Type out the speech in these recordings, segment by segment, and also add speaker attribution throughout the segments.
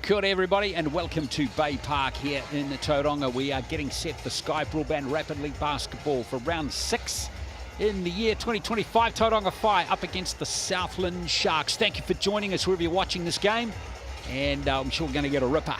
Speaker 1: Kia ora everybody and welcome to Baypark here in the Tauranga. We are getting set for Sky Broadband Rapid League Basketball for round 6 in the year 2025. Tauranga Whai up against the Southland Sharks. Thank you for joining us wherever you're watching this game, and I'm sure we're going to get a ripper.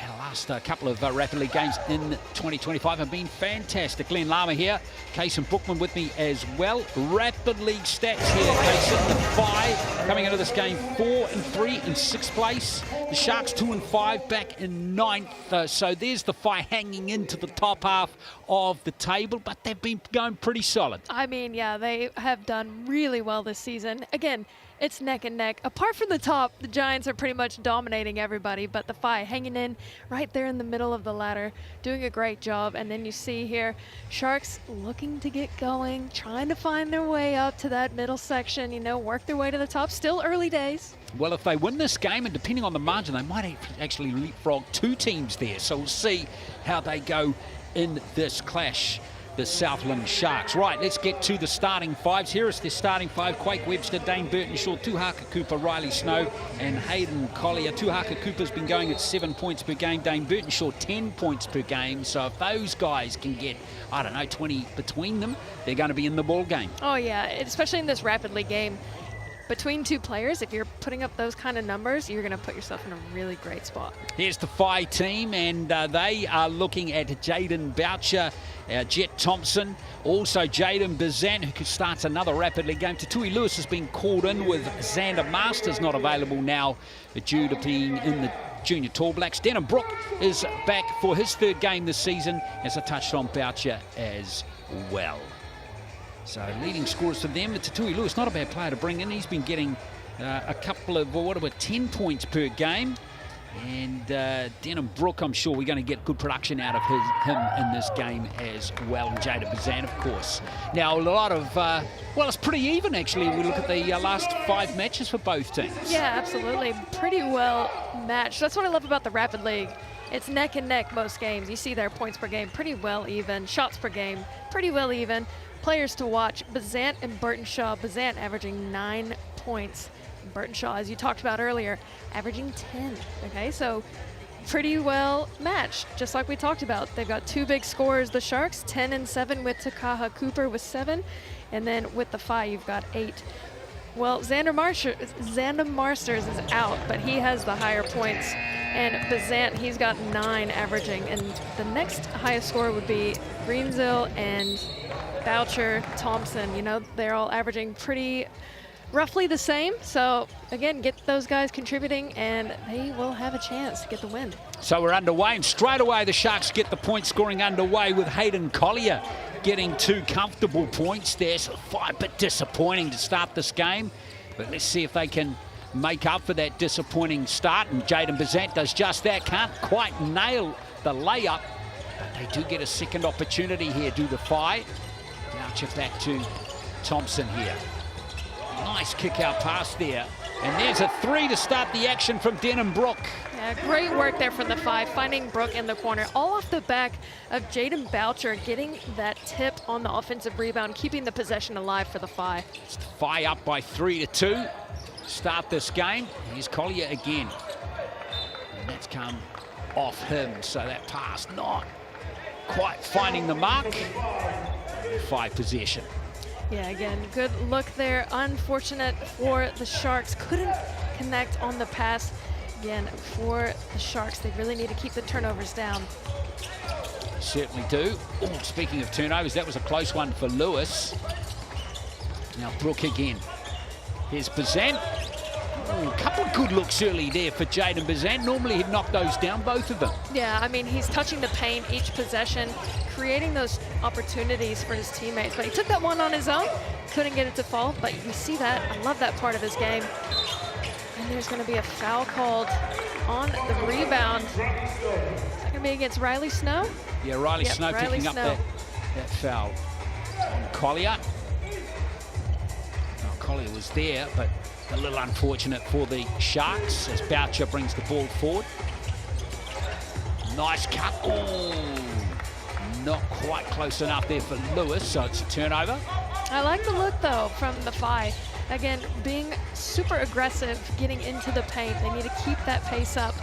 Speaker 1: Our last couple of Rapid League games in 2025 have been fantastic. Glenn Lama here, Kaysen Bookman with me as well. Rapid League stats here, Kaysen. The Whai coming into this game 4-3 in 6th place. The Sharks 2-5 back in 9th. So there's the Whai hanging into the top half of the table, but they've been going pretty solid.
Speaker 2: I mean, yeah, they have done really well this season. Again, it's neck and neck. Apart from the top, the Giants are pretty much dominating everybody, but the Whai hanging in right there in the middle of the ladder, doing a great job. And then you see here, Sharks looking to get going, trying to find their way up to that middle section, you know, work their way to the top. Still early days.
Speaker 1: Well, if they win this game, and depending on the margin, they might actually leapfrog 2 teams there. So we'll see how they go in this clash. The Southland Sharks. Right, let's get to the starting fives. Here is the starting five. Quake Webster, Dane Burtonshaw, Tuhaka Cooper, Riley Snow, and Hayden Collier. Tuhaka Cooper's been going at 7 points per game. Dane Burtonshaw, 10 points per game. So if those guys can get, I don't know, 20 between them, they're going to be in the ball game.
Speaker 2: Oh, yeah, especially in this Rapid League game. Between 2 players, if you're putting up those kind of numbers, you're going to put yourself in a really great spot. Here's
Speaker 1: the Whai team, and they are looking at Jaden Boucher, Jet Thompson, also Jaden Bazant, who starts another Rapid League game. Tatui Lewis has been called in with Xander Masters not available now due to being in the Junior Tall Blacks. Denham Brook is back for his 3rd game this season, as I touched on Boucher as well. So leading scorers for them, Tatui Lewis, not a bad player to bring in. He's been getting a couple of, 10 points per game. And Denham Brook, I'm sure we're going to get good production out of him in this game as well. And Jada Bazan, of course. Now, a lot of, well, it's pretty even, actually. We look at the last 5 matches for both teams.
Speaker 2: Yeah, absolutely. Pretty well matched. That's what I love about the Rapid League. It's neck and neck most games. You see their points per game pretty well even. Shots per game pretty well even. Players to watch, Bazant and Burtonshaw. Bazant averaging 9 points. Burtonshaw, as you talked about earlier, averaging 10. Okay, so pretty well matched, just like we talked about. They've got 2 big scorers, the Sharks, 10 and 7 with Takaha Cooper with 7. And then with the Whai, you've got 8. Well, Xander Marsters is out, but he has the higher points. And Bazant, he's got 9 averaging. And the next highest score would be Greensill and Boucher, Thompson. You know, they're all averaging pretty roughly the same. So again, get those guys contributing and they will have a chance to get the win.
Speaker 1: So we're underway, and straight away the Sharks get the point scoring underway with Hayden Collier getting 2 comfortable points there. So a bit disappointing to start this game, but let's see if they can make up for that disappointing start. And Jaden Bazant does just that. Can't quite nail the layup, but they do get a second opportunity here due to Whai. Boucher back to Thompson here. Nice kick out pass there. And there's a 3 to start the action from Denham Brook.
Speaker 2: Yeah, great work there from the Whai, finding Brook in the corner. All off the back of Jaden Boucher getting that tip on the offensive rebound, keeping the possession alive for the Whai.
Speaker 1: It's the Whai up by 3-2. Start this game. Here's Collier again. And that's come off him. So that pass not quite finding the mark. 5 possession.
Speaker 2: Yeah, again, good look there. Unfortunate for the Sharks. Couldn't connect on the pass. Again, for the Sharks, they really need to keep the turnovers down.
Speaker 1: Certainly do. Oh, speaking of turnovers, that was a close one for Lewis. Now Brook again. Here's Bazant. A couple of good looks early there for Jaden Bazant. Normally he'd knock those down, both of them.
Speaker 2: Yeah, I mean, he's touching the paint each possession, creating those opportunities for his teammates. But he took that one on his own, couldn't get it to fall. But you see that. I love that part of his game. And there's going to be a foul called on the rebound. Is that going to be against Riley Snow?
Speaker 1: Yeah, Riley Snow picking up that foul on Collier. Oh, Collier was there, but a little unfortunate for the Sharks as Boucher brings the ball forward. Nice cut. Oh, not quite close enough there for Lewis, so it's a turnover.
Speaker 2: I like the look, though, from the Whai. Again, being super aggressive, getting into the paint. They need to keep that pace up.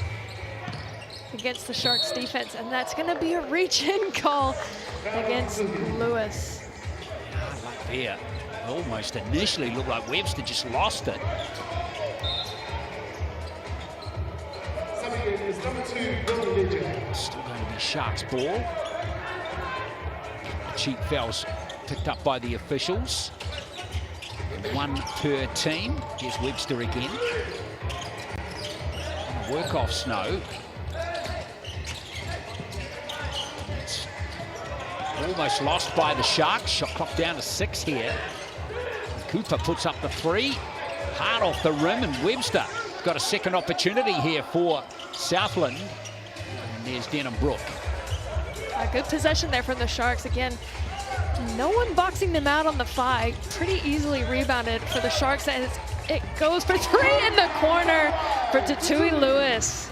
Speaker 2: against the Sharks defense, and that's going to be a reach-in call against Lewis.
Speaker 1: Like there, it almost initially looked like Webster just lost it. Still going to be Sharks ball. Cheap fouls picked up by the officials. One per team. Here's Webster again. Work off Snow. It's almost lost by the Sharks. Shot clock down to 6 here. Cooper puts up the 3. Hard off the rim, and Webster got a second opportunity here for Southland. And there's Denham-Brook.
Speaker 2: A good possession there from the Sharks. Again, no one boxing them out on the 5. Pretty easily rebounded for the Sharks, and it goes for 3 in the corner for Tatui Lewis.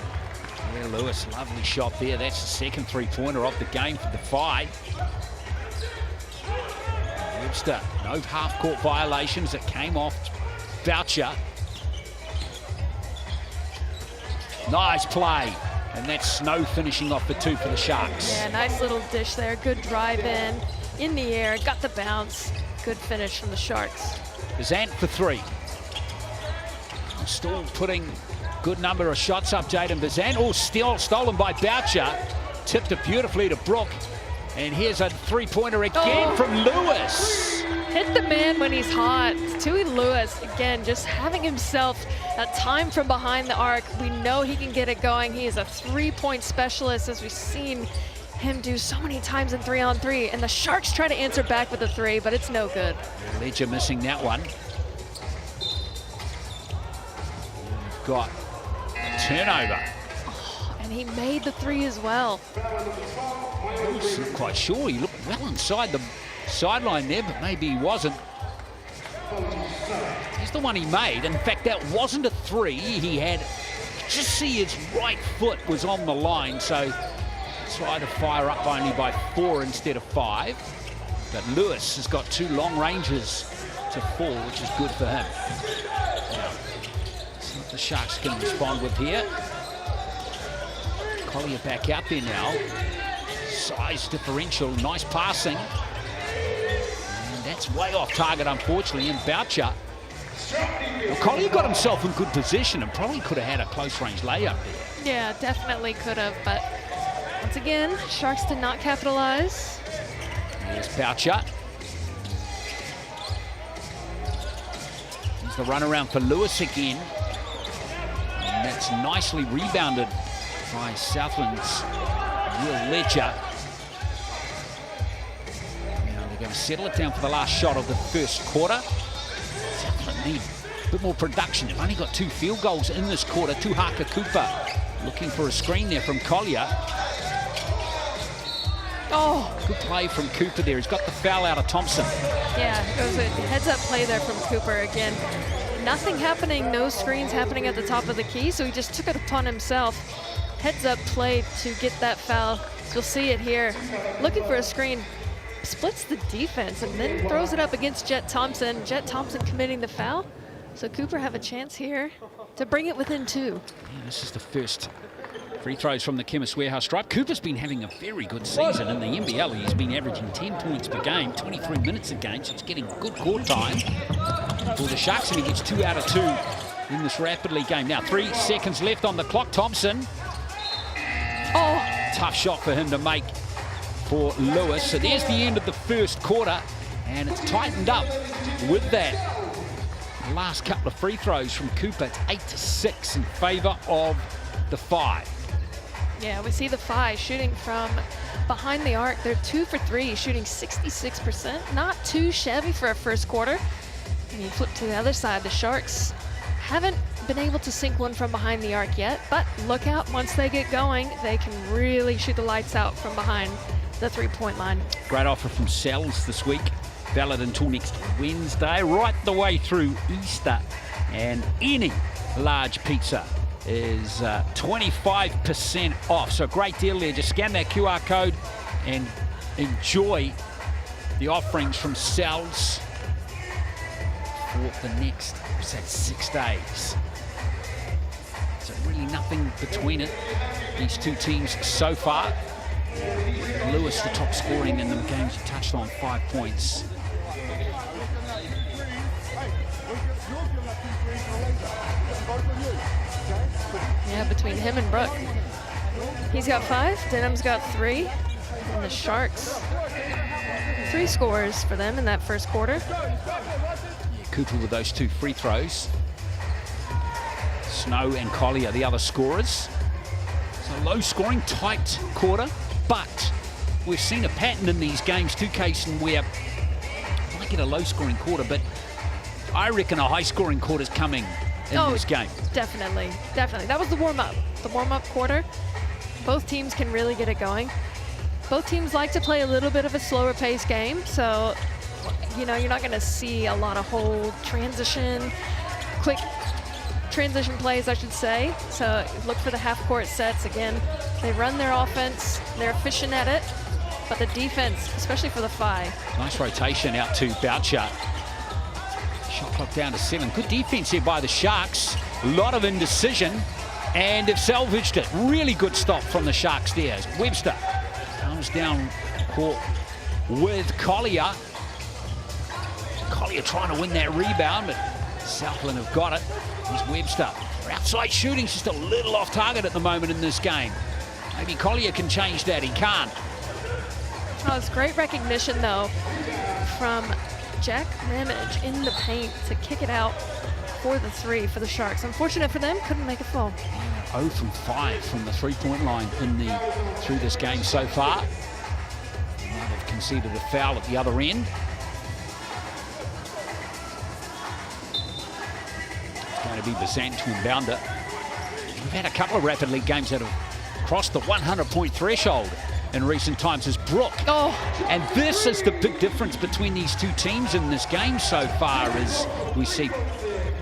Speaker 1: Yeah, Lewis, lovely shot there. That's the second 3-pointer of the game for the 5. Webster, no half-court violations that came off Boucher. Nice play. And that's Snow finishing off the 2 for the Sharks.
Speaker 2: Yeah, nice little dish there. Good drive in the air, got the bounce. Good finish from the Sharks.
Speaker 1: Zant for 3. Still putting good number of shots up, Jaden Bazan. Oh, still stolen by Boucher. Tipped it beautifully to Brook. And here's a 3-pointer again from Lewis.
Speaker 2: Hit the man when he's hot. Tatui Lewis, again, just having himself a time from behind the arc. We know he can get it going. He is a 3-point specialist, as we've seen him do so many times in 3-on-3. And the Sharks try to answer back with a 3, but it's no good.
Speaker 1: Ledger missing that one. Got a turnover.
Speaker 2: Oh, and he made the 3 as well.
Speaker 1: I wasn't quite sure. He looked well inside the sideline there, but maybe he wasn't. Here's the one he made. In fact, that wasn't a 3. He had, just see his right foot was on the line, so tried to fire up only by 4 instead of 5. But Lewis has got 2 long ranges to fall, which is good for him. Now, see what the Sharks can respond with here. Collier back out there now. Size differential, nice passing. And that's way off target, unfortunately, and Boucher. Well, Collier got himself in good position and probably could have had a close range layup there.
Speaker 2: Yeah, definitely could have, but once again, Sharks did not capitalize.
Speaker 1: Here's Boucher. Here's the run around for Lewis again. And that's nicely rebounded by Southland's Will Ledger. Now they're going to settle it down for the last shot of the first quarter. Southland need a bit more production. They've only got 2 field goals in this quarter. Tuhaka Cooper looking for a screen there from Collier.
Speaker 2: Oh,
Speaker 1: good play from Cooper there. He's got the foul out of Thompson.
Speaker 2: Yeah, it was a heads-up play there from Cooper again. Nothing happening, no screens happening at the top of the key, so he just took it upon himself. Heads-up play to get that foul. You'll see it here. Looking for a screen, splits the defense, and then throws it up against Jet Thompson. Jet Thompson committing the foul. So Cooper have a chance here to bring it within 2.
Speaker 1: Yeah, this is the first free throws from the Chemist Warehouse stripe. Cooper's been having a very good season in the NBL. He's been averaging 10 points per game, 23 minutes a game, so he's getting good court time for the Sharks, and he gets 2 out of 2 in this rapidly game. Now 3 seconds left on the clock. Thompson. Oh, tough shot for him to make for Lewis. So there's the end of the first quarter, and it's tightened up with that. The last couple of free throws from Cooper. It's 8-6 in favor of the 5.
Speaker 2: Yeah, we see the 5 shooting from behind the arc. They're 2 for 3, shooting 66%. Not too shabby for a first quarter. And you flip to the other side, the Sharks haven't been able to sink one from behind the arc yet, but look out, once they get going, they can really shoot the lights out from behind the 3-point line. Great
Speaker 1: offer from Sells this week. Valid until next Wednesday, right the way through Easter. And any large pizza is 25% off. So great deal there. Just scan that QR code and enjoy the offerings from Sells for the next, what's that, 6 days. So really nothing between it. these two teams so far. Lewis, the top scoring in the games, he touched on 5 points.
Speaker 2: Yeah, between him and Brooke. He's got 5, Denham's got 3, and the Sharks, 3 scores for them in that first quarter.
Speaker 1: Cooper with those 2 free throws. Snow and Collier, the other scorers. So low scoring, tight quarter, but we've seen a pattern in these games too, Kaysen, where I might get a low scoring quarter, but I reckon a high scoring quarter is coming in this game.
Speaker 2: Definitely, definitely. That was the warm-up. The warm-up quarter. Both teams can really get it going. Both teams like to play a little bit of a slower pace game, so you know, you're not going to see a lot of hold, transition, quick transition plays, I should say. So look for the half-court sets. Again, they run their offense. They're efficient at it. But the defense, especially for the Phi.
Speaker 1: Nice rotation out to Boucher. Shot clock down to 7. Good defense here by the Sharks. A lot of indecision. And they've salvaged it. Really good stop from the Sharks there. Webster comes down court with Collier. Collier trying to win that rebound, but Southland have got it. Here's Webster. Their outside shooting's just a little off target at the moment in this game. Maybe Collier can change that. He can't.
Speaker 2: Oh, it's great recognition, though, from Jack Ramage in the paint to kick it out for the 3 for the Sharks. Unfortunate for them, couldn't make a full.
Speaker 1: 0 from 5 from the three-point line through this game so far. They've conceded a foul at the other end. Going to be Bazant to inbound it. We've had a couple of Rapid League games that have crossed the 100-point threshold in recent times as Brooke.
Speaker 2: Oh.
Speaker 1: And this is the big difference between these two teams in this game so far, as we see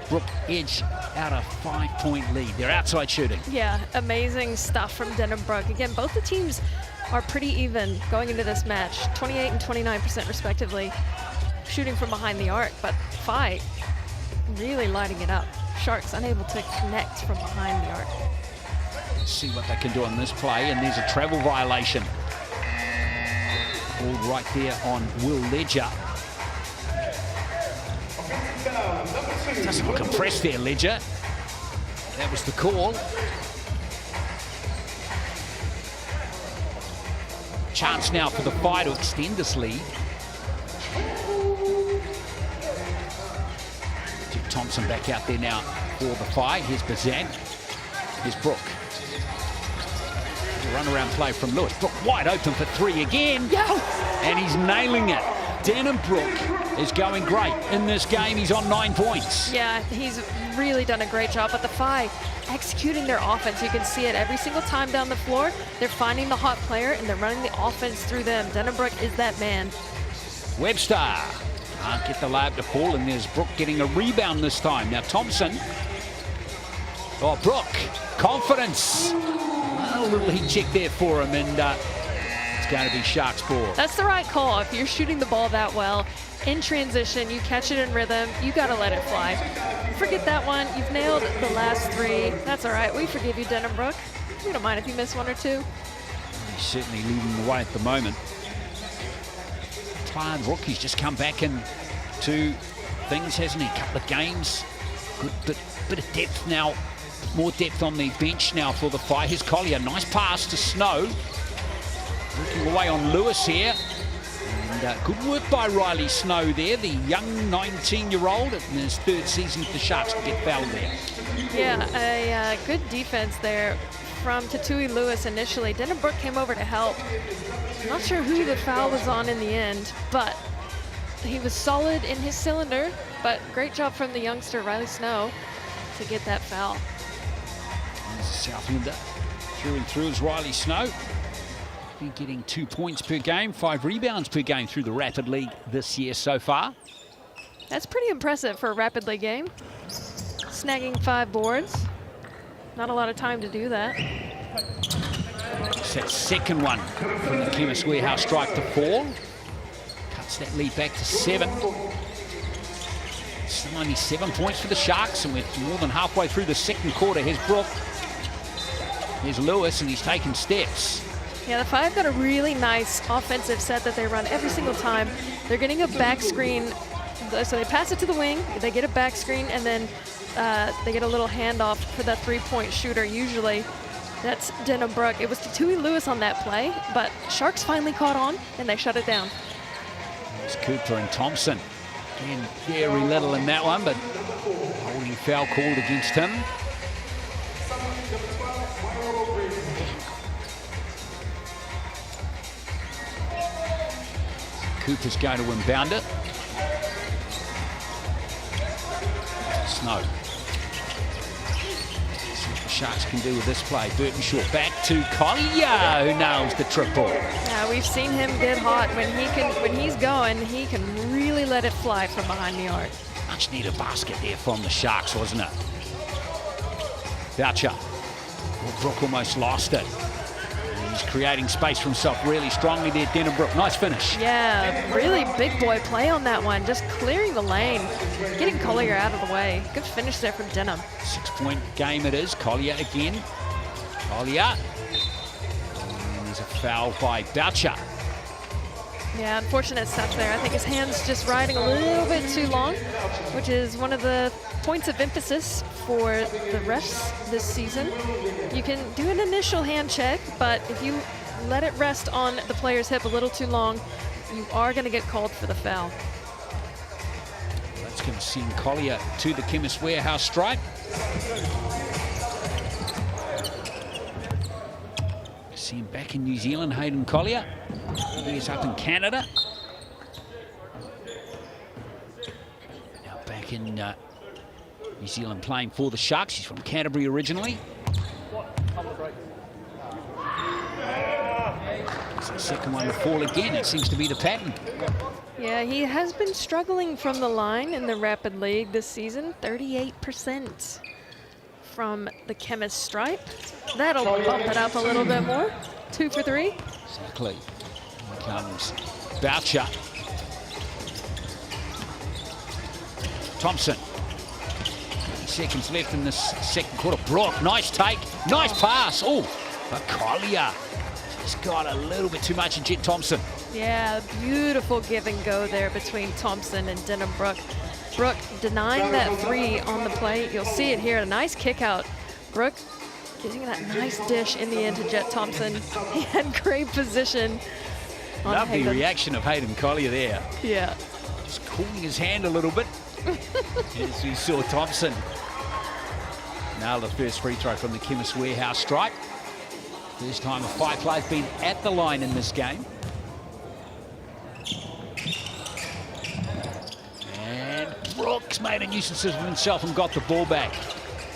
Speaker 1: Brooke edge out a 5-point lead. They're outside shooting.
Speaker 2: Yeah, amazing stuff from Denham-Brooke. Again, both the teams are pretty even going into this match, 28 and 29% respectively, shooting from behind the arc, but Phi really lighting it up. Sharks unable to connect from behind the arc.
Speaker 1: Let's see what they can do on this play, and there's a travel violation. Called right there on Will Ledger. Doesn't look impressed there, Ledger. That was the call. Chance now for the Phi to extend this lead. Jim Thompson back out there now for the Phi. Here's Bazan. Here's Brooke. Run-around play from Lewis. Brooke wide open for 3 again.
Speaker 2: Yeah.
Speaker 1: And he's nailing it. Denham-Brooke is going great in this game. He's on 9 points.
Speaker 2: Yeah, he's really done a great job. But the Phi executing their offense, you can see it every single time down the floor. They're finding the hot player and they're running the offense through them. Denham-Brooke is that man.
Speaker 1: Webster can't get the layup to fall, and there's Brooke getting a rebound this time. Now Thompson. Oh, Brooke, confidence. A little heat check there for him, and it's going to be Sharks ball.
Speaker 2: That's the right call. If you're shooting the ball that well, in transition, you catch it in rhythm, you got to let it fly. Forget that one. You've nailed the last 3. That's all right. We forgive you, Denham-Brooke. We don't mind if you miss 1 or 2.
Speaker 1: He's certainly leading the way at the moment. Clive Rookie's just come back into things, hasn't he? A couple of games. Good bit of depth now. More depth on the bench now for the Phi. Here's Collier. Nice pass to Snow. Working away on Lewis here. And good work by Riley Snow there, the young 19-year-old in his 3rd season for the Sharks to get fouled there.
Speaker 2: Yeah, a good defense there from Tatui Lewis initially. Denham-Brooke came over to help. Not sure who the foul was on in the end, but he was solid in his cylinder. But great job from the youngster, Riley Snow, to get that foul.
Speaker 1: There's a Southlander through and through as Riley Snow. He's getting 2 points per game, 5 rebounds per game through the Rapid League this year so far.
Speaker 2: That's pretty impressive for a Rapid League game. Snagging 5 boards. Not a lot of time to do that.
Speaker 1: It's that second one from the Chemist Warehouse strike to fall. Cuts that lead back to 7. Still only 7 points for the Sharks, and we're more than halfway through the second quarter. Here's Brooke. Here's Lewis, and he's taking steps.
Speaker 2: Yeah, the Five got a really nice offensive set that they run every single time. They're getting a back screen, so they pass it to the wing, they get a back screen, and then they get a little handoff for that three-point shooter. Usually that's Denham Brook. It was to Tui Lewis on that play, but Sharks finally caught on, and they shut it down.
Speaker 1: There's Cooper and Thompson. Again, very little in that one, but holding foul called against him. Cooper's going to inbound it. Snow. See what the Sharks can do with this play. Burton Short back to Collier, who nails the triple.
Speaker 2: Yeah, we've seen him get hot. When he's going, he can really let it fly from behind the arc.
Speaker 1: Much needed basket there from the Sharks, wasn't it? Boucher. Well, Brook almost lost it. He's creating space for himself really strongly there, Denham Brook. Nice finish.
Speaker 2: Yeah, really big boy play on that one. Just clearing the lane, getting Collier out of the way. Good finish there from Denham.
Speaker 1: 6-point game it is. Collier again. Collier. And there's a foul by Boucher.
Speaker 2: Yeah, unfortunate stuff there. I think his hand's just riding a little bit too long, which is one of the points of emphasis for the refs this season. You can do an initial hand check, but if you let it rest on the player's hip a little too long, you are going to get called for the foul.
Speaker 1: That's going to send Collier to the Chemist Warehouse stripe. See him back in New Zealand, Hayden Collier. He's up in Canada. Now back in New Zealand playing for the Sharks. He's from Canterbury originally. It's the second one to fall again. It seems to be the pattern.
Speaker 2: Yeah, he has been struggling from the line in the Rapid League this season. 38% from the Chemist stripe. That'll bump it up a little bit more. 2 for 3.
Speaker 1: Exactly. Here comes Boucher. Thompson. 30 seconds left in this second quarter. Brook, nice take, nice pass. Oh, but Collier just got a little bit too much in Jet Thompson.
Speaker 2: Yeah, beautiful give and go there between Thompson and Denham Brook. Brook denying that three on the play. You'll see it here, a nice kick out. Brook getting that nice dish in the end to Jet Thompson. He had great position on
Speaker 1: Lovely
Speaker 2: Hayden.
Speaker 1: reaction of Hayden Collier there.
Speaker 2: Yeah.
Speaker 1: Just cooling his hand a little bit. As we saw Thompson nail the first free throw from the Chemist Warehouse stripe. First time a Five player's been at the line in this game. And Brooks made a nuisance of himself and got the ball back.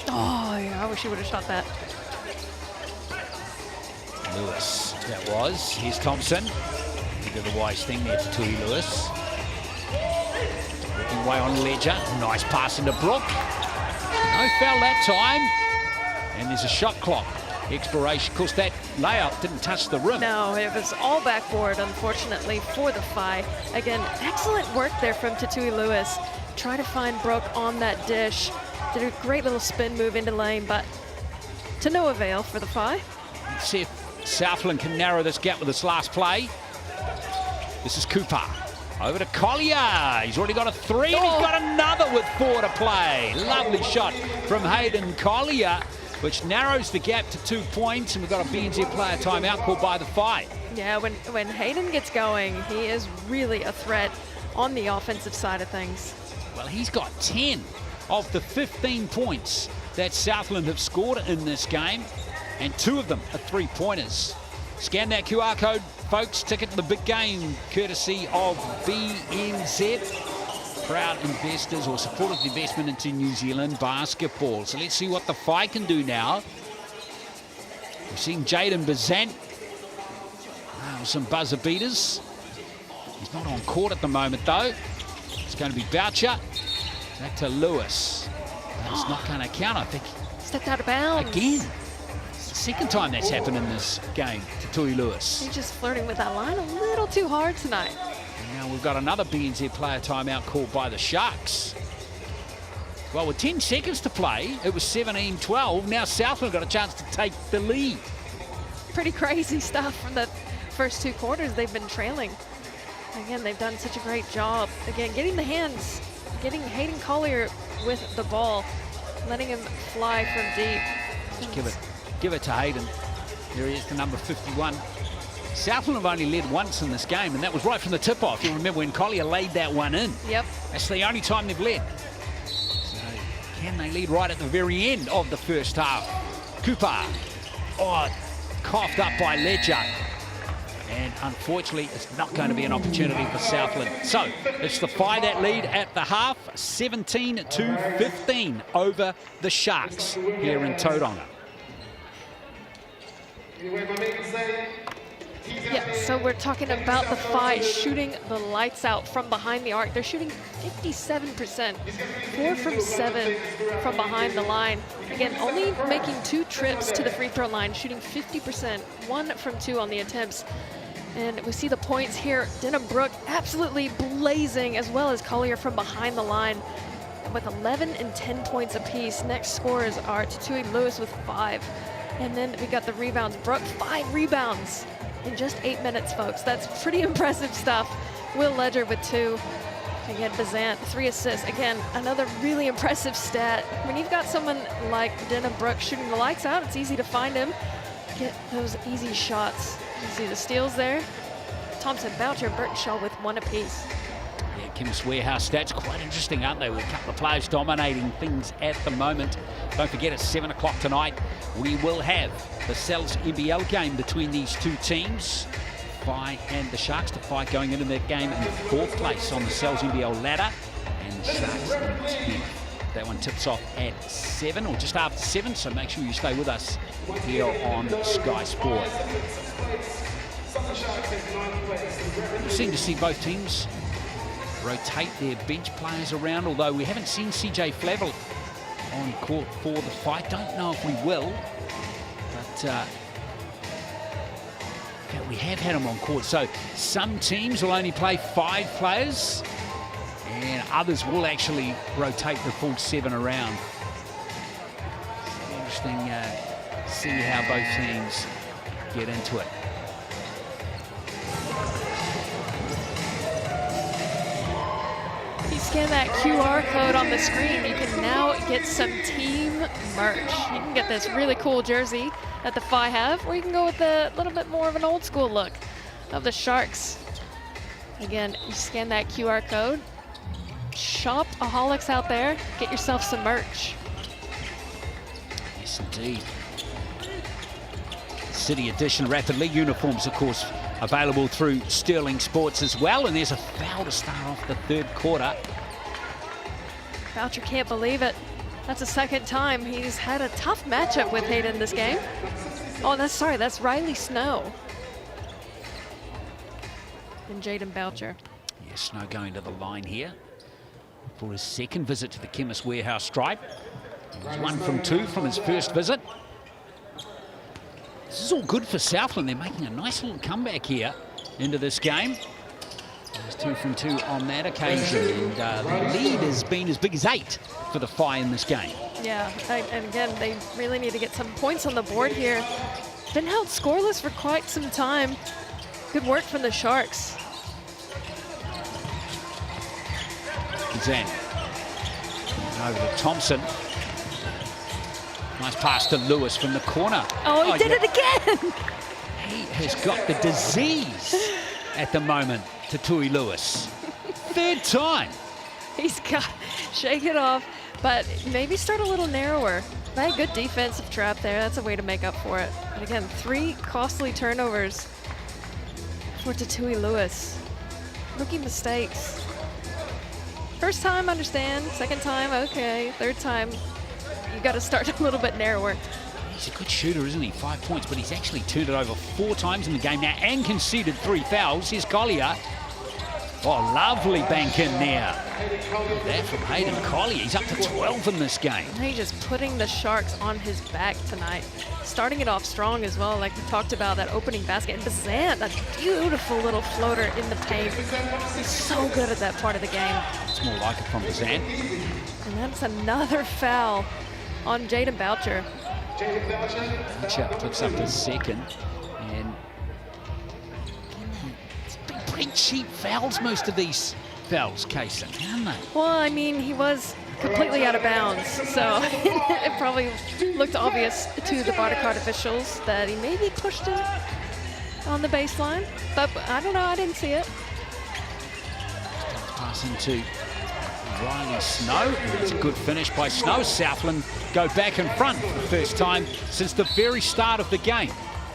Speaker 2: Oh, yeah, I wish he would have shot that.
Speaker 1: Lewis, that was. Here's Thompson. He did the wise thing there to Tui Lewis. Working away on Ledger. Nice pass into Brook. No foul that time. And there's a shot clock. Expiration. Of course, that layup didn't touch the rim.
Speaker 2: No, it was all backboard, unfortunately, for the Phi. Again, excellent work there from Tui Lewis. Try to find Brook on that dish. Did a great little spin move into lane, but to no avail for the Phi.
Speaker 1: Let's see if Southland can narrow this gap with this last play. This is Cooper. Over to Collier. He's already got a three, and he's got another with 4 to play. Lovely shot from Hayden Collier, which narrows the gap to 2 points, and we've got a BNZ player timeout called by the Phi.
Speaker 2: Yeah, when Hayden gets going, he is really a threat on the offensive side of things.
Speaker 1: Well, he's got 10 of the 15 points that Southland have scored in this game, and 2 of them are 3-pointers. Scan that QR code, folks. Ticket to the big game, courtesy of BNZ. Proud investors or supportive investment into New Zealand basketball. So let's see what the Phi can do now. We've seen Jaden Bazant. Some buzzer beaters. He's not on court at the moment, though. It's going to be Boucher. Back to Lewis. That's not going to count, I think.
Speaker 2: Stepped out of bounds.
Speaker 1: Again. It's the second time that's happened in this game to Tui Lewis.
Speaker 2: He's just flirting with that line a little too hard tonight.
Speaker 1: And now we've got another BNZ player timeout called by the Sharks. Well, with 10 seconds to play, it was 17-12. Now Southland got a chance to take the lead.
Speaker 2: Pretty crazy stuff from the first 2 quarters. They've been trailing. Again, they've done such a great job. Again, getting the hands, getting Hayden Collier with the ball, letting him fly from deep.
Speaker 1: Just give it to Hayden. There he is, the number 51. Southland have only led once in this game, and that was right from the tip-off. You remember when Collier laid that one in.
Speaker 2: Yep.
Speaker 1: That's the only time they've led. So can they lead right at the very end of the first half? Cooper. Oh, coughed up by Ledger. And unfortunately, it's not going to be an opportunity for Southland. So it's the Whai that lead at the half, 17-15 over the Sharks here in Tauranga.
Speaker 2: Yeah, so we're talking about the Whai shooting the lights out from behind the arc. They're shooting 57%, 4 from 7 from behind the line. Again, only making 2 trips to the free throw line, shooting 50%, 1 from 2 on the attempts. And we see the points here. Denham Brook absolutely blazing, as well as Collier from behind the line with 11 and 10 points apiece. Next scorers are Tatui Lewis with 5. And then we got the rebounds. Brook, 5 rebounds in just 8 minutes, folks. That's pretty impressive stuff. Will Ledger with 2. Again, Bazant, 3 assists. Again, another really impressive stat. When you've got someone like Denham Brook shooting the lights out, it's easy to find him. Get those easy shots. You see the steals there. Thompson, Boucher, Burtonshaw with 1 apiece.
Speaker 1: Yeah, Chemist Warehouse stats quite interesting, aren't they? With a couple of players dominating things at the moment. Don't forget, at 7 o'clock tonight, we will have the Cells NBL game between these 2 teams. Whai and the Sharks. The Whai going into that game in 4th place on the Cells NBL ladder, and the Sharks in 10th. That one tips off at 7 or just after 7, so make sure you stay with us here on Sky Sport. We seem to see both teams rotate their bench players around, although we haven't seen CJ Flavel on court for the Whai. Don't know if we will, but we have had him on court. So some teams will only play 5 players, and others will actually rotate the full 7 around. Interesting, see how both teams get into it.
Speaker 2: You scan that QR code on the screen, you can now get some team merch. You can get this really cool jersey that the Whai have, or you can go with a little bit more of an old school look of the Sharks. Again, you scan that QR code. Shopaholics out there, get yourself some merch.
Speaker 1: Yes, indeed. City Edition Rapid League uniforms, of course, available through Sterling Sports as well. And there's a foul to start off the 3rd quarter.
Speaker 2: Boucher can't believe it. That's the 2nd time he's had a tough matchup with Hayden this game. Oh, that's Riley Snow. And Jaden Boucher.
Speaker 1: Yeah, Snow going to the line here for his 2nd visit to the Chemist Warehouse stripe. He was 1 from 2 from his first visit. This is all good for Southland. They're making a nice little comeback here into this game. It was 2 from 2 on that occasion, and the lead has been as big as 8 for the Whai in this game.
Speaker 2: Yeah, and again, they really need to get some points on the board here. Been held scoreless for quite some time. Good work from the Sharks.
Speaker 1: Kazan over to Thompson. Nice pass to Lewis from the corner.
Speaker 2: Oh, he did it again!
Speaker 1: He has got the disease at the moment, Tatui Lewis. 3rd time.
Speaker 2: He's got to shake it off, but maybe start a little narrower. That good defensive trap there. That's a way to make up for it. And again, 3 costly turnovers for Tatui Lewis. Rookie mistakes. First time, understand. 2nd time, okay. 3rd time, you got to start a little bit narrower.
Speaker 1: He's a good shooter, isn't he? 5 points, but he's actually turned it over 4 times in the game now and conceded 3 fouls. Here's Collier. Oh, lovely bank in there. That from Hayden Collier. He's up to 12 in this game.
Speaker 2: He's just putting the Sharks on his back tonight. Starting it off strong as well, like we talked about, that opening basket. And Bazant, that beautiful little floater in the paint. He's so good at that part of the game.
Speaker 1: It's more like it from Bazant.
Speaker 2: And that's another foul on Jaden Boucher.
Speaker 1: Boucher picks up his second. And it's been pretty cheap fouls, most of these fouls, Kaysen, aren't they?
Speaker 2: Well, I mean, he was completely out of bounds, so it probably looked obvious to the border card officials that he maybe pushed him on the baseline, but I don't know, I didn't see it.
Speaker 1: Pass into Riley Snow. It's a good finish by Snow. Southland go back in front for the first time since the very start of the game.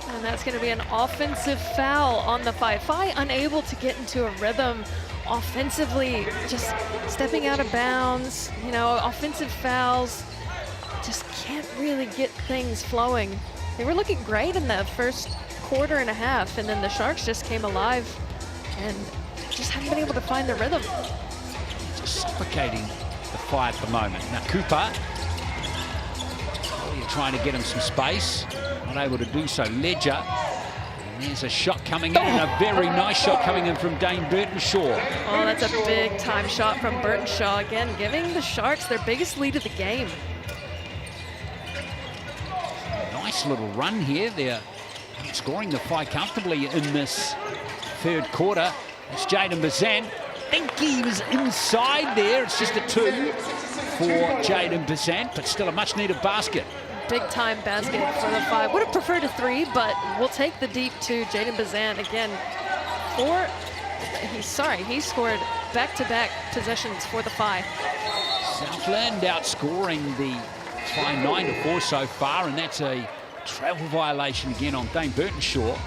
Speaker 2: And that's going to be an offensive foul on the Whai. Whai unable to get into a rhythm offensively, just stepping out of bounds, you know, offensive fouls, just can't really get things flowing. They were looking great in the first quarter and a half, and then the Sharks just came alive and just haven't been able to find the rhythm.
Speaker 1: Just suffocating the Whai at the moment. Now Cooper, you're trying to get him some space, not able to do so. Ledger. There's a shot coming in, and a very nice shot coming in from Dane Burtonshaw.
Speaker 2: Oh, that's a big time shot from Burtonshaw, again, giving the Sharks their biggest lead of the game.
Speaker 1: Nice little run here. They're scoring the Whai comfortably in this third quarter. It's Jaden Bazant. I think he was inside there. It's just a 2 for Jaden Bazant, but still a much needed basket.
Speaker 2: Big time basket for the Whai. Would have preferred a 3, but we'll take the deep to Jaden Bazant again. He scored back-to-back possessions for the Whai.
Speaker 1: Southland outscoring the Whai 9-4 so far, and that's a travel violation again on Dane Burtonshaw.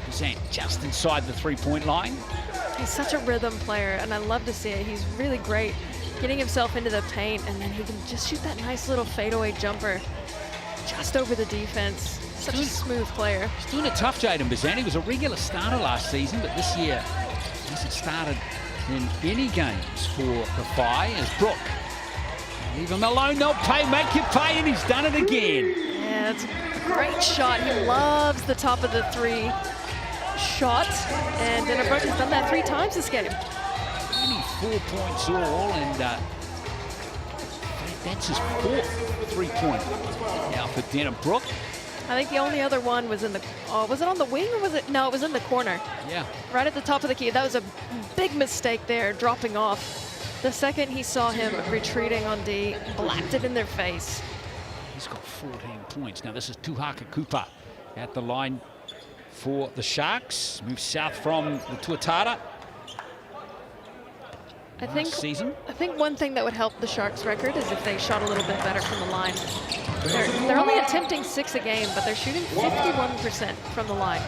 Speaker 1: Bazant just inside the three-point line.
Speaker 2: He's such a rhythm player, and I love to see it. He's really great getting himself into the paint, and then he can just shoot that nice little fadeaway jumper just over the defense. Such a smooth player.
Speaker 1: He's doing it tough, Jaden Bazant. He was a regular starter last season, but this year he hasn't started in any games for the Whai. As Brook, leave him alone, they'll pay, make you pay, and he's done it again.
Speaker 2: Yeah, that's a great shot. He loves the top of the 3 shot, and Denner Brook has done that 3 times this game.
Speaker 1: 24 points all, and that's his 4th three-point now for Denner Brook.
Speaker 2: I think the only other one was in the, was it on the wing or was it? No, it was in the corner.
Speaker 1: Yeah.
Speaker 2: Right at the top of the key. That was a big mistake there, dropping off. The second he saw him retreating on D, blacked it in their face.
Speaker 1: He's got 14 points. Now this is Tuhaka Cooper at the line for the Sharks. Moves south from the Tuatara.
Speaker 2: I think one thing that would help the Sharks' record is if they shot a little bit better from the line. They're only attempting 6 a game, but they're shooting 51% from the line.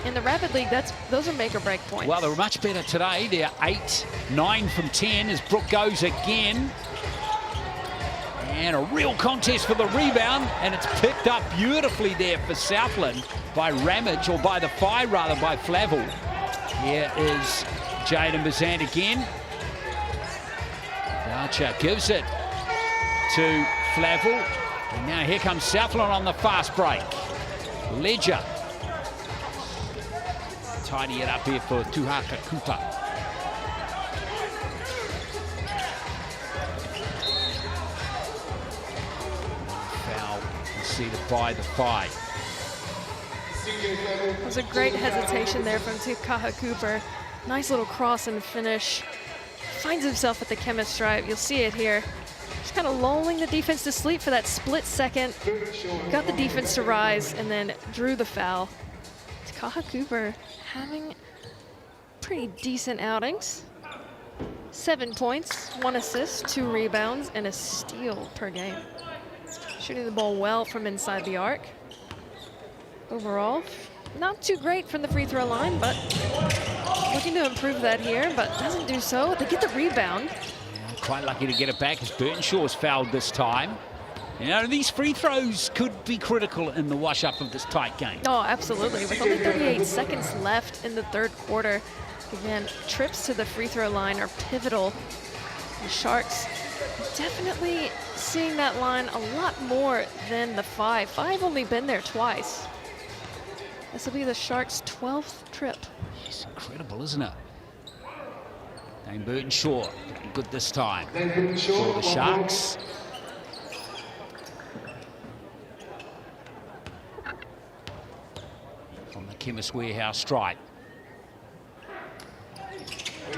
Speaker 2: In the Rapid League, those are make or break points.
Speaker 1: Well, they're much better today. They're 8-9 from 10 as Brook goes again. And a real contest for the rebound, and it's picked up beautifully there for Southland by Ramage, or by the Whai rather, by Flavel. Here is Jaden Bazant again. Boucher gives it to Flavel. And now here comes Southland on the fast break. Ledger. Tidy it up here for Tuhaka Cooper. Foul conceded by the Whai.
Speaker 2: It was a great hesitation there from Tuhaka Cooper. Nice little cross and finish. Finds himself at the chemist stripe. You'll see it here. Just kind of lulling the defense to sleep for that split second. Got the defense to rise and then drew the foul. Tuhaka Cooper having pretty decent outings. 7 points, 1 assist, 2 rebounds, and a steal per game. Shooting the ball well from inside the arc. Overall, not too great from the free throw line, but looking to improve that here, but doesn't do so. They get the rebound.
Speaker 1: Yeah, quite lucky to get it back as Burtonshaw's fouled this time. You know, these free throws could be critical in the wash-up of this tight game.
Speaker 2: Oh, absolutely. With only 38 seconds left in the third quarter, again, trips to the free throw line are pivotal. The Sharks definitely seeing that line a lot more than the Five. Five only been there twice. This will be the Sharks' 12th trip.
Speaker 1: It's incredible, isn't it? Dane Burton-Shaw looking good this time for the Sharks. From the Chemist Warehouse stripe.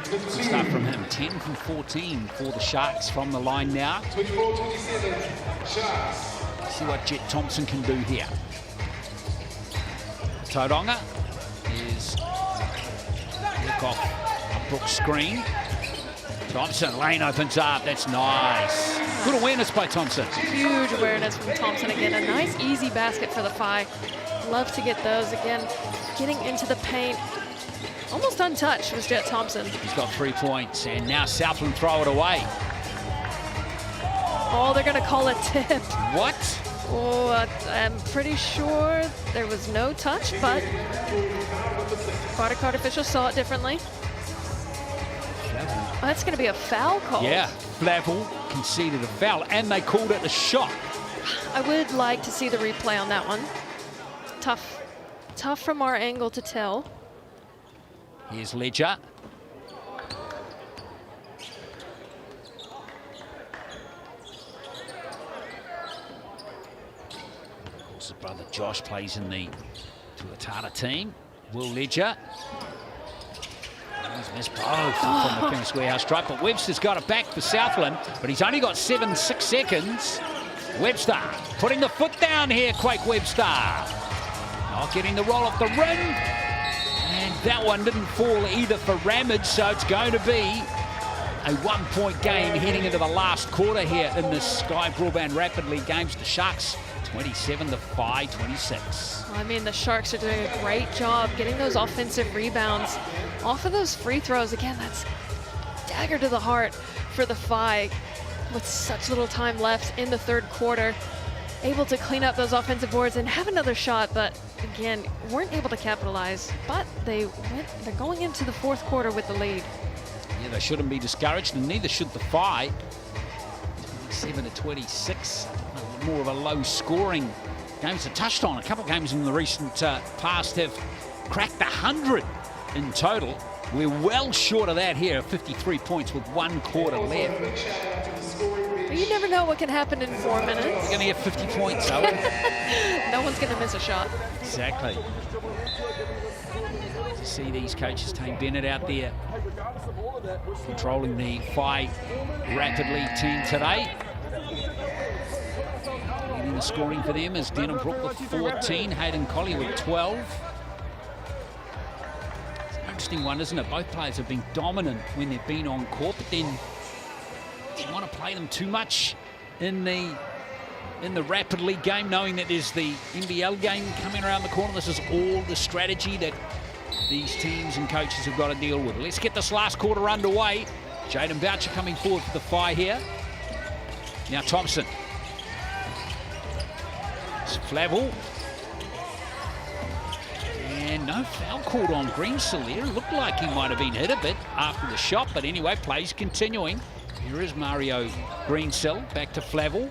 Speaker 1: Good start from him, 10 from 14 for the Sharks from the line now.
Speaker 3: 24-27, Sharks.
Speaker 1: See what Jet Thompson can do here. Tauranga is look off a Brooks screen. Thompson, lane opens up, that's nice. Good awareness by Thompson.
Speaker 2: Huge awareness from Thompson again. A nice, easy basket for the Phi. Love to get those again. Getting into the paint. Almost untouched was Jet Thompson.
Speaker 1: He's got 3 points, and now Southland throw it away.
Speaker 2: Oh, they're going to call a tip.
Speaker 1: What?
Speaker 2: Oh, I'm pretty sure there was no touch, but card official saw it differently. Oh, that's going to be a foul call.
Speaker 1: Yeah, Flavel conceded a foul, and they called it a shot.
Speaker 2: I would like to see the replay on that one. Tough from our angle to tell.
Speaker 1: Here's Ledger. Of course, his brother Josh plays in the Tuatara team. Will Ledger. He's missed both from the Chemist Warehouse stripe, but Webster's got it back for Southland, but he's only got 6 seconds. Webster putting the foot down here, Quake Webster. Not getting the roll off the rim. And that one didn't fall either for Ramage, so it's going to be a 1-point game heading into the last quarter here in the Sky Broadband Rapid League games. The Sharks 27 to 26.
Speaker 2: I mean, the Sharks are doing a great job getting those offensive rebounds off of those free throws. Again, that's dagger to the heart for the Phi with such little time left in the third quarter. Able to clean up those offensive boards and have another shot, but again, weren't able to capitalize. But they're going into the fourth quarter with the lead.
Speaker 1: Yeah, they shouldn't be discouraged, and neither should the Phi. 27 to 26, more of a low-scoring game. It's touched on. A couple of games in the recent past have cracked 100 in total. We're well short of that here, 53 points with 1 quarter left.
Speaker 2: You never know what can happen in 4 minutes.
Speaker 1: We're going to get 50 points, though.
Speaker 2: No one's going to miss a shot.
Speaker 1: Exactly. To see these coaches, Tane Bennett out there controlling the Phi Rapid League team today. Leading the scoring for them is Denham Brook with 14, Hayden Colley with 12. It's an interesting one, isn't it? Both players have been dominant when they've been on court, but then you want to play them too much in the Rapid League game, knowing that there's the NBL game coming around the corner. This is all the strategy that these teams and coaches have got to deal with. Let's get this last quarter underway. Jaden Boucher coming forward for the Phi here. Now Thompson. It's Flavel. And no foul called on Greensell there. It looked like he might have been hit a bit after the shot, but anyway, plays continuing. Here is Mario Greensell, back to Flavel.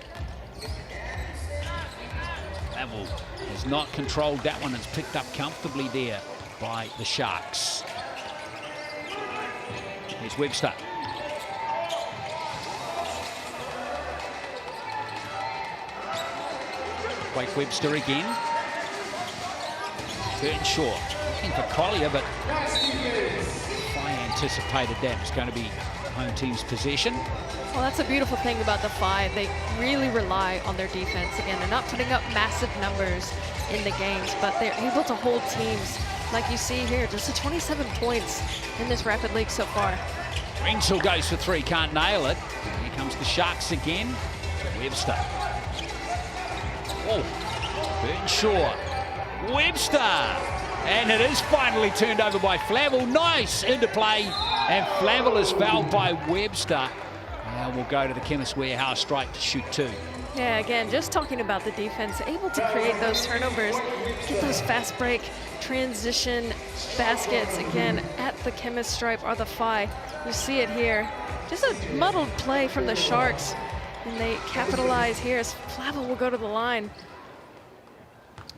Speaker 1: Flavel has not controlled that one. It's picked up comfortably there by the Sharks. Here's Webster. Wake Webster again. Burton-Shaw looking for Collier, but I anticipated that was going to be home team's possession.
Speaker 2: Well, that's a beautiful thing about the Phi. They really rely on their defense. Again, they're not putting up massive numbers in the games, but they're able to hold teams like you see here. Just 27 points in this Rapid League so far.
Speaker 1: Greensell goes for 3, can't nail it. Here comes the Sharks again. Webster. Oh, Burton-Shaw. Webster. And it is finally turned over by Flavel. Nice into play. And Flavel is fouled by Webster. Now we'll go to the Chemist Warehouse stripe to shoot 2.
Speaker 2: Yeah, again, just talking about the defense, able to create those turnovers, get those fast break, transition baskets, again, at the Chemist stripe or the Phi. You see it here. Just a muddled play from the Sharks, and they capitalize here as Flavel will go to the line.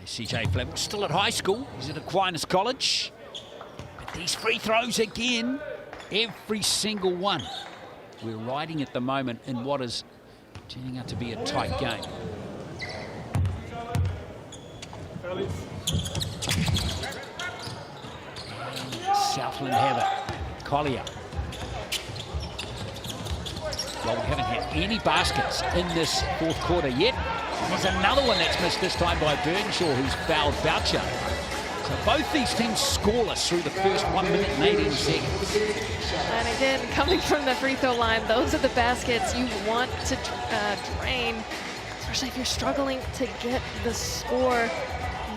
Speaker 1: CJ Flavel still at high school. He's at Aquinas College. But these free throws again, every single one. We're riding at the moment in what is turning out to be a tight game. And Southland have it. Collier. Well, we haven't had any baskets in this fourth quarter yet. There's another one that's missed, this time by Birdinshaw, who's fouled Boucher. So both these teams scoreless through the first 1 minute and 18 seconds.
Speaker 2: And again, coming from the free throw line, those are the baskets you want to drain, especially if you're struggling to get the score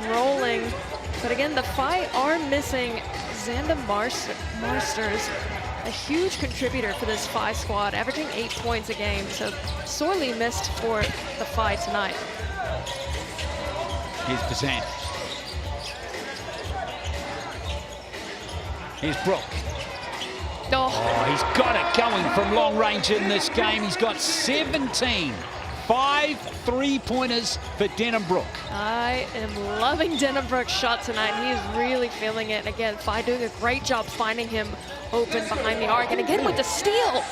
Speaker 2: rolling. But again, the Phi are missing Xander Marsters, a huge contributor for this Phi squad, averaging 8 points a game, so sorely missed for the Phi tonight.
Speaker 1: Here's Bazan. Here's Brook.
Speaker 2: Oh,
Speaker 1: He's got it going from long range in this game. He's got 17. 5 3-pointers for Denhambrook.
Speaker 2: I am loving Denhambrook's shot tonight. He is really feeling it. And again, Phi doing a great job finding him open behind the arc. And again with the steal.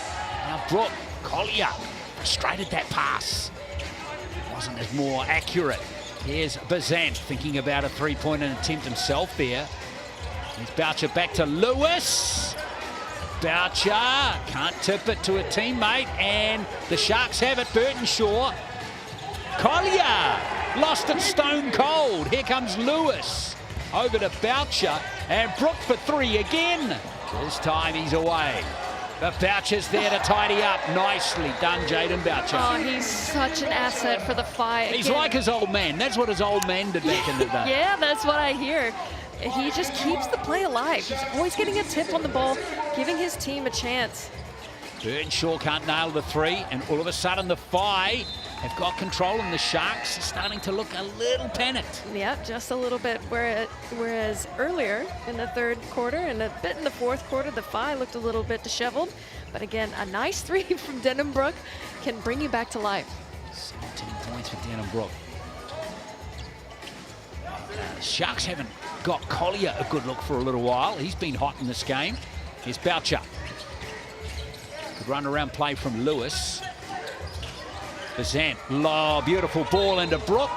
Speaker 1: Now Brook, Collier, frustrated that pass. Wasn't as more accurate. Here's Bazant thinking about a three-pointer attempt himself there. Here's Boucher back to Lewis. Boucher can't tip it to a teammate, and the Sharks have it. Birdinshaw. Collier lost it stone cold. Here comes Lewis over to Boucher, and Brook for 3 again. This time he's away. But Boucher's there to tidy up. Nicely done, Jaden Boucher.
Speaker 2: Oh, he's such an asset for the Phi.
Speaker 1: He's like his old man. That's what his old man did back in the day.
Speaker 2: Yeah, that's what I hear. He just keeps the play alive. He's always getting a tip on the ball, giving his team a chance.
Speaker 1: Birdinshaw can't nail the 3, and all of a sudden the Phi have got control, and the Sharks are starting to look a little panicked.
Speaker 2: Yeah, just a little bit. Whereas earlier in the third quarter and a bit in the fourth quarter, the Phi looked a little bit disheveled. But again, a nice 3 from Denhambrook can bring you back to life.
Speaker 1: 17 points for Denhambrook. Sharks haven't got Collier a good look for a little while. He's been hot in this game. Here's Boucher. Good run around play from Lewis. Bazant, beautiful ball into Brook.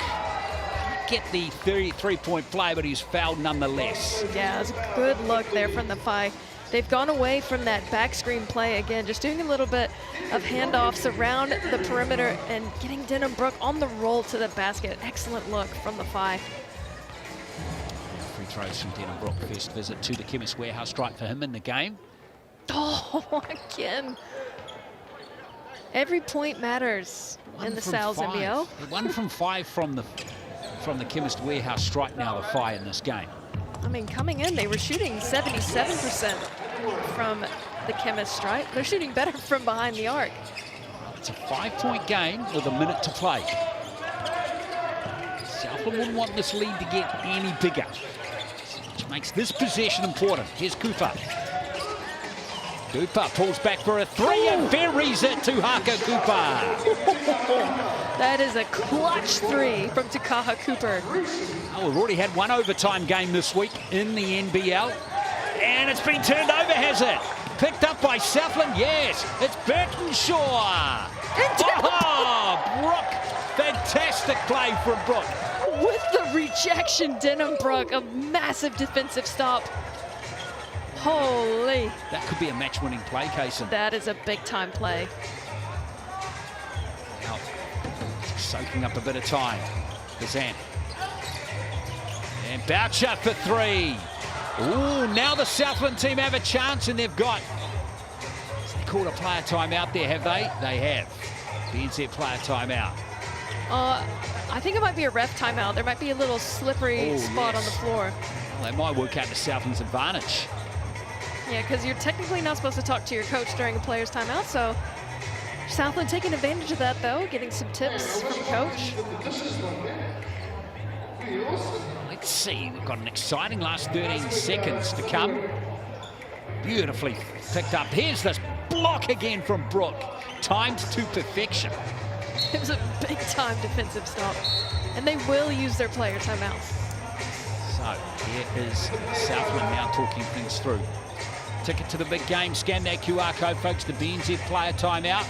Speaker 1: Get the 33-point play, but he's fouled nonetheless.
Speaker 2: Yeah, it was a good look there from the Phi. They've gone away from that back screen play again, just doing a little bit of handoffs around the perimeter and getting Denhambrook on the roll to the basket. Excellent look from the Phi.
Speaker 1: Free throws from Denhambrook. First visit to the Chemist Warehouse stripe for him in the game.
Speaker 2: Oh, again. Every point matters in the NZNBL.
Speaker 1: 1 from 5 from the Chemist Warehouse stripe now, the Phi in this game.
Speaker 2: I mean, coming in, they were shooting 77% from the Chemist stripe. They're shooting better from behind the arc.
Speaker 1: It's a 5-point game with a minute to play. Southland wouldn't want this lead to get any bigger, which makes this possession important. Here's Cooper. Cooper pulls back for a 3 and buries it to Haka Cooper.
Speaker 2: That is a clutch 3 from Takaha Cooper.
Speaker 1: Oh, we've already had one overtime game this week in the NBL. And it's been turned over, has it? Picked up by Southland, yes. It's Birdinshaw. Oh, Brook. Fantastic play from Brook.
Speaker 2: With the rejection, Denhambrook, a massive defensive stop. Holy.
Speaker 1: That could be a match-winning play, Kaysen.
Speaker 2: That is a big-time play.
Speaker 1: Now, soaking up a bit of time. Bazant. And Boucher for 3. Ooh, now the Southland team have a chance, and they've got... They called a player timeout there, have they? They have. The NZ player timeout.
Speaker 2: I think it might be a ref timeout. There might be a little slippery spot on the floor.
Speaker 1: Well, that might work out to Southland's advantage.
Speaker 2: Yeah, because you're technically not supposed to talk to your coach during a player's timeout, so Southland taking advantage of that, though, getting some tips from coach.
Speaker 1: Let's see, we've got an exciting last 13 seconds to come. Beautifully picked up. Here's this block again from Brooke, timed to perfection.
Speaker 2: It was a big-time defensive stop, and they will use their player timeouts.
Speaker 1: So here is Southland now talking things through. Ticket to the big game. Scan that QR code, folks. The BNZ player timeout.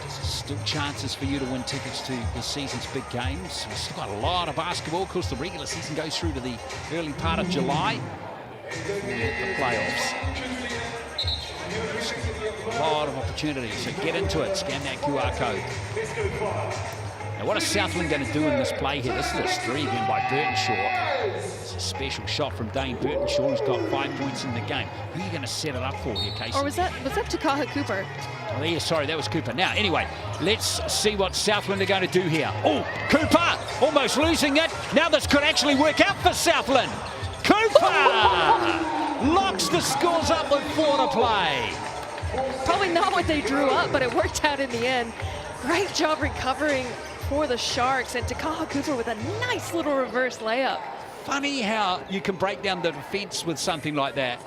Speaker 1: Still chances for you to win tickets to this season's big games. We've still got a lot of basketball. Of course, the regular season goes through to the early part of July. The playoffs. A lot of opportunities, so get into it. Scan that QR code. Now, what is Southland going to do in this play here? This is a three again by Burtonshaw. It's a special shot from Dane Burtonshaw, who's got 5 points in the game. Who are you going to set it up for here, Casey?
Speaker 2: Or was that Takaha Cooper?
Speaker 1: Oh, yeah, sorry, that was Cooper. Now, anyway, let's see what Southland are going to do here. Oh, Cooper almost losing it. Now this could actually work out for Southland. Cooper locks the scores up with 4 to play.
Speaker 2: Probably not what they drew up, but it worked out in the end. Great job recovering for the Sharks, and Takaha Cooper with a nice little reverse layup.
Speaker 1: Funny how you can break down the defense with something like that.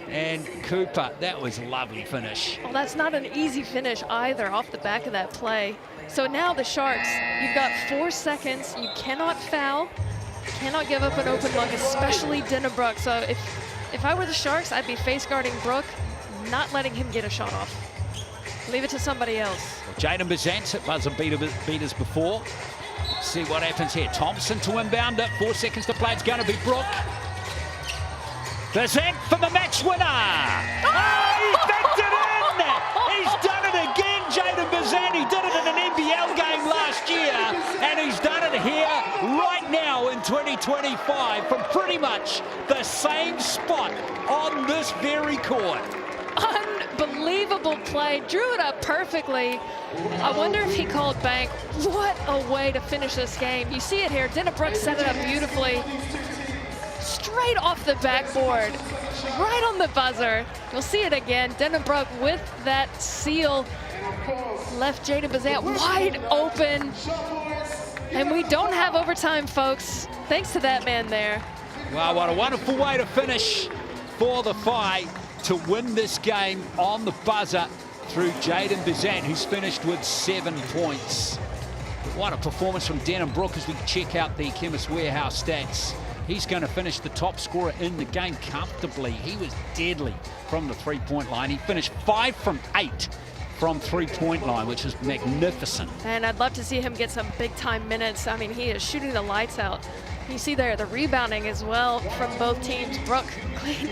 Speaker 1: And Cooper, that was a lovely finish.
Speaker 2: Well, that's not an easy finish either off the back of that play. So now the Sharks, you've got 4 seconds. You cannot foul, cannot give up an open look, especially Denenbrook. So if I were the Sharks, I'd be face guarding Brook, not letting him get a shot off. Leave it to somebody else.
Speaker 1: Well, Jaden Bazant buzzer beaters before. Let's see what happens here. Thompson to inbound it. 4 seconds to play. It's going to be Brook. Bazant for the match winner. Oh, he backed it in. He's done it again, Jaden Bazant. He did it in an NBL game last year, and he's done it here right now in 2025 from pretty much the same spot on this very court.
Speaker 2: Unbelievable play, drew it up perfectly. I wonder if he called bank. What a way to finish this game. You see it here, Denenbrook set it up beautifully. Straight off the backboard, right on the buzzer. You'll see it again, Denenbrook with that seal. Left Jaden Bazant wide open. And we don't have overtime, folks, thanks to that man there.
Speaker 1: Wow, what a wonderful way to finish for the Whai, to win this game on the buzzer through Jaden Bazant, who's finished with 7 points. What a performance from Denenbrook as we check out the Chemist Warehouse stats. He's going to finish the top scorer in the game comfortably. He was deadly from the three-point line. He finished 5 from 8 from three-point line, which is magnificent.
Speaker 2: And I'd love to see him get some big-time minutes. I mean, he is shooting the lights out. You see there the rebounding as well from both teams. Brook,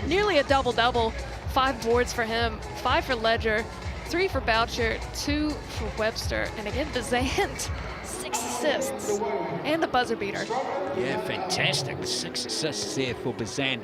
Speaker 2: nearly a double-double. 5 boards for him, 5 for Ledger, 3 for Boucher, 2 for Webster. And again, Bazant, 6 assists and a buzzer beater.
Speaker 1: Yeah, fantastic. 6 assists there for Bazant.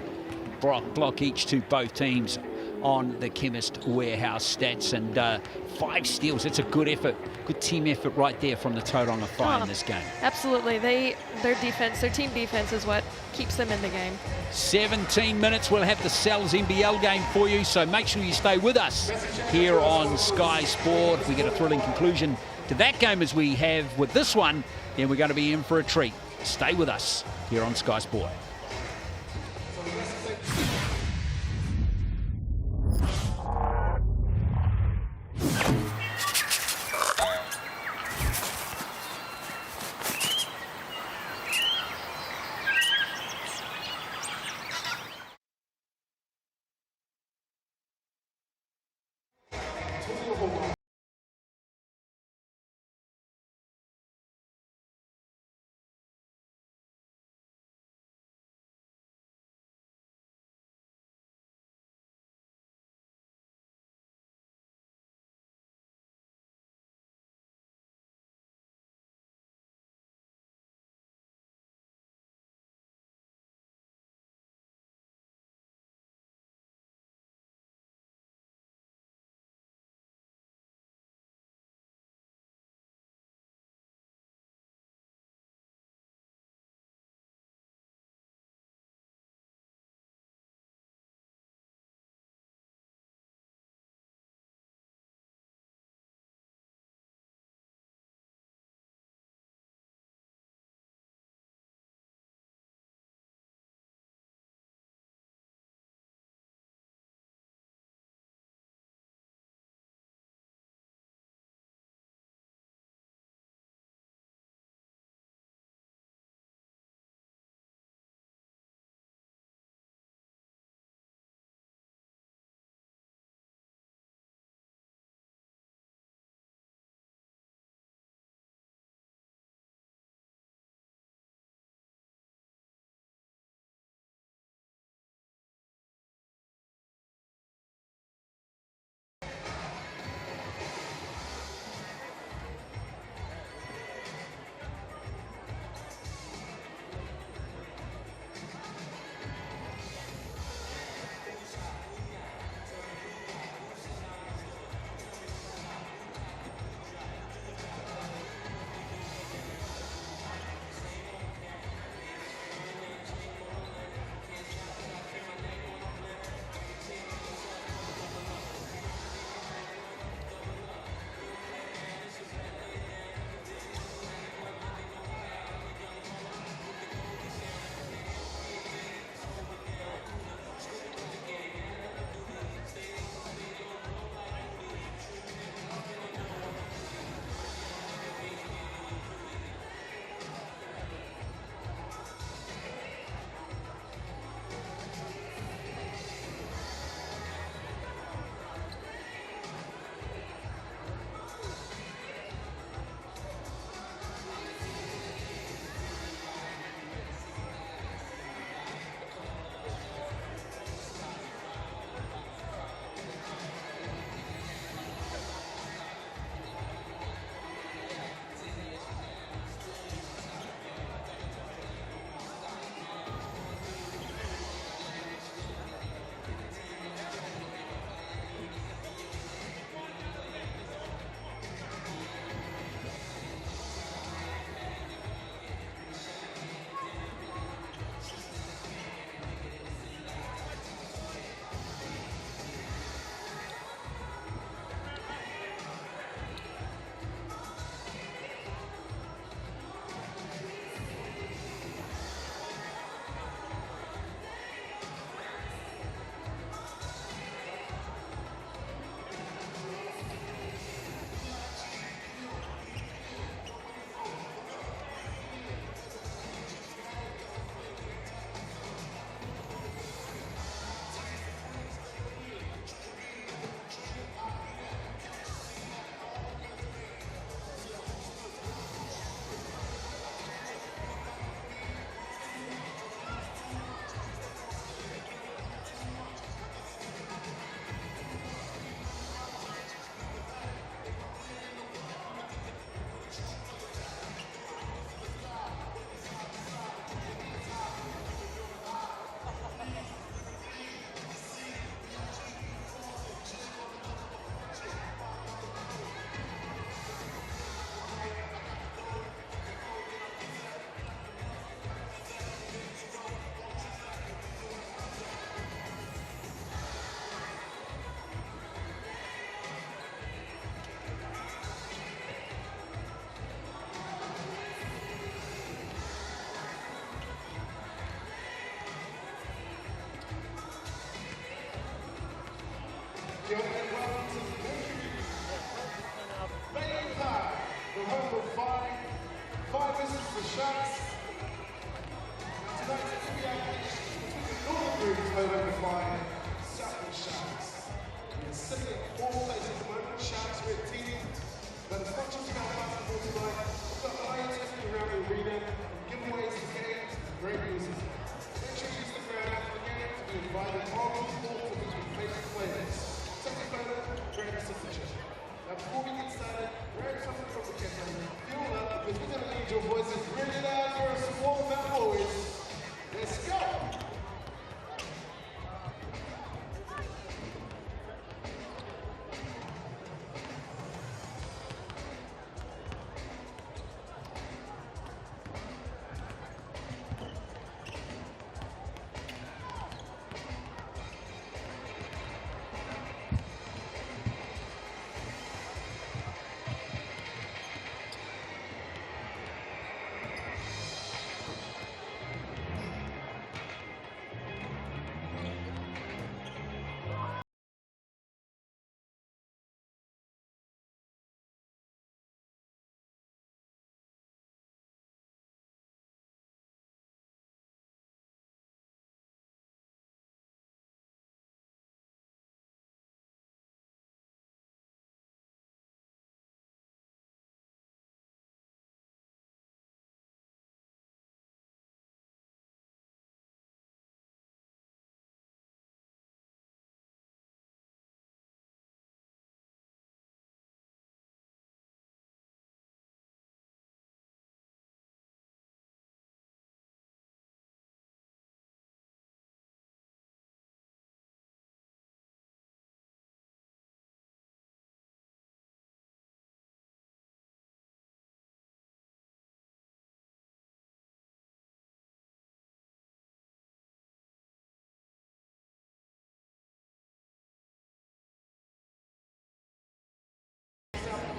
Speaker 1: Block each to both teams on the Chemist Warehouse stats, and 5 steals. That's a good effort, good team effort right there from the Tauranga Whai in this game.
Speaker 2: Absolutely. Their defense, their team defense is what keeps them in the game.
Speaker 1: 17 minutes, we'll have the Cells NBL game for you, so make sure you stay with us here on Sky Sport. If we get a thrilling conclusion to that game as we have with this one, then we're going to be in for a treat. Stay with us here on Sky Sport.
Speaker 3: and welcome to Mercury. Baypark, the home of five visits to Sharks. Tonight's FIBA match between the Northern Group Tauranga Whai and Southland Sharks. We're sitting at 4 places at the moment. Sharks are at 10. But it's not just about basketball tonight. We've got lions happening around the arena, giveaways and games, great music. Make sure you use the crowd after the game to be invited on the floor to meet your favorite players. Take a photo, grab a signature. Now before we get started, grab something from the cafe, fuel up, because we're going to need your voices really loud for us to warm up, boys. Let's go!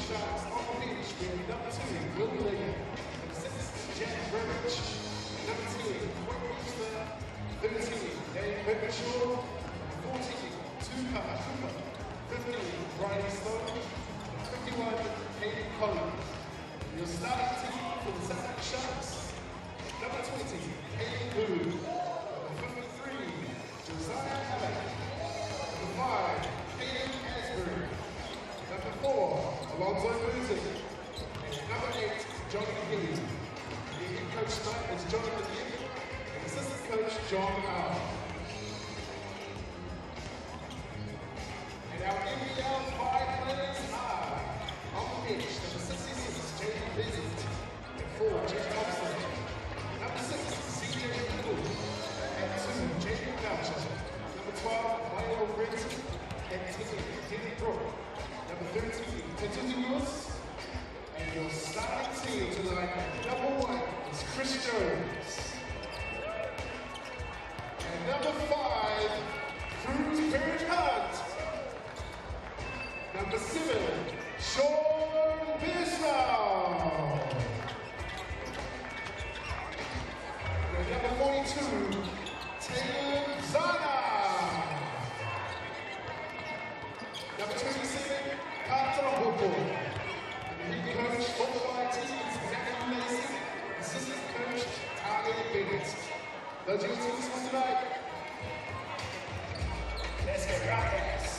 Speaker 3: Sharks on the pitch with number 2, Will Lee, number 6, Jack Revich, number 10, Point Booster, 13, Dave Peppershaw, 14, Tuka Cooper, 15, Brian Stone, 51, Hayden Collin. Your starting team for the Southland Sharks, number 20, Hayden Blue, number 53, Josiah Allen, number 5, Hayden Asbury, number 4, Alonzo Music. Number 8, Johnny Healy. The head coach tonight is Jonathan Healy. And assistant coach, John Howe. And our NBL 5 players are on the bench. Number 66, Jaden Vincent. And 4, Jeff Thompson. Number 6, CJ Little. And 2, Jaden Boucher. Number 12, Milo Brenton. And 10, Kenny Brook. Number 13, Tatuzi Lewis. And your starting team tonight, number 1 is Chris Jones. And number 5, Cruz Parent Hunt. Number 7, Sean Bisnow. And number 42, Taylor Zana. Number 27, Carter Hobo. And the head coach for the Whai team is Zachary Mason. Assistant coach, Talia Bennett. Those are your teams for tonight. Let's get Rockets.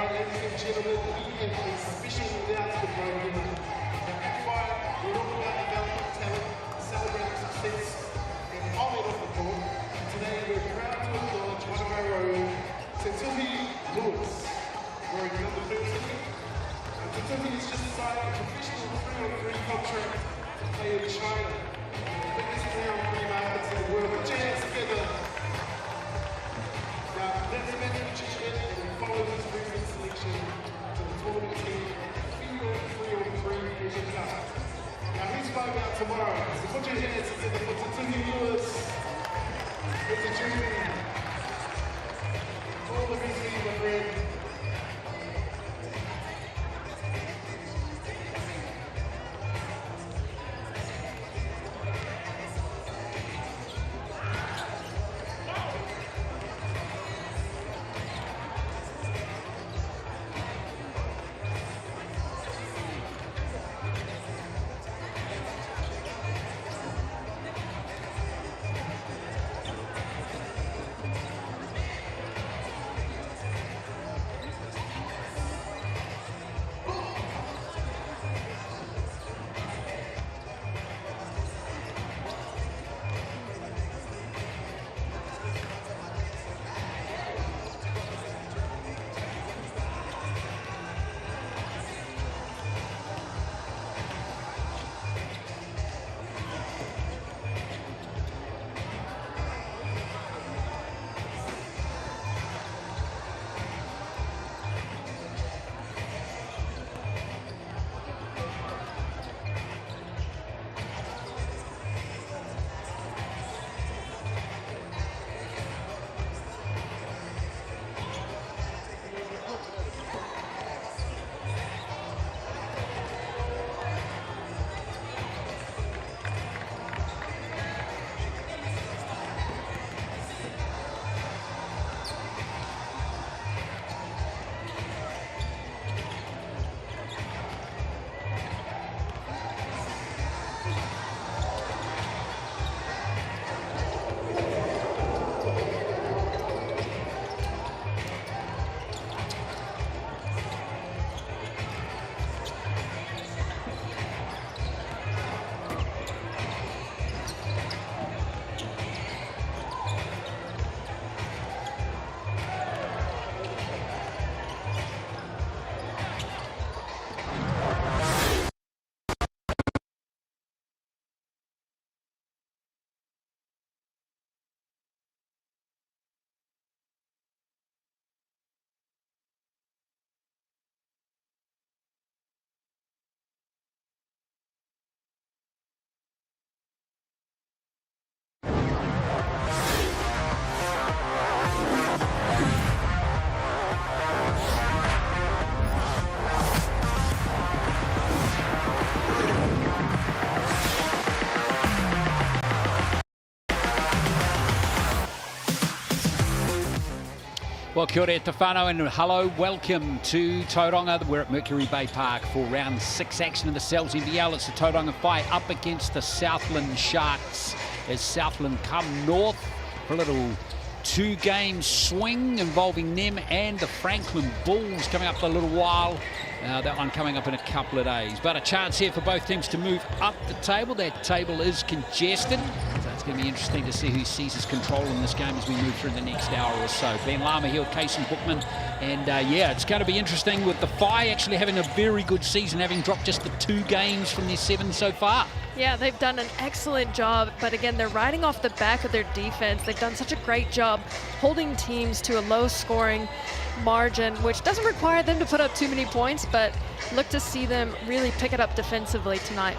Speaker 3: ladies and gentlemen, we have officially announced the program. Now, at FIBA, we're all about developing talent, celebrating success, and on and off the court. Today, we're proud to acknowledge one of our own, Tauranga Whai, wearing number 13. Tauranga has just signed a professional 3-on-3 contract to play in China. The biggest 3-on-3 markets in the world. Put your hands together. Now, that's a massive achievement, and we follow this movement selection to the tournament team. FIBA 3-on-3 Asian Cup. Now, who's fighting out tomorrow? So put your hands together for Tauranga Whai. It's a journey. All of his team are ready.
Speaker 1: Well, kia ora te whānau and hello, welcome to Tauranga. We're at Mercury Baypark for round 6 action in the NZNBL. It's the Tauranga Whai up against the Southland Sharks as Southland come north for a little 2-game swing involving them and the Franklin Bulls coming up in a little while. That one coming up in a couple of days. But a chance here for both teams to move up the table. That table is congested. So it's going to be interesting to see who seizes control in this game as we move through the next hour or so. Ben Lama here with Casey Bookman. And yeah, it's going to be interesting with the Whai actually having a very good season, having dropped just the 2 games from their 7 so far.
Speaker 2: Yeah, they've done an excellent job, but again, they're riding off the back of their defense. They've done such a great job holding teams to a low-scoring margin, which doesn't require them to put up too many points, but look to see them really pick it up defensively tonight.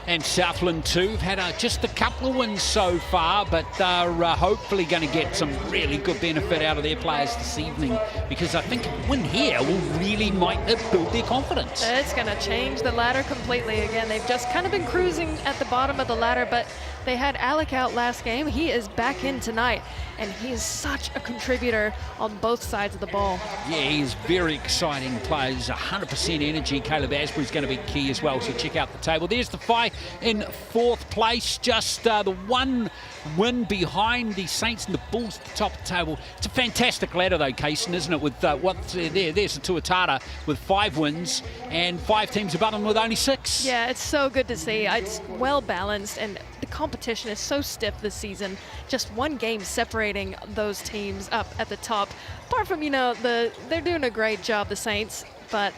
Speaker 1: And Southland too have had just a couple of wins so far, but they're hopefully going to get some really good benefit out of their players this evening, because I think a win here will really might build their confidence.
Speaker 2: It's going to change the ladder completely. Again, they've just kind of been cruising at the bottom of the ladder, but They had Alec out last game. He is back in tonight, and he is such a contributor on both sides of the ball.
Speaker 1: Yeah, he is very exciting player. He's 100% energy. Caleb Asbury's going to be key as well, so check out the table. There's the Whai in 4th place, just the one win behind the Saints and the Bulls at the top of the table. It's a fantastic ladder though, Kaysen, isn't it? With what's there's the Tuatara with 5 wins and 5 teams above them with only 6.
Speaker 2: Yeah, it's so good to see. It's well balanced, and the competition is so stiff this season. Just one game separating those teams up at the top. Apart from, you know, they're doing a great job, the Saints, but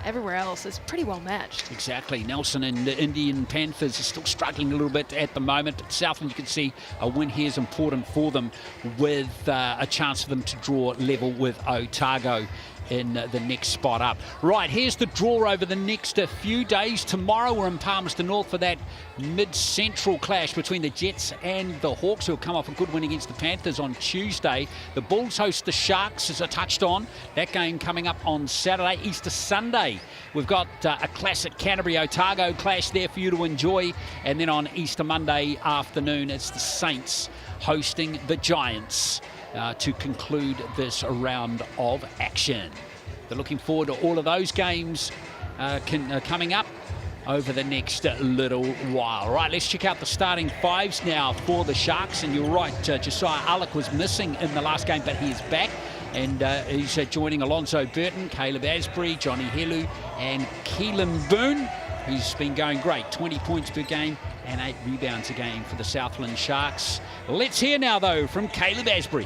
Speaker 2: everywhere else is pretty well matched.
Speaker 1: Exactly. Nelson and the Indian Panthers are still struggling a little bit at the moment. At Southland, you can see a win here is important for them, with a chance for them to draw level with Otago in the next spot up. Right, here's the draw over the next few days. Tomorrow we're in Palmerston North for that mid-central clash between the Jets and the Hawks, who will come off a good win against the Panthers on Tuesday. The Bulls host the Sharks, as I touched on. That game coming up on Saturday. Easter Sunday, we've got a classic Canterbury-Otago clash there for you to enjoy. And then on Easter Monday afternoon, it's the Saints hosting the Giants to conclude this round of action. They're looking forward to all of those games coming up over the next little while. Right, let's check out the starting 5s now for the Sharks. And you're right, Josiah Alec was missing in the last game, but he is back. And he's joining Alonzo Burton, Caleb Asbury, Johnny Helu, and Keelan Boone, who's been going great. 20 points per game and 8 rebounds a game for the Southland Sharks. Let's hear now, though, from Caleb Asbury.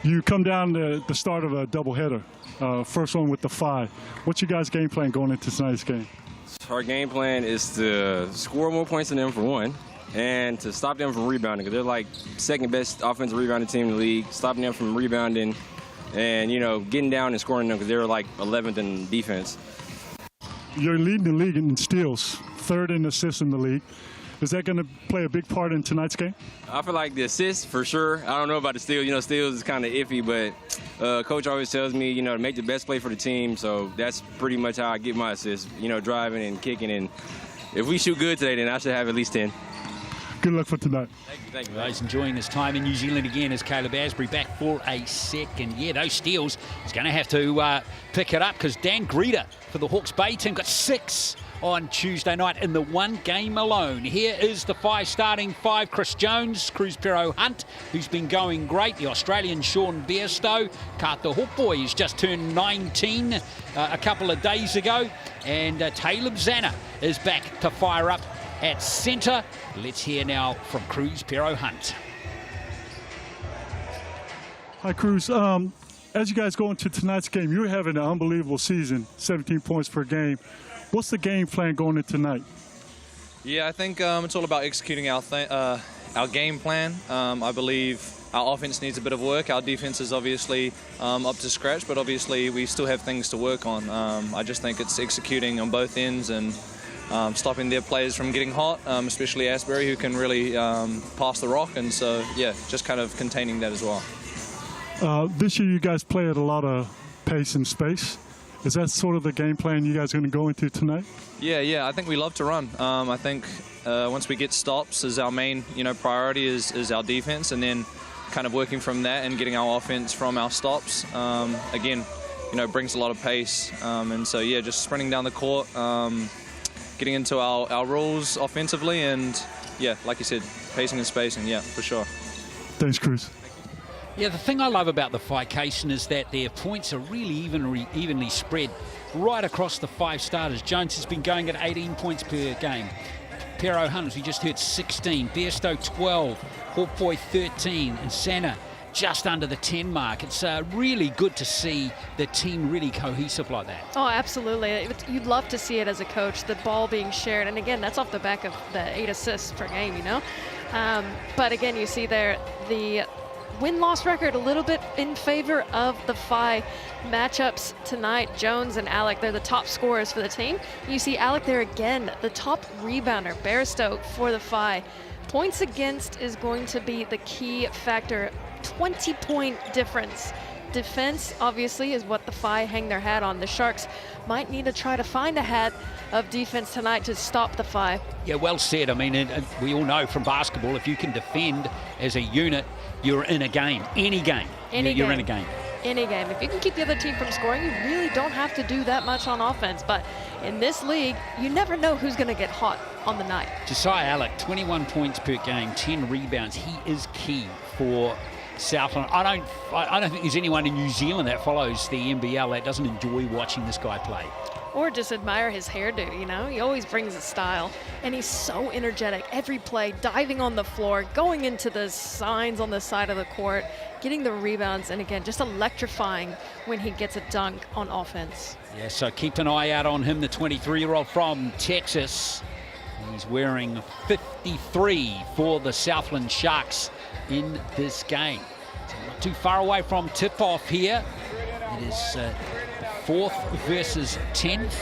Speaker 4: You come down to the start of a doubleheader, first one with the Whai. What's your guys' game plan going into tonight's game?
Speaker 5: Our game plan is to score more points than them, for one, and to stop them from rebounding, because they're like second best offensive rebounding team in the league. Stopping them from rebounding and, you know, getting down and scoring them, because they're like 11th in defense.
Speaker 4: You're leading the league in steals, 3rd in assists in the league. Is that going to play a big part in tonight's game?
Speaker 5: I feel like the assists, for sure. I don't know about the steals. You know, steals is kind of iffy, but coach always tells me, you know, to make the best play for the team. So that's pretty much how I get my assists, you know, driving and kicking. And if we shoot good today, then I should have at least 10.
Speaker 4: Good luck for tonight.
Speaker 5: Thank you.
Speaker 1: Well, he's enjoying his time in New Zealand again as Caleb Asbury back for a second. Yeah, those steals, he's going to have to pick it up, because Dan Greeder for the Hawke's Bay team got 6 on Tuesday night in the one game alone. Here is the 5 starting 5. Chris Jones, Cruz Pero Hunt, who's been going great. The Australian Sean Bairstow. Carter Hawkboy has just turned 19 a couple of days ago. And Caleb Zanna is back to fire up at centre. Let's hear now from Cruz Pero Hunt.
Speaker 4: Hi, Cruz. As you guys go into tonight's game, you're having an unbelievable season, 17 points per game. What's the game plan going into tonight?
Speaker 6: Yeah, I think it's all about executing our game plan. I believe our offense needs a bit of work. Our defense is obviously up to scratch, but obviously we still have things to work on. I just think it's executing on both ends and stopping their players from getting hot, especially Asbury, who can really pass the rock. And so, yeah, just kind of containing that as well.
Speaker 4: This year you guys play at a lot of pace and space. Is that sort of the game plan you guys are going to go into tonight?
Speaker 6: Yeah. I think we love to run. I think once we get stops, is our main, priority is our defense, and then kind of working from that and getting our offense from our stops. Again, brings a lot of pace, and so yeah, just sprinting down the court, getting into our rules offensively, and yeah, like you said, pacing and spacing. Yeah, for sure.
Speaker 4: Thanks, Cruz.
Speaker 1: Yeah, the thing I love about the Whai, Kaysen, is that their points are really evenly spread right across the 5 starters. Jones has been going at 18 points per game. Pero Hunt, as we just heard, 16. Bairstow, 12. Hawkboy, 13. And Zanna just under the 10 mark. It's really good to see the team really cohesive like that.
Speaker 2: Oh, absolutely. You'd love to see it as a coach, the ball being shared. And again, that's off the back of the 8 assists per game, But again, you see there the win-loss record a little bit in favor of the Whai. Matchups tonight, Jones and Alec, they're the top scorers for the team. You see Alec there again, the top rebounder, Bairstow for the Whai. Points against is going to be the key factor. 20-point difference defense, obviously, is what the Phi hang their hat on. The Sharks might need to try to find a hat of defense tonight to stop the Phi.
Speaker 1: Yeah, well said. I mean, we all know from basketball, if you can defend as a unit, you're in a game. Any game, you're in a game.
Speaker 2: Any game. If you can keep the other team from scoring, you really don't have to do that much on offense. But in this league, you never know who's going to get hot on the night.
Speaker 1: Josiah Alec, 21 points per game, 10 rebounds. He is key for Southland. I don't think there's anyone in New Zealand that follows the NBL that doesn't enjoy watching this guy play.
Speaker 2: Or just admire his hairdo, you know? He always brings a style. And he's so energetic. Every play, diving on the floor, going into the signs on the side of the court, getting the rebounds, and again, just electrifying when he gets a dunk on offense.
Speaker 1: Yeah, so keep an eye out on him, the 23-year-old from Texas. He's wearing 53 for the Southland Sharks in this game. So not too far away from tip-off here. It is 4th versus 10th.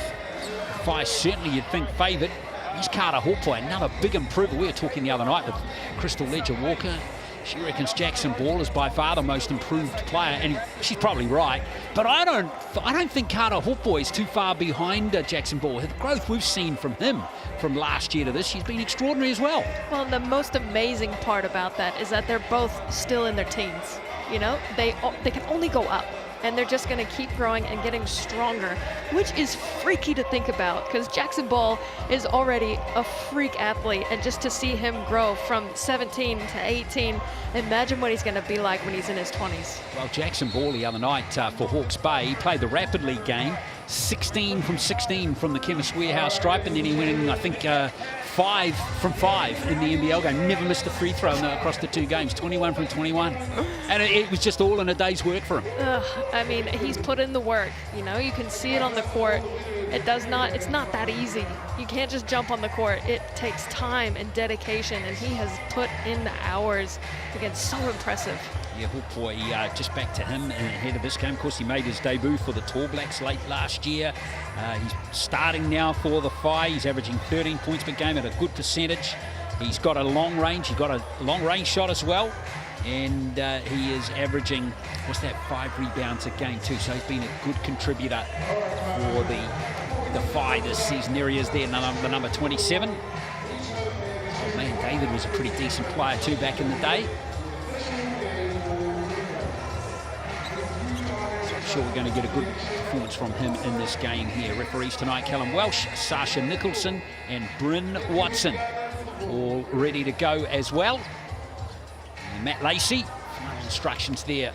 Speaker 1: Phi certainly you'd think favoured. Here's Carter Hawkeye, another big improver. We were talking the other night with Crystal Ledger-Walker. She reckons Jackson Ball is by far the most improved player, and she's probably right. But I don't think Carter Hawkeye is too far behind Jackson Ball. The growth we've seen from him from last year to this, she's been extraordinary as well.
Speaker 2: Well, the most amazing part about that is that they're both still in their teens. You know, they can only go up. And they're just going to keep growing and getting stronger, which is freaky to think about because Jackson Ball is already a freak athlete. And just to see him grow from 17 to 18, imagine what he's going to be like when he's in his 20s.
Speaker 1: Well, Jackson Ball the other night for Hawke's Bay, he played the Rapid League game, 16 from the Chemist Warehouse stripe, and then he went in, I think, 5 from 5 in the NBL game. Never missed a free throw across the 2 games, 21 from 21. And it was just all in a day's work for him.
Speaker 2: I mean, he's put in the work. You know, you can see it on the court. It's not that easy. You can't just jump on the court. It takes time and dedication, and he has put in the hours. Again, so impressive.
Speaker 1: Yeah, Hawkeye, just back to him ahead of this game. Of course, he made his debut for the Tall Blacks late last year. He's starting now for the Phi. He's averaging 13 points per game at a good percentage. He's got a long range. He's got a long range shot as well. And he is averaging, 5 rebounds a game too. So he's been a good contributor for the Phi this season. There he is there, the number 27. Oh man, David was a pretty decent player too back in the day. Sure we're going to get a good performance from him in this game here. Referees tonight, Callum Welsh, Sasha Nicholson and Bryn Watson, all ready to go as well. And Matt Lacey, final instructions there.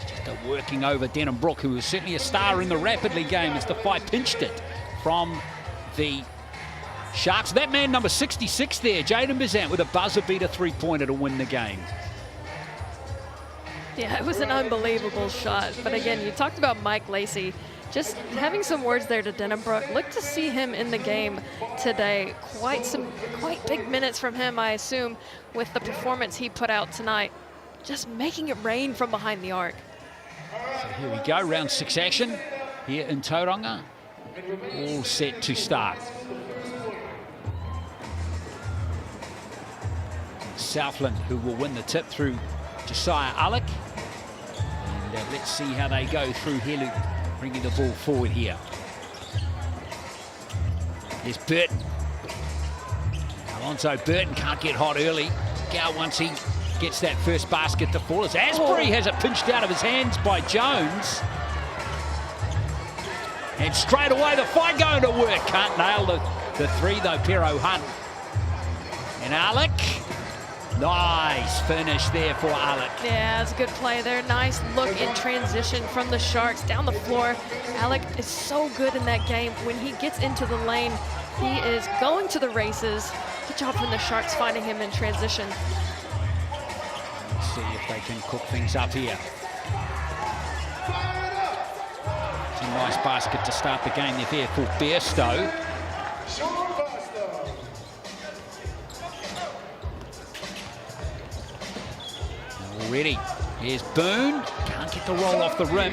Speaker 1: Just working over Denham Brook, who was certainly a star in the Rapid League game as the Phi pinched it from the Sharks. That man, number 66 there, Jaden Bizant, with a buzzer beater 3-pointer to win the game.
Speaker 2: Yeah, it was an unbelievable shot. But again, you talked about Mike Lacey. Just having some words there to Denham Brook. Look to see him in the game today. Quite big minutes from him, I assume, with the performance he put out tonight. Just making it rain from behind the arc.
Speaker 1: So here we go, round 6 action here in Tauranga. All set to start. Southland, who will win the tip through Josiah Alec. And let's see how they go through Helu, bringing the ball forward here. Here's Burton. Alonzo Burton can't get hot early. Gow, once he gets that first basket to fall, as Asbury has it pinched out of his hands by Jones. And straight away the Phi going to work. Can't nail the 3 though, Pero Hunt. And Alec. Nice finish there for Alec.
Speaker 2: Yeah, it's a good play there. Nice look in transition from the Sharks down the floor. Alec is so good in that game. When he gets into the lane, he is going to the races. Good job from the Sharks finding him in transition.
Speaker 1: Let's see if they can cook things up here. It's a nice basket to start the game there for Bairstow. Already, here's Boone, can't get the roll off the rim.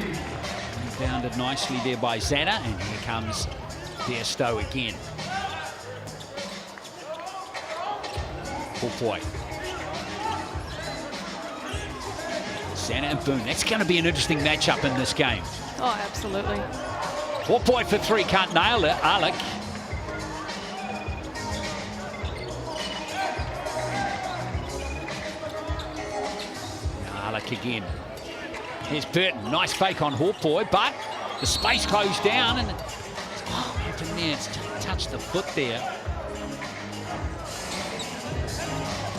Speaker 1: Rebounded nicely there by Zana, and here comes Bairstow again. Hawkeye. Santa and Boone. That's going to be an interesting matchup in this game.
Speaker 2: Oh, absolutely.
Speaker 1: Haupoy for three, can't nail it. Alec. Alec again. Here's Burton. Nice fake on Haupoy, but the space closed down and oh, what happened there? It's touched the foot there.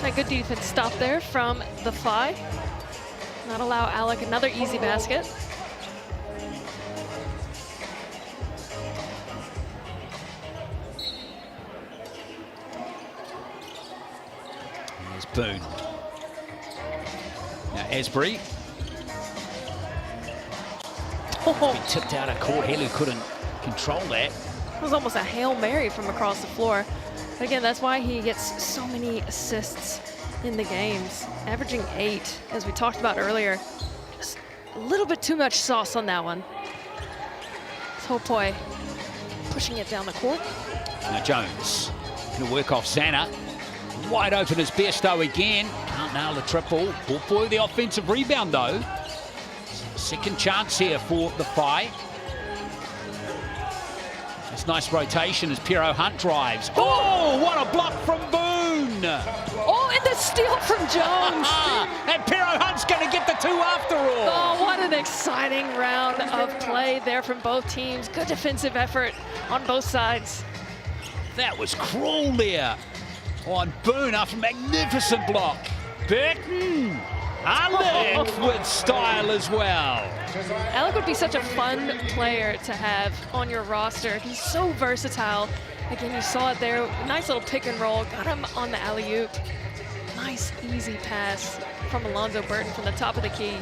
Speaker 2: A good defense stop there from the Phi. Not allow Alec another easy basket.
Speaker 1: There's Boone. Now Asbury.
Speaker 2: Oh,
Speaker 1: He tipped out of court. Helu couldn't control that.
Speaker 2: it was almost a Hail Mary from across the floor. But again, that's why he gets so many assists in the games, averaging 8, as we talked about earlier. Just a little bit too much sauce on that one. Haupoy pushing it down the court.
Speaker 1: Now Jones going to work off Zana. Wide open as Besto again. Can't nail the triple. Haupoy the offensive rebound though. Second chance here for the Phi. It's nice rotation as Piero Hunt drives. Oh, what a block from Boone!
Speaker 2: Oh, and the steal from Jones.
Speaker 1: And Piero Hunt's going to get the 2 after all.
Speaker 2: Oh, what an exciting round of play there from both teams. Good defensive effort on both sides.
Speaker 1: That was cruel there on Boone after a magnificent block. Burton, Alec with style as well.
Speaker 2: Alec would be such a fun player to have on your roster. He's so versatile. Again, you saw it there. Nice little pick and roll. Got him on the alley-oop. Nice, easy pass from Alonzo Burton from the top of the key.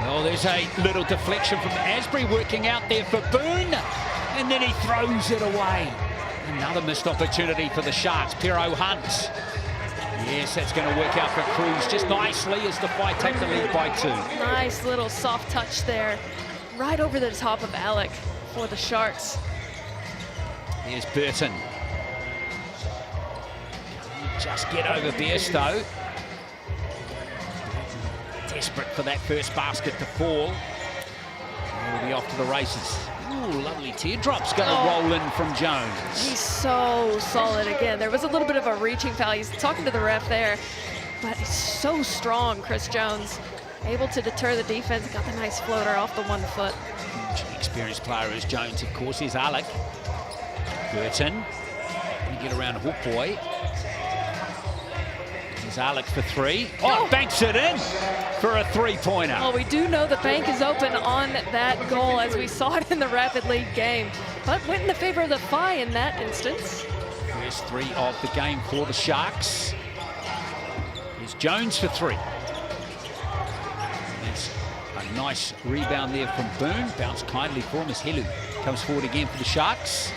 Speaker 1: Oh, there's a little deflection from Asbury working out there for Boone. And then he throws it away. Another missed opportunity for the Sharks. Piero Hunt. Yes, that's going to work out for Cruz just nicely as the Phi take the lead by 2.
Speaker 2: Nice little soft touch there. Right over the top of Alec for the Sharks.
Speaker 1: Here's Burton. Just get over Besto. Desperate for that first basket to fall. He'll be off to the races. Ooh, lovely teardrops going to roll in from Jones.
Speaker 2: He's so solid again. There was a little bit of a reaching foul. He's talking to the ref there, but he's so strong, Chris Jones. Able to deter the defense. Got the nice floater off the 1 foot.
Speaker 1: Experienced player is Jones, of course. Here's Alec. Burton. Can get around Haupoy. Here's Alec for 3. Oh, banks it in for a 3-pointer.
Speaker 2: Well, we do know the bank is open on that goal, as we saw it in the Rapid League game, but went in the favor of the Phi in that instance.
Speaker 1: First 3 of the game for the Sharks. Here's Jones for 3. That's a nice rebound there from Boone. Bounced kindly for him as Helu comes forward again for the Sharks.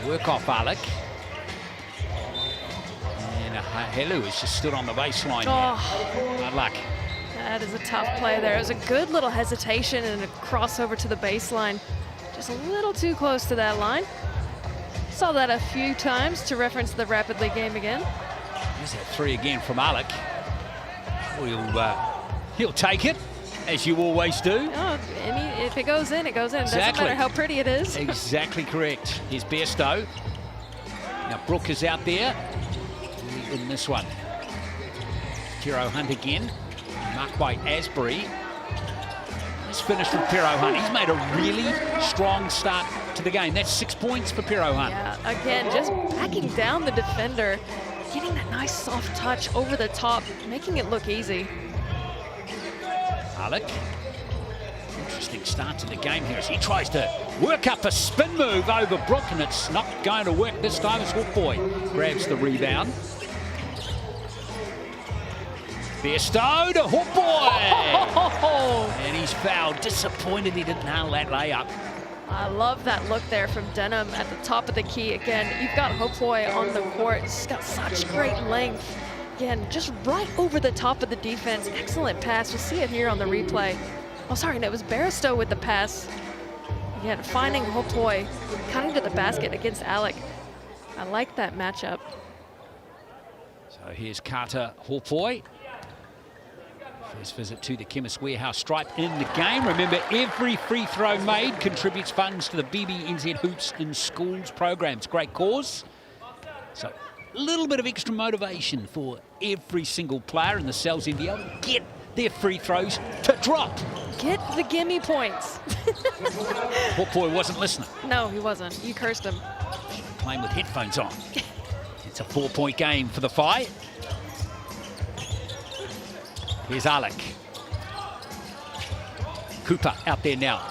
Speaker 1: Work off Alec. And Helu has just stood on the baseline now. Bad luck.
Speaker 2: That is a tough play there. It was a good little hesitation and a crossover to the baseline. Just a little too close to that line. Saw that a few times to reference the Rapid League game again.
Speaker 1: There's that 3 again from Alec. He'll take it, as you always do.
Speaker 2: Oh, if it goes in, it goes in.
Speaker 1: Exactly.
Speaker 2: Doesn't matter how pretty it is.
Speaker 1: Exactly correct. Here's Besto. Now Brooke is out there in this one. Piero Hunt again. Marked by Asbury. Nice finish from Piero Hunt. He's made a really strong start to the game. That's 6 points for Piero Hunt.
Speaker 2: Yeah, again, just backing down the defender, getting that nice soft touch over the top, making it look easy.
Speaker 1: Alec. Interesting start to the game here as he tries to work up a spin move over Brooke, and it's not going to work this time as Haupoy grabs the rebound. Besto to Haupoy! And he's fouled. Disappointed he didn't nail that layup.
Speaker 2: I love that look there from Denham at the top of the key. Again, you've got Haupoy on the court. He's got such great length. Again, just right over the top of the defense. Excellent pass. We'll see it here on the replay. Oh, sorry, no, it was Besto with the pass. Again, finding Haupoy, cutting to the basket against Alec. I like that matchup.
Speaker 1: So here's Carter Haupoy. First visit to the Chemist Warehouse stripe in the game. Remember, every free throw made contributes funds to the BBNZ Hoops in Schools programs. Great cause. So a little bit of extra motivation for every single player in the NZNBL. Get their free throws to drop.
Speaker 2: Get the gimme points.
Speaker 1: Poor boy wasn't listening.
Speaker 2: No, he wasn't. You cursed him.
Speaker 1: Playing with headphones on. It's a 4-point game for the Whai. Here's Alec. Cooper out there now.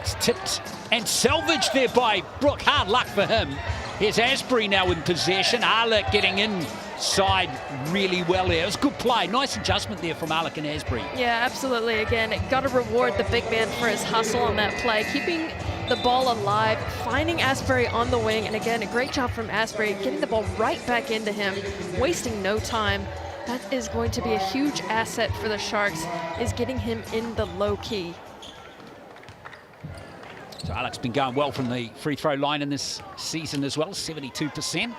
Speaker 1: It's tipped and salvaged there by Brooke. Hard luck for him. Here's Asbury now in possession. Alec getting inside really well there. It was good play. Nice adjustment there from Alec and Asbury.
Speaker 2: Yeah, absolutely. Again, got to reward the big man for his hustle on that play. Keeping the ball alive, finding Asbury on the wing. And again, a great job from Asbury, getting the ball right back into him, wasting no time. That is going to be a huge asset for the Sharks, is getting him in the low key.
Speaker 1: So Alec's been going well from the free throw line in this season as well, 72%.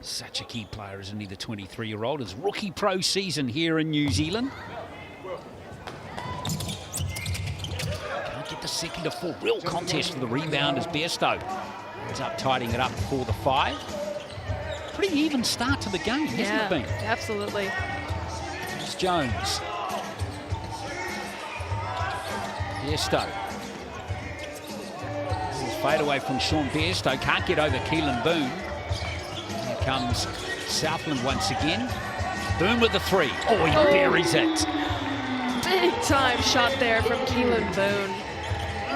Speaker 1: Such a key player, isn't he, the 23-year-old? His rookie pro season here in New Zealand. Can't get the second to fall. Real contest for the rebound as Bairstow ends up tidying it up for the 5. Pretty even start to the game, hasn't it been?
Speaker 2: Absolutely.
Speaker 1: It's Jones. Bairstow. Fade away from Sean Bairstow. Can't get over Keelan Boone. Here comes Southland once again. Boone with the 3. Oh, he buries it.
Speaker 2: Big time shot there from Keelan Boone.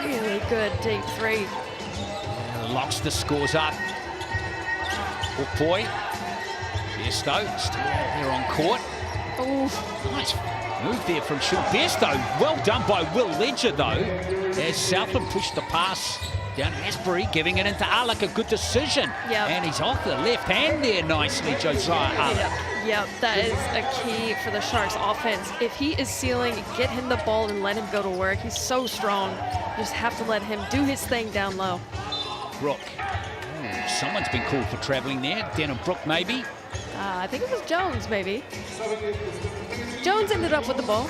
Speaker 2: Really good deep 3.
Speaker 1: Locks the scores up. Hook boy. Bairstow still out there on court.
Speaker 2: Oof.
Speaker 1: Nice move there from Sean Bairstow. Well done by Will Ledger, though. As Southland pushed the pass down Asbury, giving it into Alec. A good decision.
Speaker 2: Yep.
Speaker 1: And he's off the left hand there nicely, Josiah Alec.
Speaker 2: Yep, that is a key for the Sharks offense. If he is sealing, get him the ball and let him go to work. He's so strong. You just have to let him do his thing down low.
Speaker 1: Brooke. Ooh, someone's been called for travelling there. Denham Brooke, maybe.
Speaker 2: I think it was Jones, maybe. Jones ended up with the ball.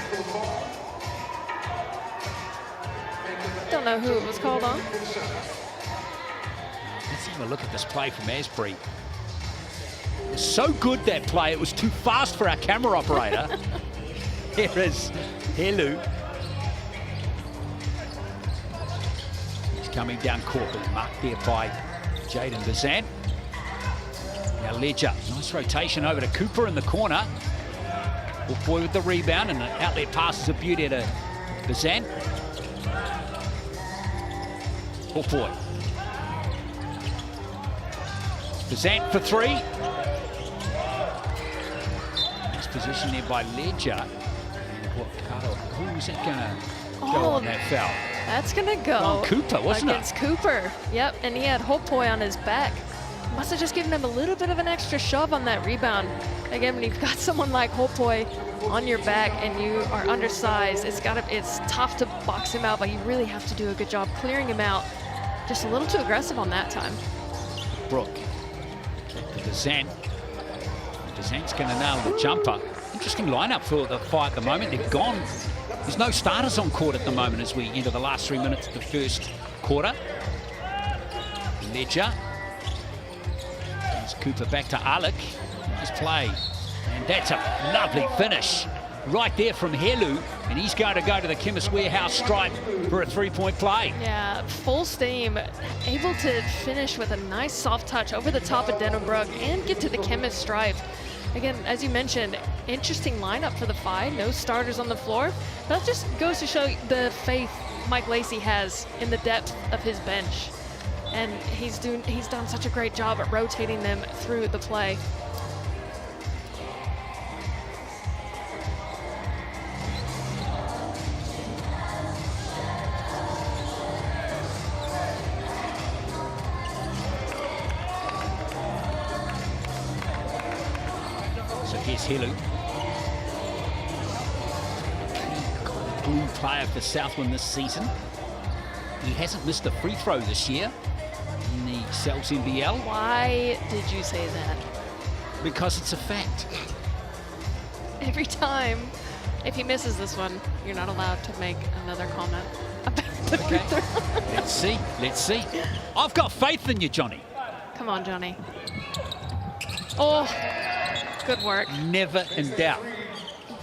Speaker 2: Don't know who it was called on.
Speaker 1: Let's have a look at this play from Asbury. It was so good, that play. It was too fast for our camera operator. Here is Helu. He's coming down court, but marked there by Jaden Bazan. Now Ledger, nice rotation over to Cooper in the corner. Hook boy with the rebound, and the outlet pass is a beauty to Bazan. Hook boy. Bazan for 3. Nice position there by Ledger. Who's that gonna go on that foul?
Speaker 2: That's gonna go
Speaker 1: on Cooper, wasn't it?
Speaker 2: Against Cooper. Yep, and he had Hope Boy on his back. Must have just given him a little bit of an extra shove on that rebound. Again, when you've got someone like Hope Boy on your back and you are undersized, it's tough to box him out, but you really have to do a good job clearing him out. Just a little too aggressive on that time.
Speaker 1: Brooke. Bazan. Bazan's going to nail the jumper. Interesting lineup for the Whai at the moment. They've gone. There's no starters on court at the moment as we enter the last 3 minutes of the first quarter. Ledger. There's Cooper back to Alec. Nice play. And that's a lovely finish right there from Helu. And he's going to go to the Chemist Warehouse stripe for a 3-point play.
Speaker 2: Yeah, full steam. Able to finish with a nice soft touch over the top of Denhambrook and get to the Chemist stripe. Again, as you mentioned, interesting lineup for the Whai. No starters on the floor. That just goes to show the faith Mike Lacey has in the depth of his bench. And he's done such a great job at rotating them through the play.
Speaker 1: So here's Helu. Key glue player for Southland this season. He hasn't missed a free throw this year in the NZNBL.
Speaker 2: Why did you say that?
Speaker 1: Because it's a fact.
Speaker 2: every time. If he misses this one, you're not allowed to make another comment about the free throw.
Speaker 1: Let's see. Let's see. I've got faith in you, Johnny.
Speaker 2: Come on, Johnny. Oh, good work.
Speaker 1: Never in doubt.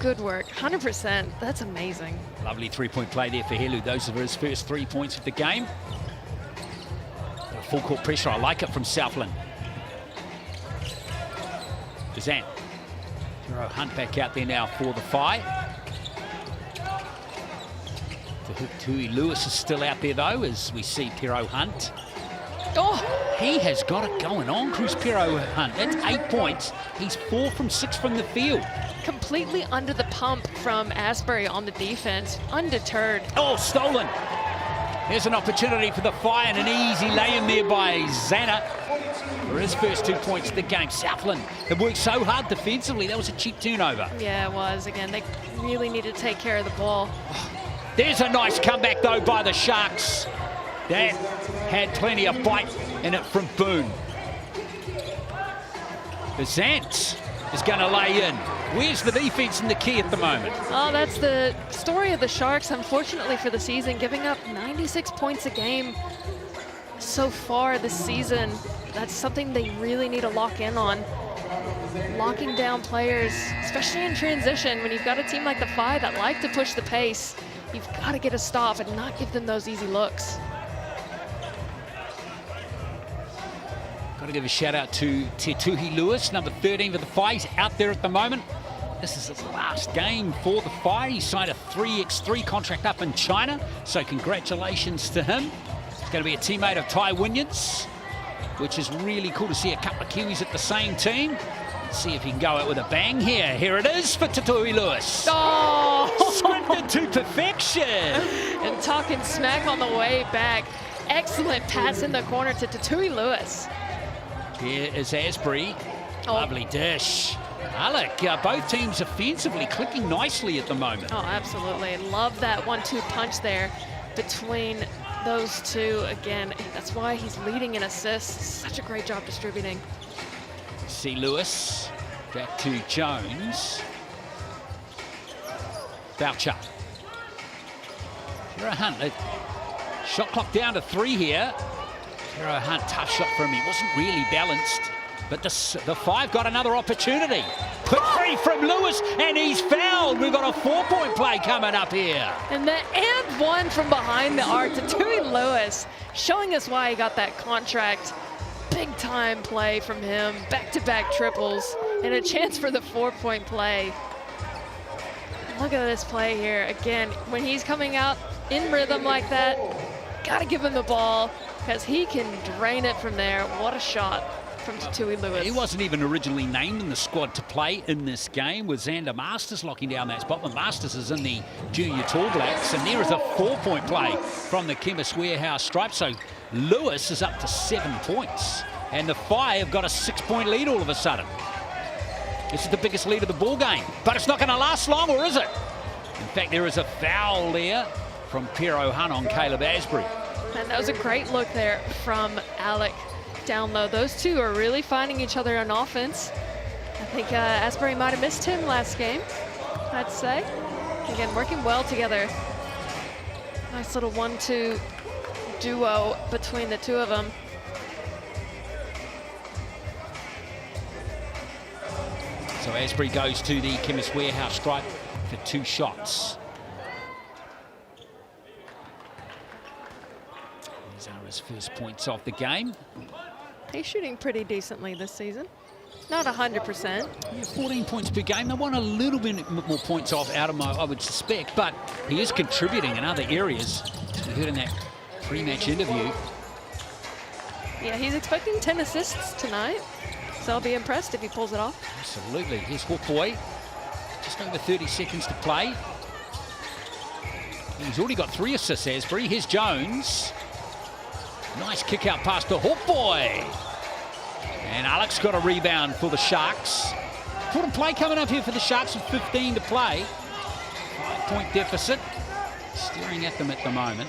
Speaker 2: Good work. 100%. That's amazing.
Speaker 1: Lovely three-point play there for Helu. Those are his first 3 points of the game. Full court pressure. I like it from Southland. Bazan. Tiro Hunt back out there now for the Whai. Tui Lewis is still out there though, as we see Tiro Hunt.
Speaker 2: Oh,
Speaker 1: He has got it going on, Cruz Tiro Hunt. That's 8 points. He's 4 from 6 from the field.
Speaker 2: completely under the pump from Asbury on the defense. Undeterred.
Speaker 1: Oh, stolen. There's an opportunity for the Whai and an easy lay-in there by Zana for his first 2 points of the game. Southland have worked so hard defensively. That was a cheap turnover.
Speaker 2: Yeah, it was. Again, they really need to take care of the ball.
Speaker 1: There's a nice comeback, though, by the Sharks. That had plenty of bite in it from Boone. Bazant is going to lay in. Where's the defense in the key at the moment?
Speaker 2: Oh, that's the story of the Sharks, unfortunately, for the season, giving up 96 points a game so far this season. That's something they really need to lock in on. Locking down players, especially in transition, when you've got a team like the Whai that like to push the pace, you've got to get a stop and not give them those easy looks.
Speaker 1: Got to give a shout out to Tetuhi Lewis, number 13 for the Whai. He's out there at the moment. This is his last game for the Whai. He signed a 3x3 contract up in China, so congratulations to him. He's going to be a teammate of Ty Wynyards, which is really cool to see a couple of Kiwis at the same team. Let's see if he can go out with a bang here. Here it is for Tetuhi Lewis.
Speaker 2: Oh!
Speaker 1: Signed it to perfection.
Speaker 2: And talking smack on the way back. Excellent pass in the corner to Tetuhi Lewis.
Speaker 1: Here is Asbury.
Speaker 2: Oh.
Speaker 1: Lovely dish. Alec, both teams offensively clicking nicely at the moment.
Speaker 2: Oh, absolutely. Love that 1-2 punch there between those two. Again, that's why he's leading in assists. Such a great job distributing.
Speaker 1: See Lewis. Back to Jones. Boucher. Tiro Hunt. Shot clock down to 3 here. Tiro Hunt, tough shot for him. He wasn't really balanced. But the Five got another opportunity. Quick free from Lewis, and he's fouled. We've got a 4-point play coming up here.
Speaker 2: And one from behind the arc to Tetuhi Lewis, showing us why he got that contract. Big time play from him, back-to-back triples, and a chance for the 4-point play. Look at this play here. Again, when he's coming out in rhythm like that, gotta give him the ball, because he can drain it from there. What a shot from Tetuhi Lewis.
Speaker 1: He wasn't even originally named in the squad to play in this game, with Xander Masters locking down that spot. But Masters is in the junior Tall Blacks, and there is a 4-point play from the Chemist Warehouse stripe. So Lewis is up to 7 points, and the Whai have got a 6-point lead all of a sudden. This is the biggest lead of the ball game, but it's not going to last long, or is it? In fact, there is a foul there from Pero Hunt on Caleb Asbury.
Speaker 2: And that was a great look there from Alec down low. Those two are really finding each other on offense. I think Asbury might have missed him last game, I'd say. Again, working well together. Nice little 1-2 duo between the two of them.
Speaker 1: So Asbury goes to the Chemist Warehouse stripe for 2 shots. These are his first points of the game.
Speaker 2: He's shooting pretty decently this season. Not 100%.
Speaker 1: Yeah, 14 points per game. They want a little bit more points off out of him, I would suspect, but he is contributing in other areas. As we heard in that pre-match interview.
Speaker 2: Yeah, he's expecting 10 assists tonight, so I'll be impressed if he pulls it off.
Speaker 1: Absolutely. Here's Hawk Boy. Just over 30 seconds to play. He's already got 3 assists, Asbury. Here's Jones. Nice kick out pass to Hawk Boy. And Alex got a rebound for the Sharks. Important play coming up here for the Sharks with 15 to play. 5-point deficit. Staring at them at the moment.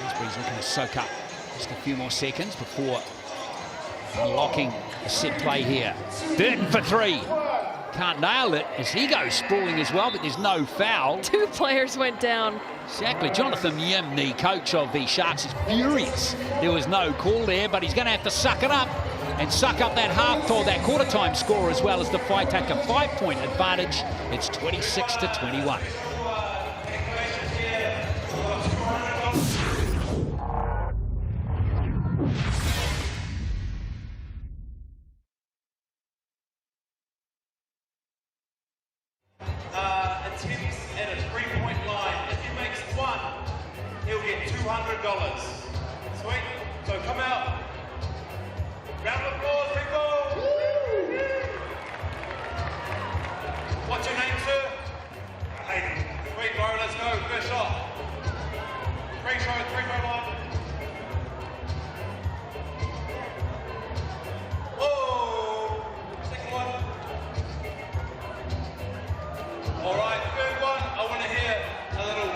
Speaker 1: Asbury's looking to soak up just a few more seconds before unlocking a set play here. Burton for 3. can't nail it as he goes sprawling as well, but there's no foul.
Speaker 2: 2 players went down.
Speaker 1: Exactly. Jonathan Yim, the coach of the Sharks, is furious. There was no call there, but he's going to have to suck it up and suck up that that quarter time score, as well as the Whai take a 5-point advantage. It's 26-21.
Speaker 3: Attempts at a 3-point line. If he makes 1, he'll get $200. Sweet. So come out. Round of applause, people. What's your name, sir? Hayden. Sweet, bro. Let's go. First shot. Free throw line. Whoa. Second one. All right, third one, I want to hear a little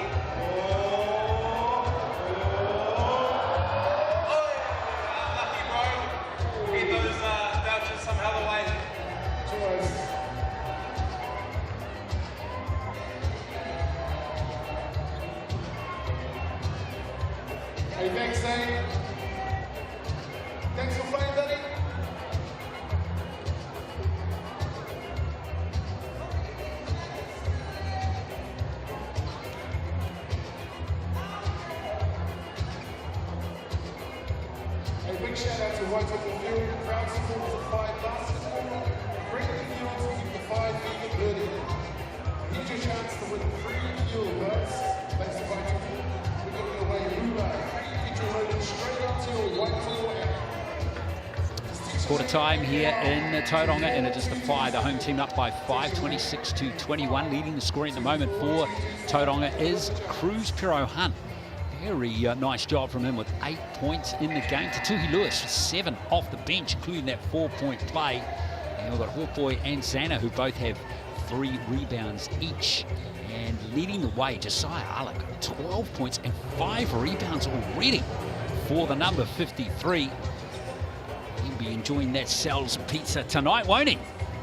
Speaker 3: lucky, bro. Get those vouchers somehow the way. Hey, thanks, Zane. Thanks for playing, buddy. Big shout out to White on the field, proud supporters of FIBA basketball. Bring the field to keep the FIBA burning. Here's your chance to win 3 fuel birds. Thanks to White on the field. We're giving away Lula. Feature loaded straight onto your White app.
Speaker 1: Quarter time here in Tauranga, and it is the Whai, the home team, up by 5, 26-21. Leading the scoring at the moment for Tauranga is Cruz Pero-Hunt. Very nice job from him with 8 points in the game. Tuhi Lewis 7 off the bench, including that 4-point play. And we've got Hawkboy and Zana, who both have 3 rebounds each. And leading the way, Josiah Alec, 12 points and 5 rebounds already for the number 53. He'll be enjoying that Sal's pizza tonight, won't he?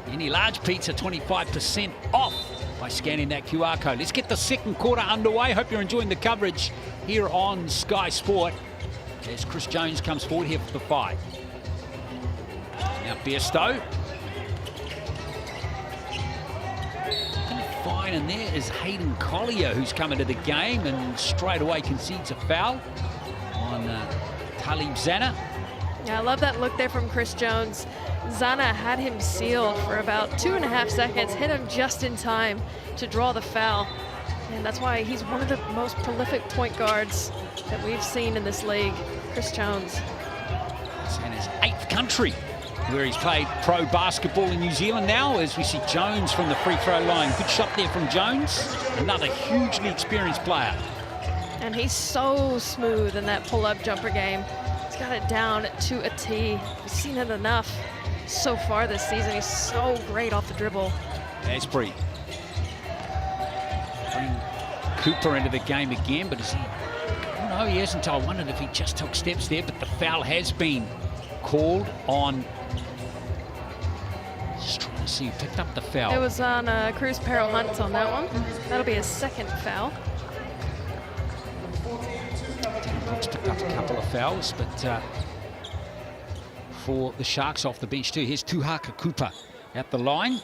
Speaker 1: Any large pizza, 25% off by scanning that QR code. Let's get the second quarter underway. Hope you're enjoying the coverage here on Sky Sport as Chris Jones comes forward here for the Whai. Now Bairstow. Fine, and there is Hayden Collier, who's come into the game and straight away concedes a foul on Talib Zana.
Speaker 2: Yeah, I love that look there from Chris Jones. Zana had him sealed for about 2.5 seconds, hit him just in time to draw the foul. And that's why he's one of the most prolific point guards that we've seen in this league, Chris Jones.
Speaker 1: It's in his 8th country where he's played pro basketball in New Zealand now, as we see Jones from the free throw line. Good shot there from Jones, another hugely experienced player.
Speaker 2: And he's so smooth in that pull-up jumper game. He's got it down to a T. We've seen it enough so far this season. He's so great off the dribble.
Speaker 1: Asprey. Bring Cooper into the game again, but is he... Oh no, he hasn't. I wondered if he just took steps there, but the foul has been called on... Just trying to see who picked up the foul.
Speaker 2: It was on Cruz Pero-Hunt on that one. That'll be his 2nd foul.
Speaker 1: Brooks picked up a couple of fouls, but for the Sharks off the bench too. Here's Tuhaka Cooper at the line.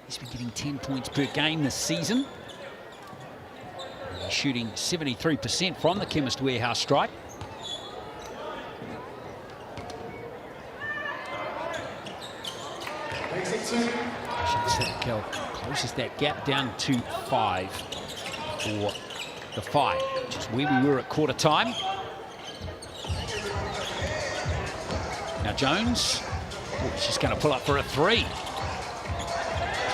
Speaker 1: He's been getting 10 points per game this season. He's shooting 73% from the Chemist Warehouse stripe. Closes that gap down to 5 for the Whai, which is where we were at quarter time. Now Jones, she's going to pull up for a 3.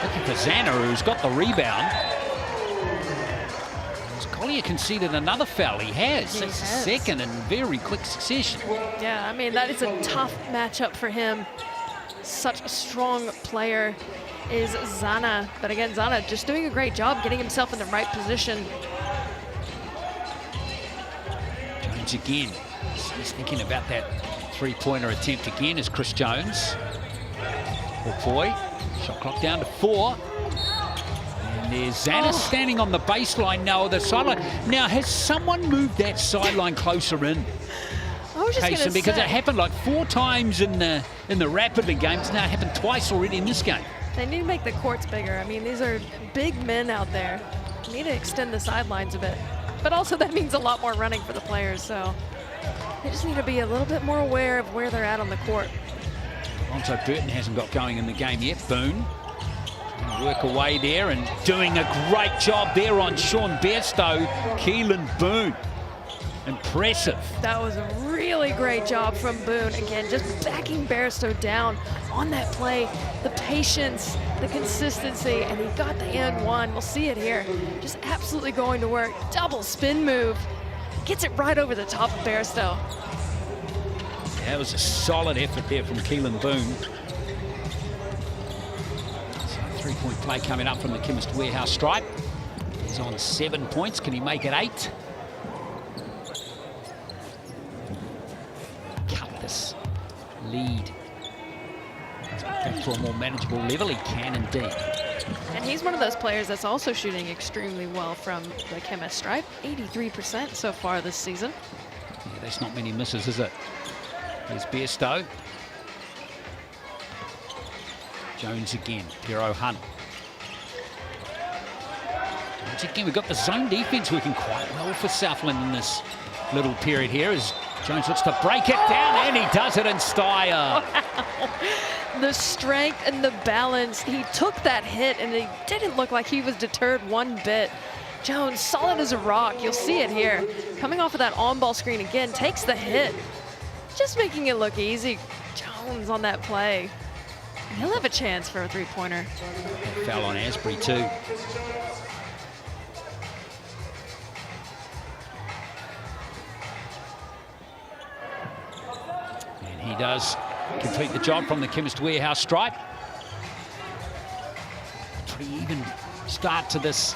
Speaker 1: Looking for Zana, who's got the rebound. Has Collier conceded another foul? He has. That's the second in very quick succession.
Speaker 2: Yeah, I mean, that is a tough matchup for him. Such a strong player is Zana. But again, Zana just doing a great job getting himself in the right position.
Speaker 1: Jones again. He's thinking about that 3-pointer attempt again as Chris Jones. Oh boy. Shot clock down to 4. And there's Xana standing on the baseline now, the sideline. Now, has someone moved that sideline closer in?
Speaker 2: I was just going to say,
Speaker 1: because it happened like 4 times in the Rapid League games. Now it happened twice already in this game.
Speaker 2: they need to make the courts bigger. I mean, these are big men out there. They need to extend the sidelines a bit. But also that means a lot more running for the players, so they just need to be a little bit more aware of where they're at on the court.
Speaker 1: Alonzo Burton hasn't got going in the game yet. Boone going to work away there and doing a great job there on Sean Bairstow. Keelan Boone. Impressive.
Speaker 2: That was a really great job from Boone. Again, just backing Bairstow down on that play. The patience, the consistency, and he got the and one. We'll see it here. Just absolutely going to work. Double spin move. Gets it right over the top of Bairstow.
Speaker 1: That was a solid effort there from Keelan Boone. So 3-point play coming up from the Chemist Warehouse stripe. He's on 7 points. Can he make it 8? Cut this lead back to a more manageable level. He can indeed.
Speaker 2: And he's one of those players that's also shooting extremely well from the Chemist stripe. 83% so far this season.
Speaker 1: Yeah, there's not many misses, is it? Here's Bairstow. Jones again. Piero Hunt. Once again, we've got the zone defense working quite well for Southland in this little period here as Jones looks to break it down, and he does it in style.
Speaker 2: Wow. The strength and the balance. He took that hit, and it didn't look like he was deterred one bit. Jones, solid as a rock. You'll see it here. Coming off of that on-ball screen again, takes the hit. Just making it look easy. Jones on that play. And he'll have a chance for a three-pointer.
Speaker 1: Foul on Asbury too. And he does complete the job from the Chemist Warehouse stripe. Pretty even start to this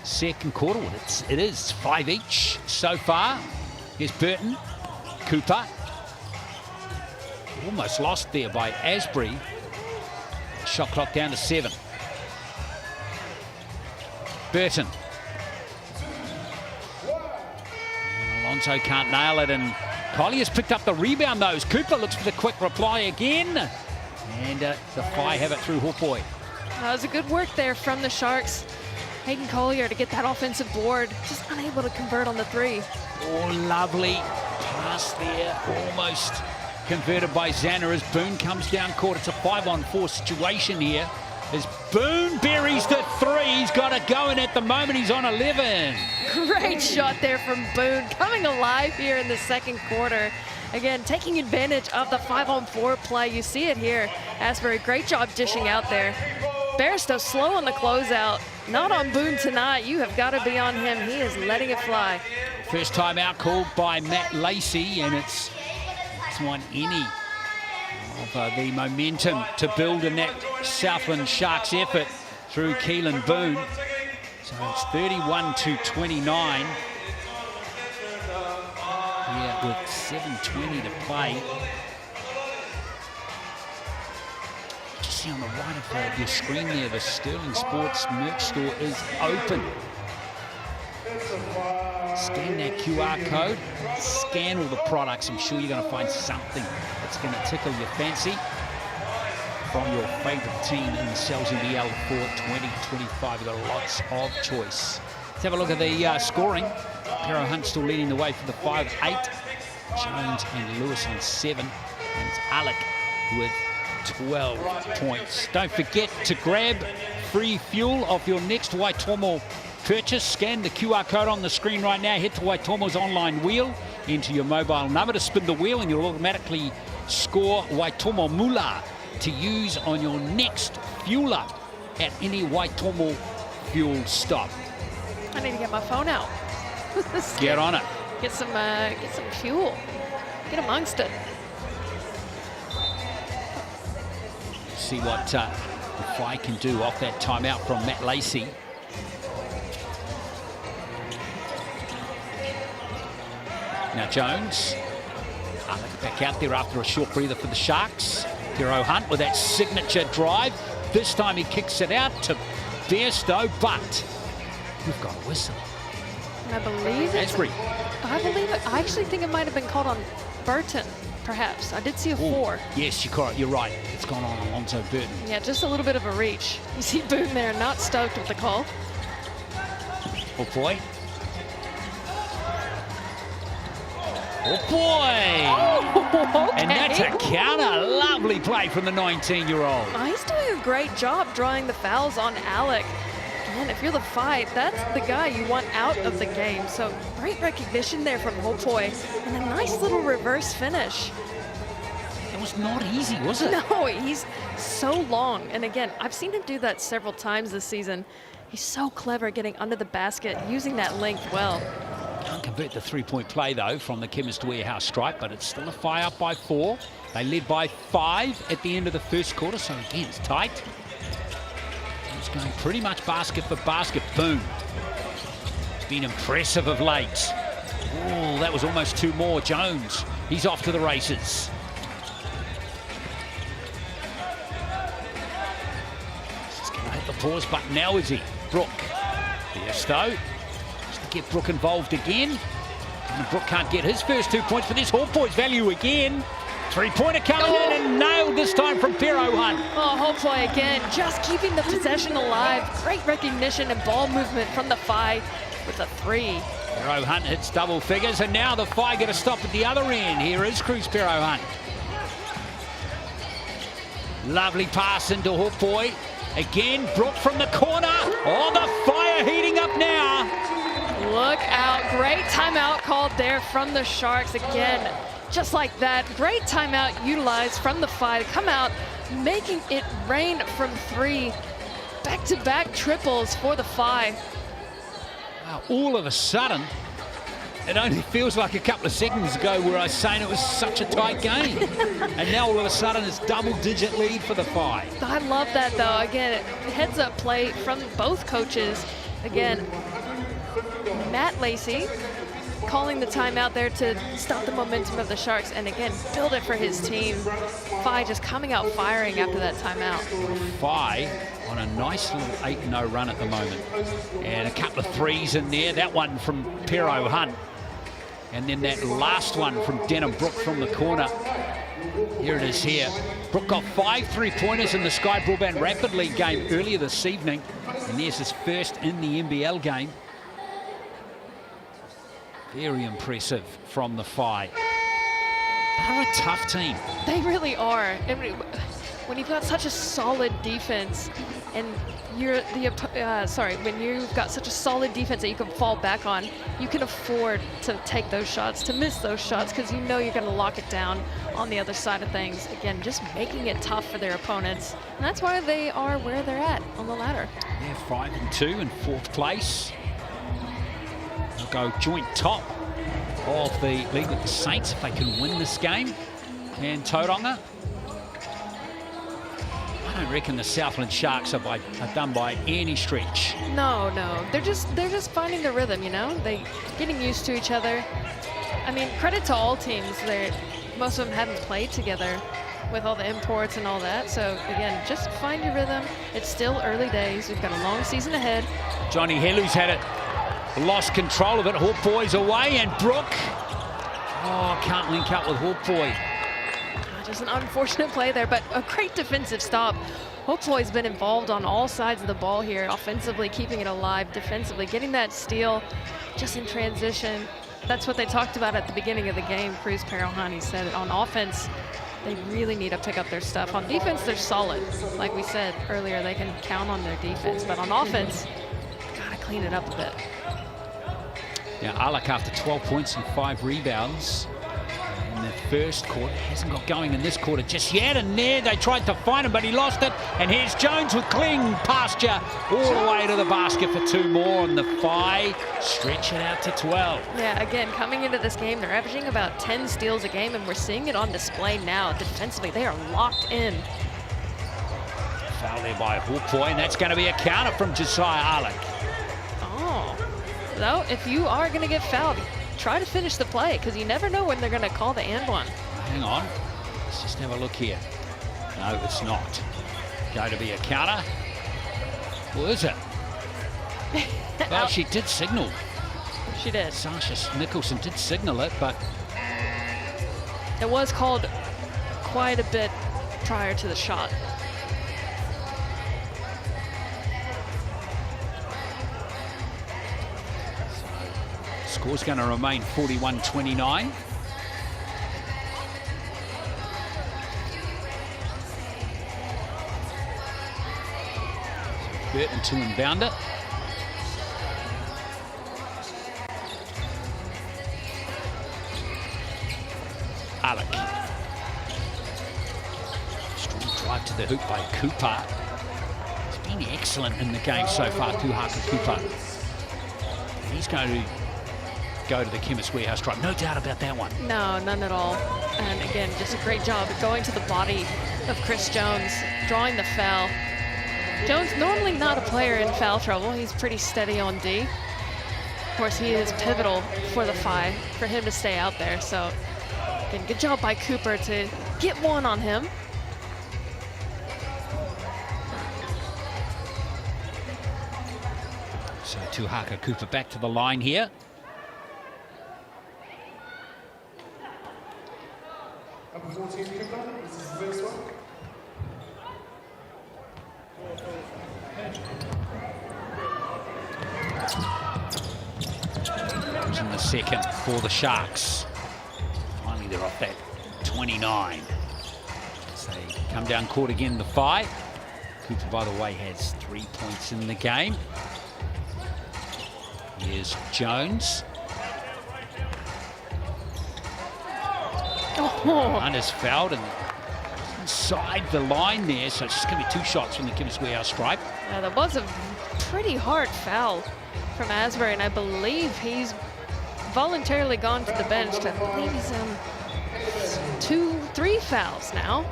Speaker 1: second quarter. It is 5 each so far. Here's Burton. Cooper. Almost lost there by Asbury. Shot clock down to 7. Burton. And Alonso can't nail it, and Collier's picked up the rebound though. As Cooper looks for the quick reply again. And the Whai have it through Hopoi.
Speaker 2: That was a good work there from the Sharks. Hayden Collier to get that offensive board. Just unable to convert on the 3.
Speaker 1: Oh, lovely pass there. Almost converted by Xana as Boone comes down court. It's a 5-on-4 situation here. As Boone buries the 3. He's got it going at the moment. He's on 11.
Speaker 2: Great shot there from Boone. Coming alive here in the second quarter. Again, taking advantage of the 5-on-4 play. You see it here. Asbury, great job dishing out there. Bairstow slow on the closeout. Not on Boone tonight. You have got to be on him. He is letting it fly.
Speaker 1: First time out called by Matt Lacey, and it's one any of the momentum to build in that Southland Sharks effort through Keelan Boone. So it's 31-29. Yeah, with 7:20 to play. Just see on the right of your screen there, the Sterling Sports merch store is open. Scan that QR code, scan all the products. I'm sure you're going to find something that's going to tickle your fancy from your favourite team in the NZNBL for 2025. We've got lots of choice. Let's have a look at the scoring. Piero Hunt still leading the way for the 5-8. Jones and Lewis on 7. And it's Alec with 12 points. Don't forget to grab free fuel off your next Waitomo purchase. Scan the QR code on the screen right now. Head to Waitomo's online wheel. Enter your mobile number to spin the wheel, and you'll automatically score Waitomo Mula to use on your next fuel up at any Waitomo fuel stop.
Speaker 2: I need to get my phone out.
Speaker 1: Get on it.
Speaker 2: Get some fuel. Get amongst it.
Speaker 1: See what the Whai can do off that timeout from Matt Lacey. Now Jones, back out there after a short breather for the Sharks. Hero Hunt with that signature drive. This time he kicks it out to Bairstow, but we've got a whistle.
Speaker 2: I believe it's...
Speaker 1: Asbury.
Speaker 2: I actually think it might have been called on Burton, perhaps. I did see a 4.
Speaker 1: Yes, you're right. It's gone on Alonzo Burton.
Speaker 2: Yeah, just a little bit of a reach. You see Boone there, not stoked with the call.
Speaker 1: Oh, boy. Oh, boy!
Speaker 2: Oh, okay.
Speaker 1: And that's a counter. Lovely play from the 19-year-old.
Speaker 2: Oh, he's doing a great job drawing the fouls on Alec. Again, if you're the Phi, that's the guy you want out of the game. So great recognition there from Hopoi. And a nice little reverse finish.
Speaker 1: It was not easy, was it?
Speaker 2: No, he's so long. And again, I've seen him do that several times this season. He's so clever getting under the basket, using that length well.
Speaker 1: Can't convert the three-point play, though, from the Chemist Warehouse stripe, but it's still a Phi up by 4. They led by 5 at the end of the first quarter, so again, it's tight. It's going pretty much basket for basket. Boom. It's been impressive of late. Oh, that was almost 2 more. Jones, he's off to the races. He's going to hit the pause button now, is he? Brooke. Bairstow. Get Brooke involved again. And Brooke can't get his first 2 points, but there's Hawkboy's value again. Three-pointer coming in and nailed this time from Hero Hunt.
Speaker 2: Oh, Hopoi again, just keeping the possession alive. Great recognition and ball movement from the Phi with a 3.
Speaker 1: Hero Hunt hits double figures, and now the Phi get a stop at the other end. Here is Cruz Hero Hunt. Lovely pass into Hopoi. Again, Brooke from the corner. Oh, the fire heating up now.
Speaker 2: Look out, great timeout called there from the Sharks. Again, just like that, great timeout utilized from the Phi to come out, making it rain from 3. Back-to-back triples for the Phi.
Speaker 1: Wow, all of a sudden, it only feels like a couple of seconds ago where I was saying it was such a tight game. And now all of a sudden it's double-digit lead for the Phi.
Speaker 2: I love that, though. Again, heads-up play from both coaches. Again, Matt Lacey calling the timeout there to stop the momentum of the Sharks and again build it for his team. Phi just coming out firing after that timeout.
Speaker 1: Phi on a nice little 8-0 run at the moment. And a couple of threes in there. That one from Hero Hunt. And then that last one from Denham Brooke from the corner. Here it is here. Brooke got 5 3-pointers in the Sky Broadband Rapid League game earlier this evening. And there's his first in the NBL game. Very impressive from the Phi. They're a tough team.
Speaker 2: They really are. And when you've got such a solid defense, and you're when you've got such a solid defense that you can fall back on, you can afford to take those shots, to miss those shots, because you know you're going to lock it down on the other side of things. Again, just making it tough for their opponents, and that's why they are where they're at on the ladder.
Speaker 1: Yeah, 5-2 in 4th place. They'll go joint top of the league with the Saints if they can win this game. And Tauranga, I don't reckon the Southland Sharks are done by any stretch.
Speaker 2: No, they're just finding the rhythm, you know. They getting used to each other. I mean, credit to all teams. Most of them haven't played together with all the imports and all that. So again, just find your rhythm. It's still early days. We've got a long season ahead.
Speaker 1: Johnny Hellu's had it. Lost control of it. Hawkboy's away, and Brooke. Oh, can't link up with Hawkboy.
Speaker 2: Just an unfortunate play there, but a great defensive stop. Hopefully has been involved on all sides of the ball here, offensively keeping it alive, defensively getting that steal just in transition. That's what they talked about at the beginning of the game. Cruz Perelhani said it. On offense, they really need to pick up their stuff. On defense, they're solid. Like we said earlier, they can count on their defense, but on offense, gotta clean it up a bit.
Speaker 1: Now, Alec, after 12 points and 5 rebounds in the first quarter, hasn't got going in this quarter just yet. And there they tried to find him, but he lost it. And here's Jones with clean pasture all the way to the basket for 2 more. And the Phi stretch it out to 12.
Speaker 2: Yeah, again, coming into this game, they're averaging about 10 steals a game, and we're seeing it on display now. Defensively, they are locked in.
Speaker 1: Foul there by Hawkboy, and that's going to be a counter from Josiah Alec.
Speaker 2: Oh. So if you are going to get fouled, try to finish the play, because you never know when they're going to call the and one.
Speaker 1: Hang on. Let's just have a look here. No, it's not. Going to be a counter. Or is it? Well, she did signal.
Speaker 2: She did.
Speaker 1: Sasha Nicholson did signal it, but
Speaker 2: it was called quite a bit prior to the shot.
Speaker 1: Score's going to remain 41-29. Burton to inbound it. Alec. Strong drive to the hoop by Cooper. He's been excellent in the game so far, Tuhaka Cooper. He's going to go to the Chemist Warehouse drive. No doubt about that one.
Speaker 2: No, none at all. And again, just a great job at going to the body of Chris Jones, drawing the foul. Jones normally not a player in foul trouble. He's pretty steady on D. Of course, he is pivotal for the Phi, for him to stay out there. So, again, good job by Cooper to get one on him.
Speaker 1: So Tuhaka Cooper back to the line here.
Speaker 3: Number 14, Cooper. This is the first one.
Speaker 1: In the second for the Sharks. Finally, they're off that 29. As they come down court again, the Phi. Cooper, by the way, has 3 points in the game. Here's Jones. One is fouled and inside the line there, so it's just going to be 2 shots from the Chemist Warehouse stripe.
Speaker 2: Now, that was a pretty hard foul from Asbury, and I believe he's voluntarily gone to the bench. I believe he's in 3 fouls now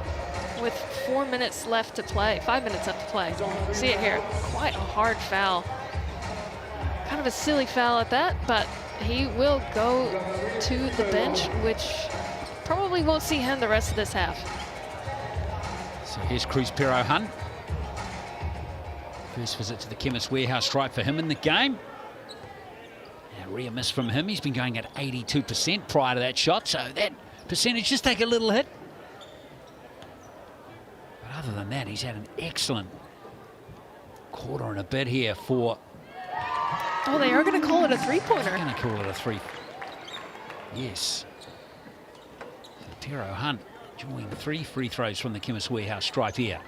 Speaker 2: with 4 minutes left to play, 5 minutes left to play. See it here, quite a hard foul. Kind of a silly foul at that, but he will go to the bench, which probably won't see him the rest of this half.
Speaker 1: So here's Cruz Pero Hunt. First visit to the Chemist Warehouse stripe for him in the game. Now, rear miss from him. He's been going at 82% prior to that shot, so that percentage just take a little hit. But other than that, he's had an excellent quarter and a bit here for...
Speaker 2: Oh, they are going to call it a three-pointer.
Speaker 1: They're going to call it a 3. Yes. Pero Hunt enjoying 3 free throws from the Chemist Warehouse stripe here.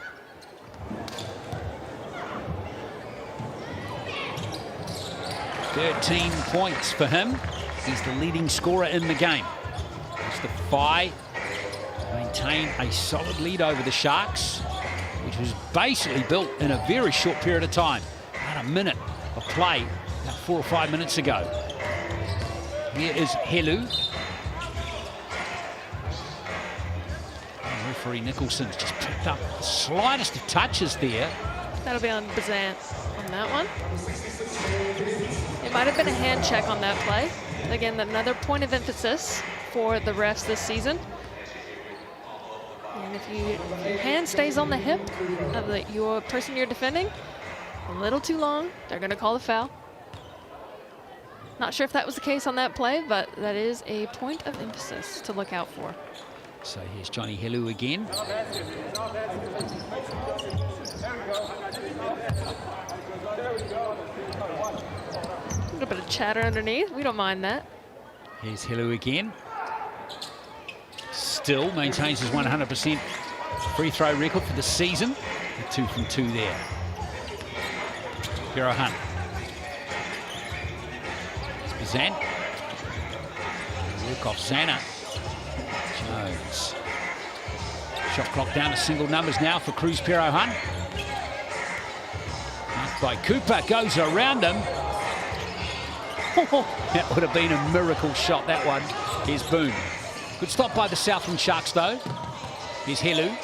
Speaker 1: "13 points for him. He's the leading scorer in the game. As the Phi maintain a solid lead over the Sharks, which was basically built in a very short period of time. About a minute of play, about 4 or 5 minutes ago. Here is Helu. Referee Nicholson's just picked up the slightest of touches there.
Speaker 2: That'll be on Bazan on that one. It might have been a hand check on that play. Again, another point of emphasis for the refs this season. And if your hand stays on the hip of your person you're defending a little too long, they're going to call a foul. Not sure if that was the case on that play, but that is a point of emphasis to look out for.
Speaker 1: So here's Johnny Helu again.
Speaker 2: A little bit of chatter underneath. We don't mind that.
Speaker 1: Here's Helu again. Still maintains his 100% free throw record for the season. A 2 from 2 there. Pero Hunt. It's Bazan. Work off Zana. Jones. Shot clock down to single numbers now for Cruz Pero Hunt. Marked by Cooper, goes around him. That would have been a miracle shot, that one. Here's Boone. Good stop by the Southland Sharks, though. Here's Helu.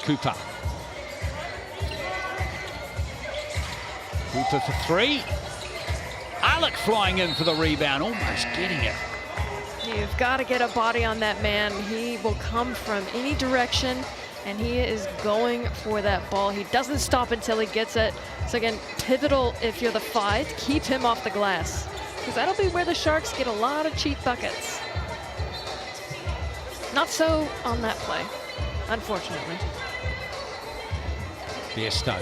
Speaker 1: Cooper. Cooper for 3. Alec flying in for the rebound, almost getting it.
Speaker 2: You've got to get a body on that man. He will come from any direction, and he is going for that ball. He doesn't stop until he gets it. So again, pivotal if you're the FI to keep him off the glass, because that'll be where the Sharks get a lot of cheap buckets. Not so on that play, unfortunately.
Speaker 1: Bairstow.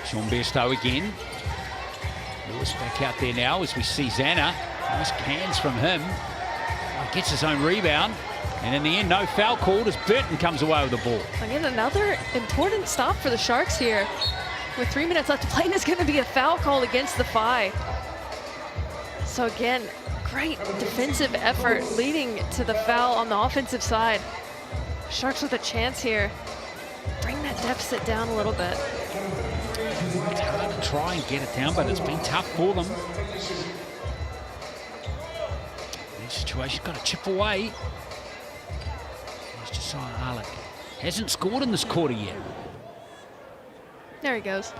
Speaker 1: Sean Bairstow again. Lewis back out there now as we see Zana. Nice hands from him. Oh, gets his own rebound. And in the end, no foul called as Burton comes away with the ball.
Speaker 2: Again, another important stop for the Sharks here. With 3 minutes left to play, and there's going to be a foul call against the FI. So again, great defensive effort leading to the foul on the offensive side. Sharks with a chance here. Bring that deficit down a little bit.
Speaker 1: It's hard to try and get it down, but it's been tough for them. This situation's got to chip away. There's Josiah Arlick. Hasn't scored in this quarter yet.
Speaker 2: There he goes.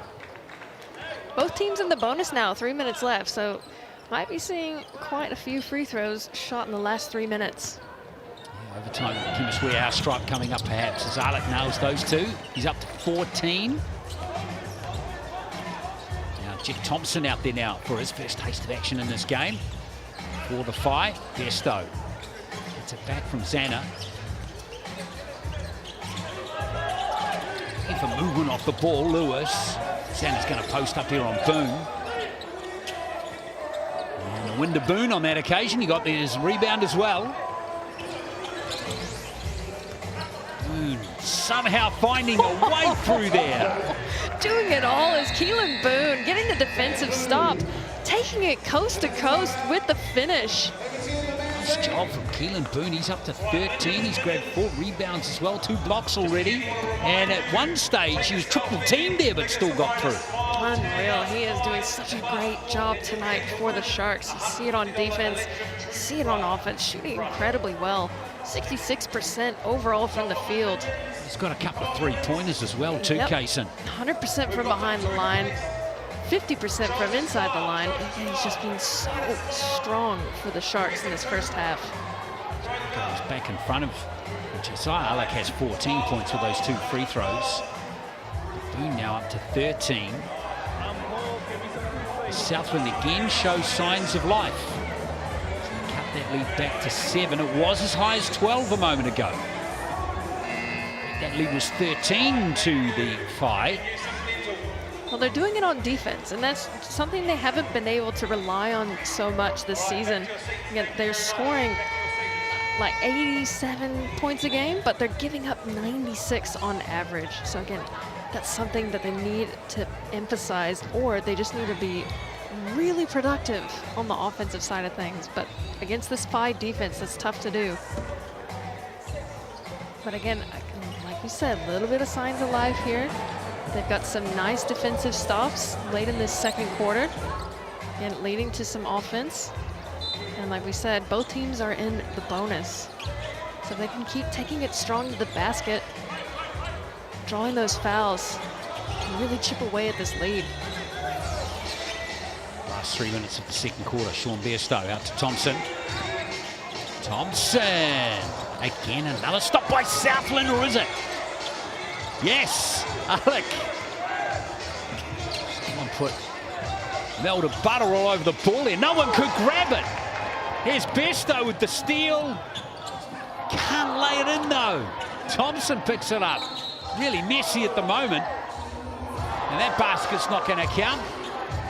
Speaker 2: Both teams in the bonus now, 3 minutes left, so might be seeing quite a few free throws shot in the last 3 minutes.
Speaker 1: Yeah, overtime, Chemist Warehouse stripe coming up perhaps as Arlick nails those two. He's up to 14. Now Jet Thompson out there now for his first taste of action in this game. For the FI, Bairstow. Gets it back from Zana. Looking for movement off the ball, Lewis. Zana's going to post up here on Boone. And a win to Boone on that occasion. He got his rebound as well. Boone somehow finding a way through there.
Speaker 2: Doing it all is Keelan Boone, getting the defensive stop, taking it coast to coast with the finish.
Speaker 1: Nice job from Keelan Boone. He's up to 13. He's grabbed 4 rebounds as well, 2 blocks already. And at one stage, he was triple teamed there, but still got through.
Speaker 2: Unreal. He is doing such a great job tonight for the Sharks. You see it on defense, you see it on offense, shooting incredibly well. 66% overall from the field.
Speaker 1: He's got a couple of 3-pointers as well, too, Kaysen.
Speaker 2: 100% from behind the line. 50% from inside the line. And he's just been so strong for the Sharks in this first half.
Speaker 1: Goes back in front of Josiah Arlick, has 14 points with those 2 free throws. Boone now up to 13. Southland again shows signs of life. Cut that lead back to 7. It was as high as 12 a moment ago. That lead was 13 to the FI.
Speaker 2: Well, they're doing it on defense, and that's something they haven't been able to rely on so much this season. Again, they're scoring like 87 points a game, but they're giving up 96 on average. So again, that's something that they need to emphasize, or they just need to be really productive on the offensive side of things. But against this FI defense, that's tough to do. But again, like we said, a little bit of signs of life here. They've got some nice defensive stops late in this second quarter and leading to some offense. And like we said, both teams are in the bonus. So they can keep taking it strong to the basket, drawing those fouls, and really chip away at this lead.
Speaker 1: Last 3 minutes of the second quarter, Sean Bairstow out to Thompson. Thompson, again another stop by Southland, or is it? Yes, Alec. Someone put melted butter all over the ball there. No one could grab it. Here's Bairstow with the steal. Can't lay it in though. Thompson picks it up. Really messy at the moment. And that basket's not going to count.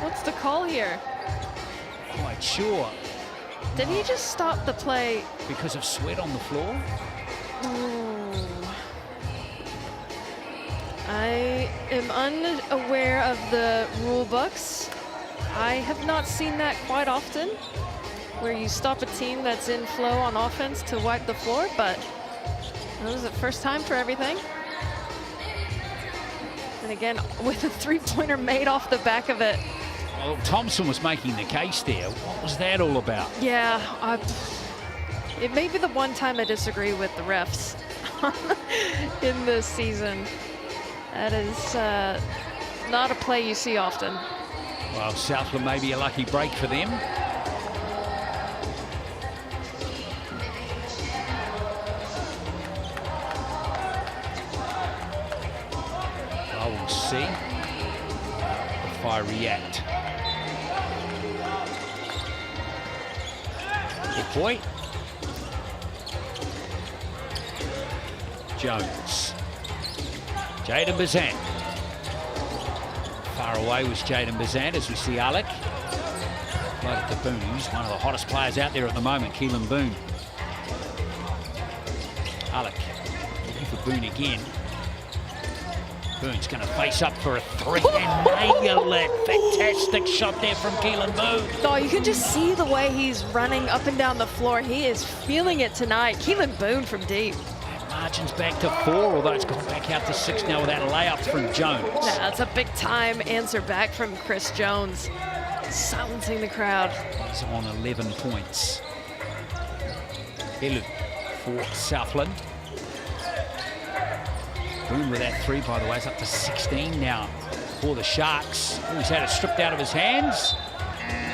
Speaker 2: What's the call here?
Speaker 1: Quite sure.
Speaker 2: Did he just stop the play?
Speaker 1: Because of sweat on the floor?
Speaker 2: I am unaware of the rule books. I have not seen that quite often, where you stop a team that's in flow on offense to wipe the floor, but that was the first time for everything. And again, with a 3-pointer made off the back of it.
Speaker 1: Well, Thompson was making the case there. What was that all about?
Speaker 2: Yeah, it may be the one time I disagree with the refs in this season. That is not a play you see often.
Speaker 1: Well, Southland may be a lucky break for them. I will see if I react. Good boy. Jones. Jaden Bazan. Far away was Jaden Bazan as we see Alec. Floated to Boone, who's one of the hottest players out there at the moment, Keelan Boone. Alec looking for Boone again. Boone's going to face up for a three and nail it. Fantastic shot there from Keelan Boone.
Speaker 2: Oh, you can just see the way he's running up and down the floor. He is feeling it tonight. Keelan Boone from deep.
Speaker 1: Margin's back to 4, although it's gone back out to 6 now with that layup from Jones.
Speaker 2: Yeah, that's a big time answer back from Chris Jones. Silencing the crowd.
Speaker 1: He's on 11 points. Helu for Southland. Boone with that 3, by the way, is up to 16 now for the Sharks. Oh, he's had it stripped out of his hands.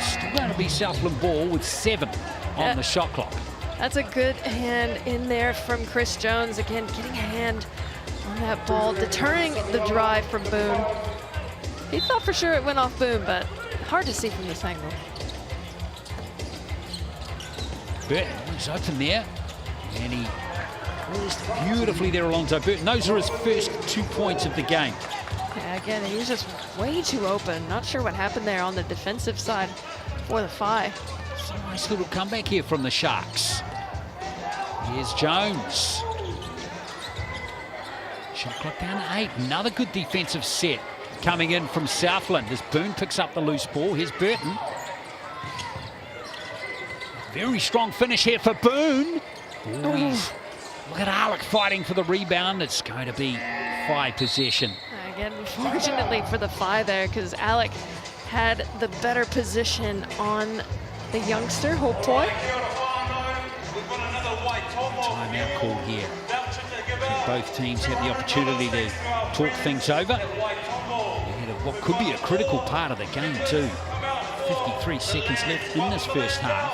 Speaker 1: Still going to be Southland ball with 7 on the shot clock.
Speaker 2: That's a good hand in there from Chris Jones. Again, getting a hand on that ball, deterring the drive from Boone. He thought for sure it went off Boone, but hard to see from this angle.
Speaker 1: Burton is open there, and he closed beautifully there, Alonzo Burton. Those are his first 2 points of the game.
Speaker 2: Yeah, again, he was just way too open. Not sure what happened there on the defensive side for the Phi.
Speaker 1: It's a nice little comeback here from the Sharks. Here's Jones. Shot clock down to 8. Another good defensive set coming in from Southland as Boone picks up the loose ball. Here's Burton. Very strong finish here for Boone. Look at Alec fighting for the rebound. It's going to be Phi possession.
Speaker 2: Again, fortunately for the Phi there, because Alec had the better position on the youngster, Hopoi.
Speaker 1: Timeout call here. Both teams have the opportunity to talk things over ahead of what could be a critical part of the game too. 53 seconds left in this first half.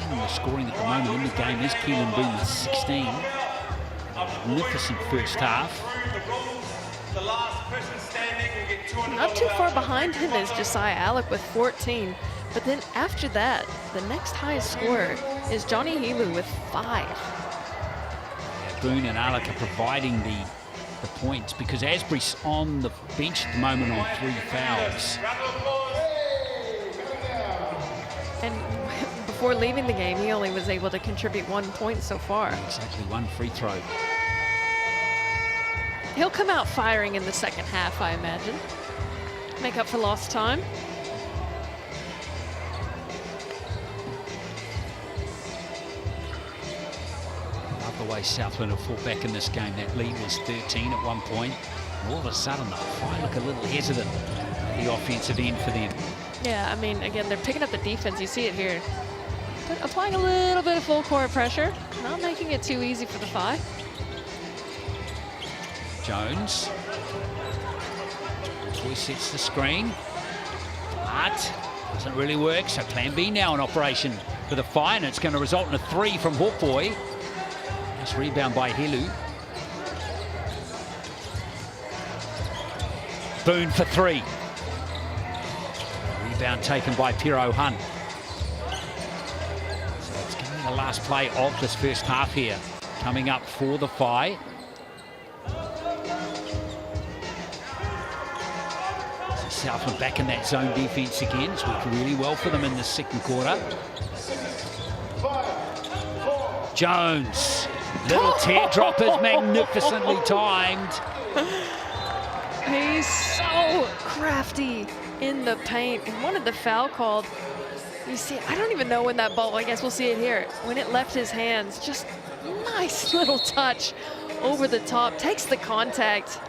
Speaker 1: Leading the scoring at the moment in the game is Keelan Boone with 16. Magnificent first half.
Speaker 2: Not too far behind him is Josiah Alec with 14. But then after that, the next highest scorer is Johnny Helu with 5.
Speaker 1: Yeah, Boone and Alec are providing the points because Asbury's on the bench at the moment on 3 fouls.
Speaker 2: And before leaving the game, he only was able to contribute 1 point so far.
Speaker 1: Exactly, 1 free throw.
Speaker 2: He'll come out firing in the second half, I imagine. Make up for lost time.
Speaker 1: Love the way Southland have fought back in this game. That lead was 13 at one point. And all of a sudden, the Phi look a little hesitant at the offensive end for them.
Speaker 2: Yeah, I mean, again, they're picking up the defense. You see it here. But applying a little bit of full court pressure. Not making it too easy for the Phi.
Speaker 1: Jones. He sets the screen. But doesn't really work. So plan B now in operation for the Phi, and it's going to result in a 3 from Hawkboy. Nice rebound by Helu. Boone for 3. Rebound taken by Pero Hunt. So it's going to be the last play of this first half here. Coming up for the Phi. Southland back in that zone defense again. It's worked really well for them in the second quarter. Jones. Little teardrop is magnificently timed.
Speaker 2: He's so crafty in the paint. And wanted the foul called. You see, I don't even know when that ball, I guess we'll see it here. When it left his hands, just nice little touch over the top. Takes the contact.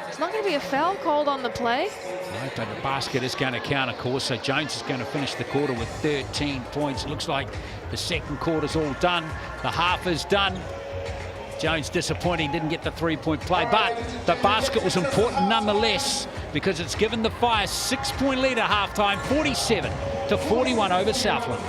Speaker 2: There's not going to be a foul called on the play.
Speaker 1: No, but the basket is going to count, of course. So Jones is going to finish the quarter with 13 points. It looks like the second quarter's all done. The half is done. Jones disappointing, didn't get the three-point play, but the basket was important nonetheless because it's given the Fire a 6-point lead at halftime, 47-41 over Southland.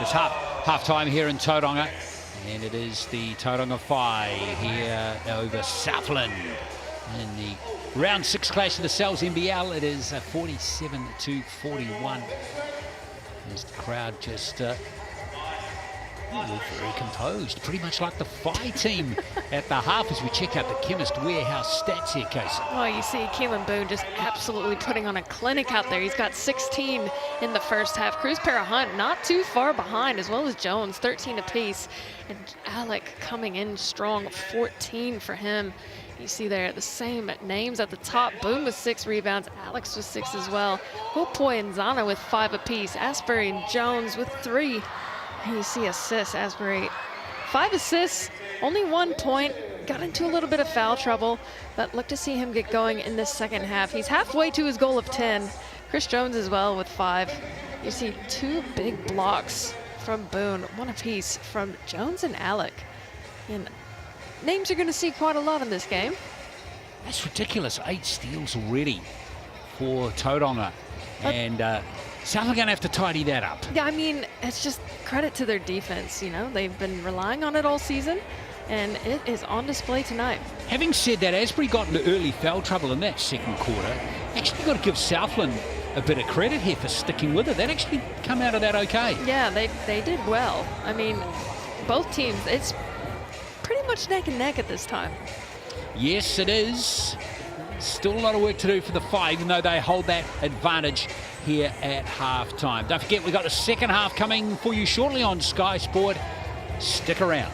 Speaker 1: It's half-time here in Tauranga, and it is the Tauranga Whai here over Southland in the round 6 clash of the NZNBL. It is 47-41 as the crowd just very composed, pretty much like the Whai team at the half as we check out the Chemist Warehouse stats here, Casey.
Speaker 2: Oh, you see Keelan Boone just absolutely putting on a clinic out there. He's got 16 in the first half. Cruz Para-Hunt not too far behind, as well as Jones, 13 apiece. And Alec coming in strong, 14 for him. You see there the same names at the top. Boone with 6 rebounds, Alex with 6 as well. Hopoi and Zana with 5 apiece. Asbury and Jones with 3. And you see assists, Asbury, 5 assists, only 1 point. Got into a little bit of foul trouble, but look to see him get going in this second half. He's halfway to his goal of 10. Chris Jones as well with 5. You see 2 big blocks from Boone, 1 apiece from Jones and Alec. And names you're going to see quite a lot in this game.
Speaker 1: That's ridiculous. 8 steals already for Tauranga. And Southland are going to have to tidy that up.
Speaker 2: Yeah, I mean, it's just credit to their defense. You know, they've been relying on it all season, and it is on display tonight.
Speaker 1: Having said that, Asbury got into early foul trouble in that second quarter. Actually got to give Southland a bit of credit here for sticking with it. They'd actually come out of that okay.
Speaker 2: Yeah, they did well. I mean, both teams, it's pretty much neck and neck at this time.
Speaker 1: Yes, it is. Still a lot of work to do for the Whai, even though they hold that advantage here at halftime. Don't forget, we've got the second half coming for you shortly on Sky Sport. Stick around.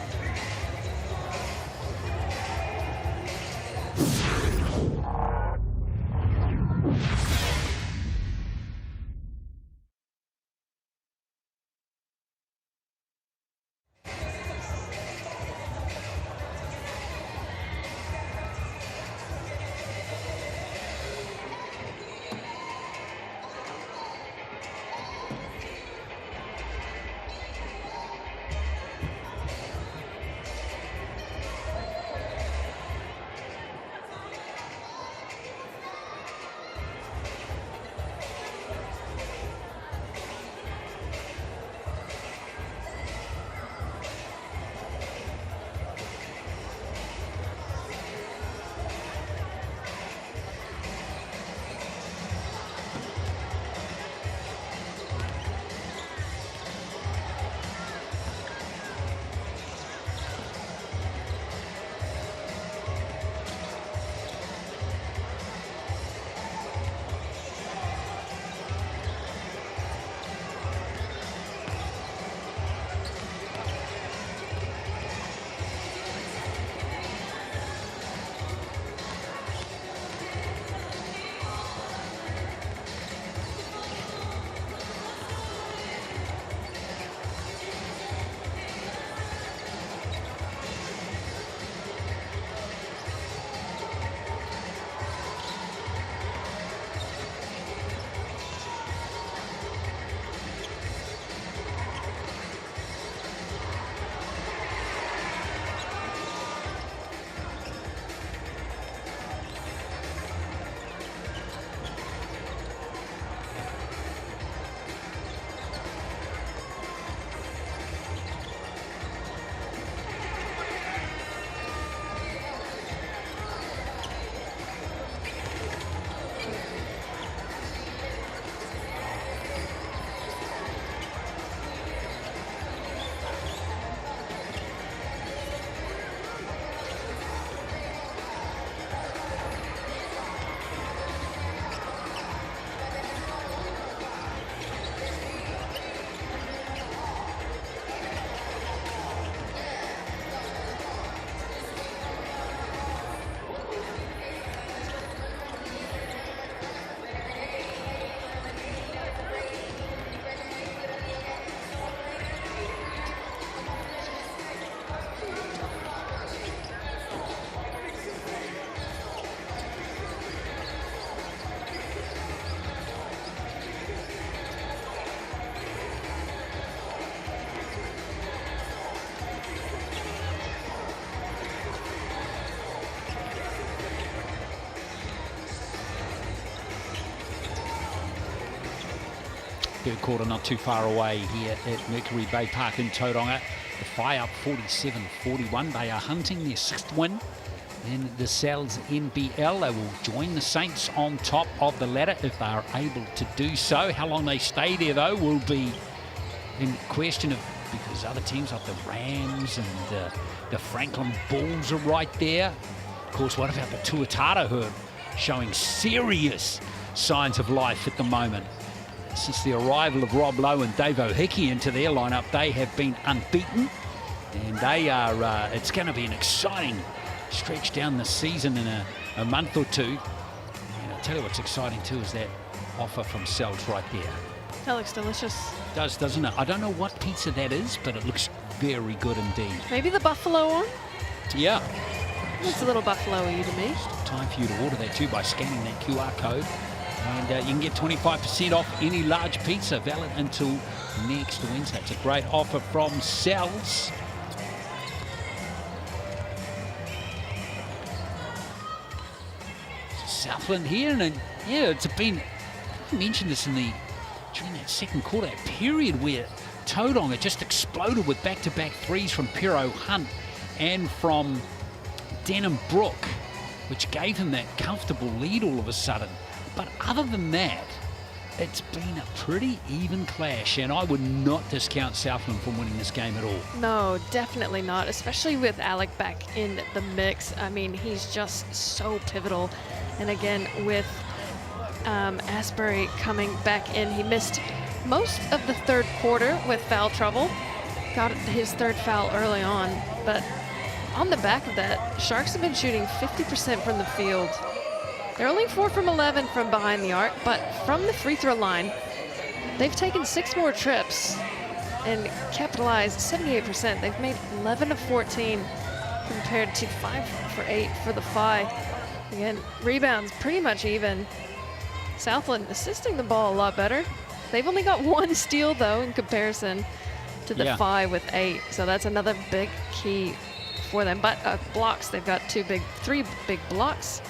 Speaker 1: Third quarter not too far away here at Mercury Baypark in Tauranga. The Whai up 47-41. They are hunting their 6th win in the NZNBL. They will join the Saints on top of the ladder if they are able to do so. How long they stay there, though, will be in question, because other teams like the Rams and the Franklin Bulls are right there. Of course, what about the Tuatara, who are showing serious signs of life at the moment? Since the arrival of Rob Lowe and Dave O'Hickey into their lineup, they have been unbeaten, and they are. It's going to be an exciting stretch down the season in a month or two. And I'll tell you what's exciting too is that offer from Cells right there.
Speaker 2: That looks delicious.
Speaker 1: It does, doesn't it? I don't know what pizza that is, but it looks very good indeed.
Speaker 2: Maybe the buffalo one?
Speaker 1: Yeah.
Speaker 2: Looks a little buffalo-y to me.
Speaker 1: Time for you to order that too by scanning that QR code. And you can get 25% off any large pizza, valid until next Wednesday. It's a great offer from Cells. Southland here, and yeah, it's been, I mentioned this during that second quarter, that period where Tauranga just exploded with back-to-back threes from Pero Hunt and from Denham Brook, which gave him that comfortable lead all of a sudden. But other than that, it's been a pretty even clash, and I would not discount Southland from winning this game at all.
Speaker 2: No, definitely not, especially with Alec back in the mix. I mean, he's just so pivotal. And again, with Asbury coming back in. He missed most of the third quarter with foul trouble. Got his third foul early on, but on the back of that, Sharks have been shooting 50% from the field. They're only 4 from 11 from behind the arc, but from the free throw line, they've taken 6 more trips and capitalized 78%. They've made 11 of 14 compared to 5 for 8 for the Phi. Again, rebounds pretty much even. Southland assisting the ball a lot better. They've only got 1 steal though in comparison to the Phi with 8. So that's another big key for them. But blocks, they've got 3 big blocks.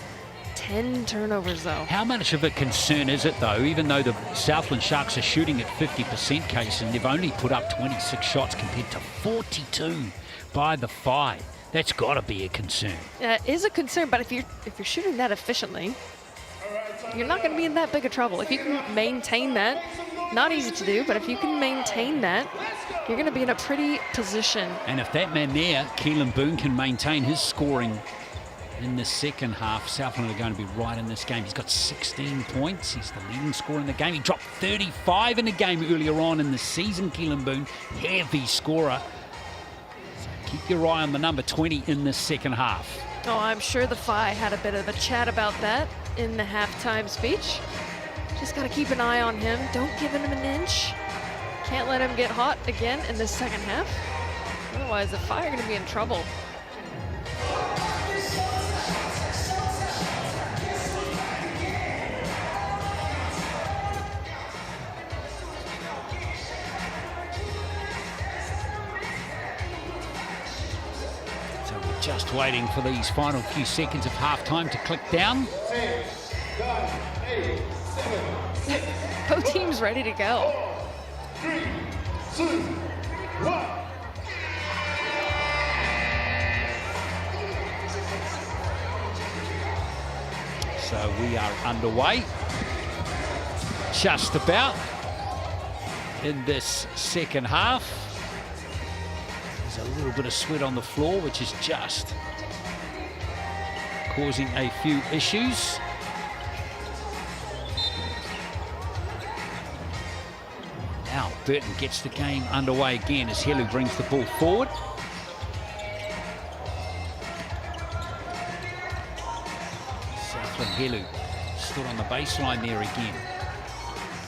Speaker 2: 10 turnovers though.
Speaker 1: How much of a concern is it though, even though the Southland Sharks are shooting at 50% case and they've only put up 26 shots compared to 42 by the Phi? That's got to be a concern.
Speaker 2: It is a concern, but if you're shooting that efficiently, you're not going to be in that big of trouble. If you can maintain that, not easy to do, but if you can maintain that, you're going to be in a pretty position.
Speaker 1: And if that man there, Keelan Boone, can maintain his scoring in the second half, Southland are going to be right in this game. He's got 16 points. He's the leading scorer in the game. He dropped 35 in the game earlier on in the season, Keelan Boone. Heavy scorer. So keep your eye on the number 20 in this second half.
Speaker 2: Oh, I'm sure the Phi had a bit of a chat about that in the halftime speech. Just got to keep an eye on him. Don't give him an inch. Can't let him get hot again in the second half. Otherwise, the Phi are going to be in trouble.
Speaker 1: Just waiting for these final few seconds of halftime to click down.
Speaker 3: 10, 9, 8, 7.
Speaker 2: Both teams ready to go.
Speaker 3: 3, 2, 1.
Speaker 1: So we are underway. Just about in this second half. There's a little bit of sweat on the floor, which is just causing a few issues. Now Burton gets the game underway again as Helu brings the ball forward. Southland Helu stood on the baseline there again.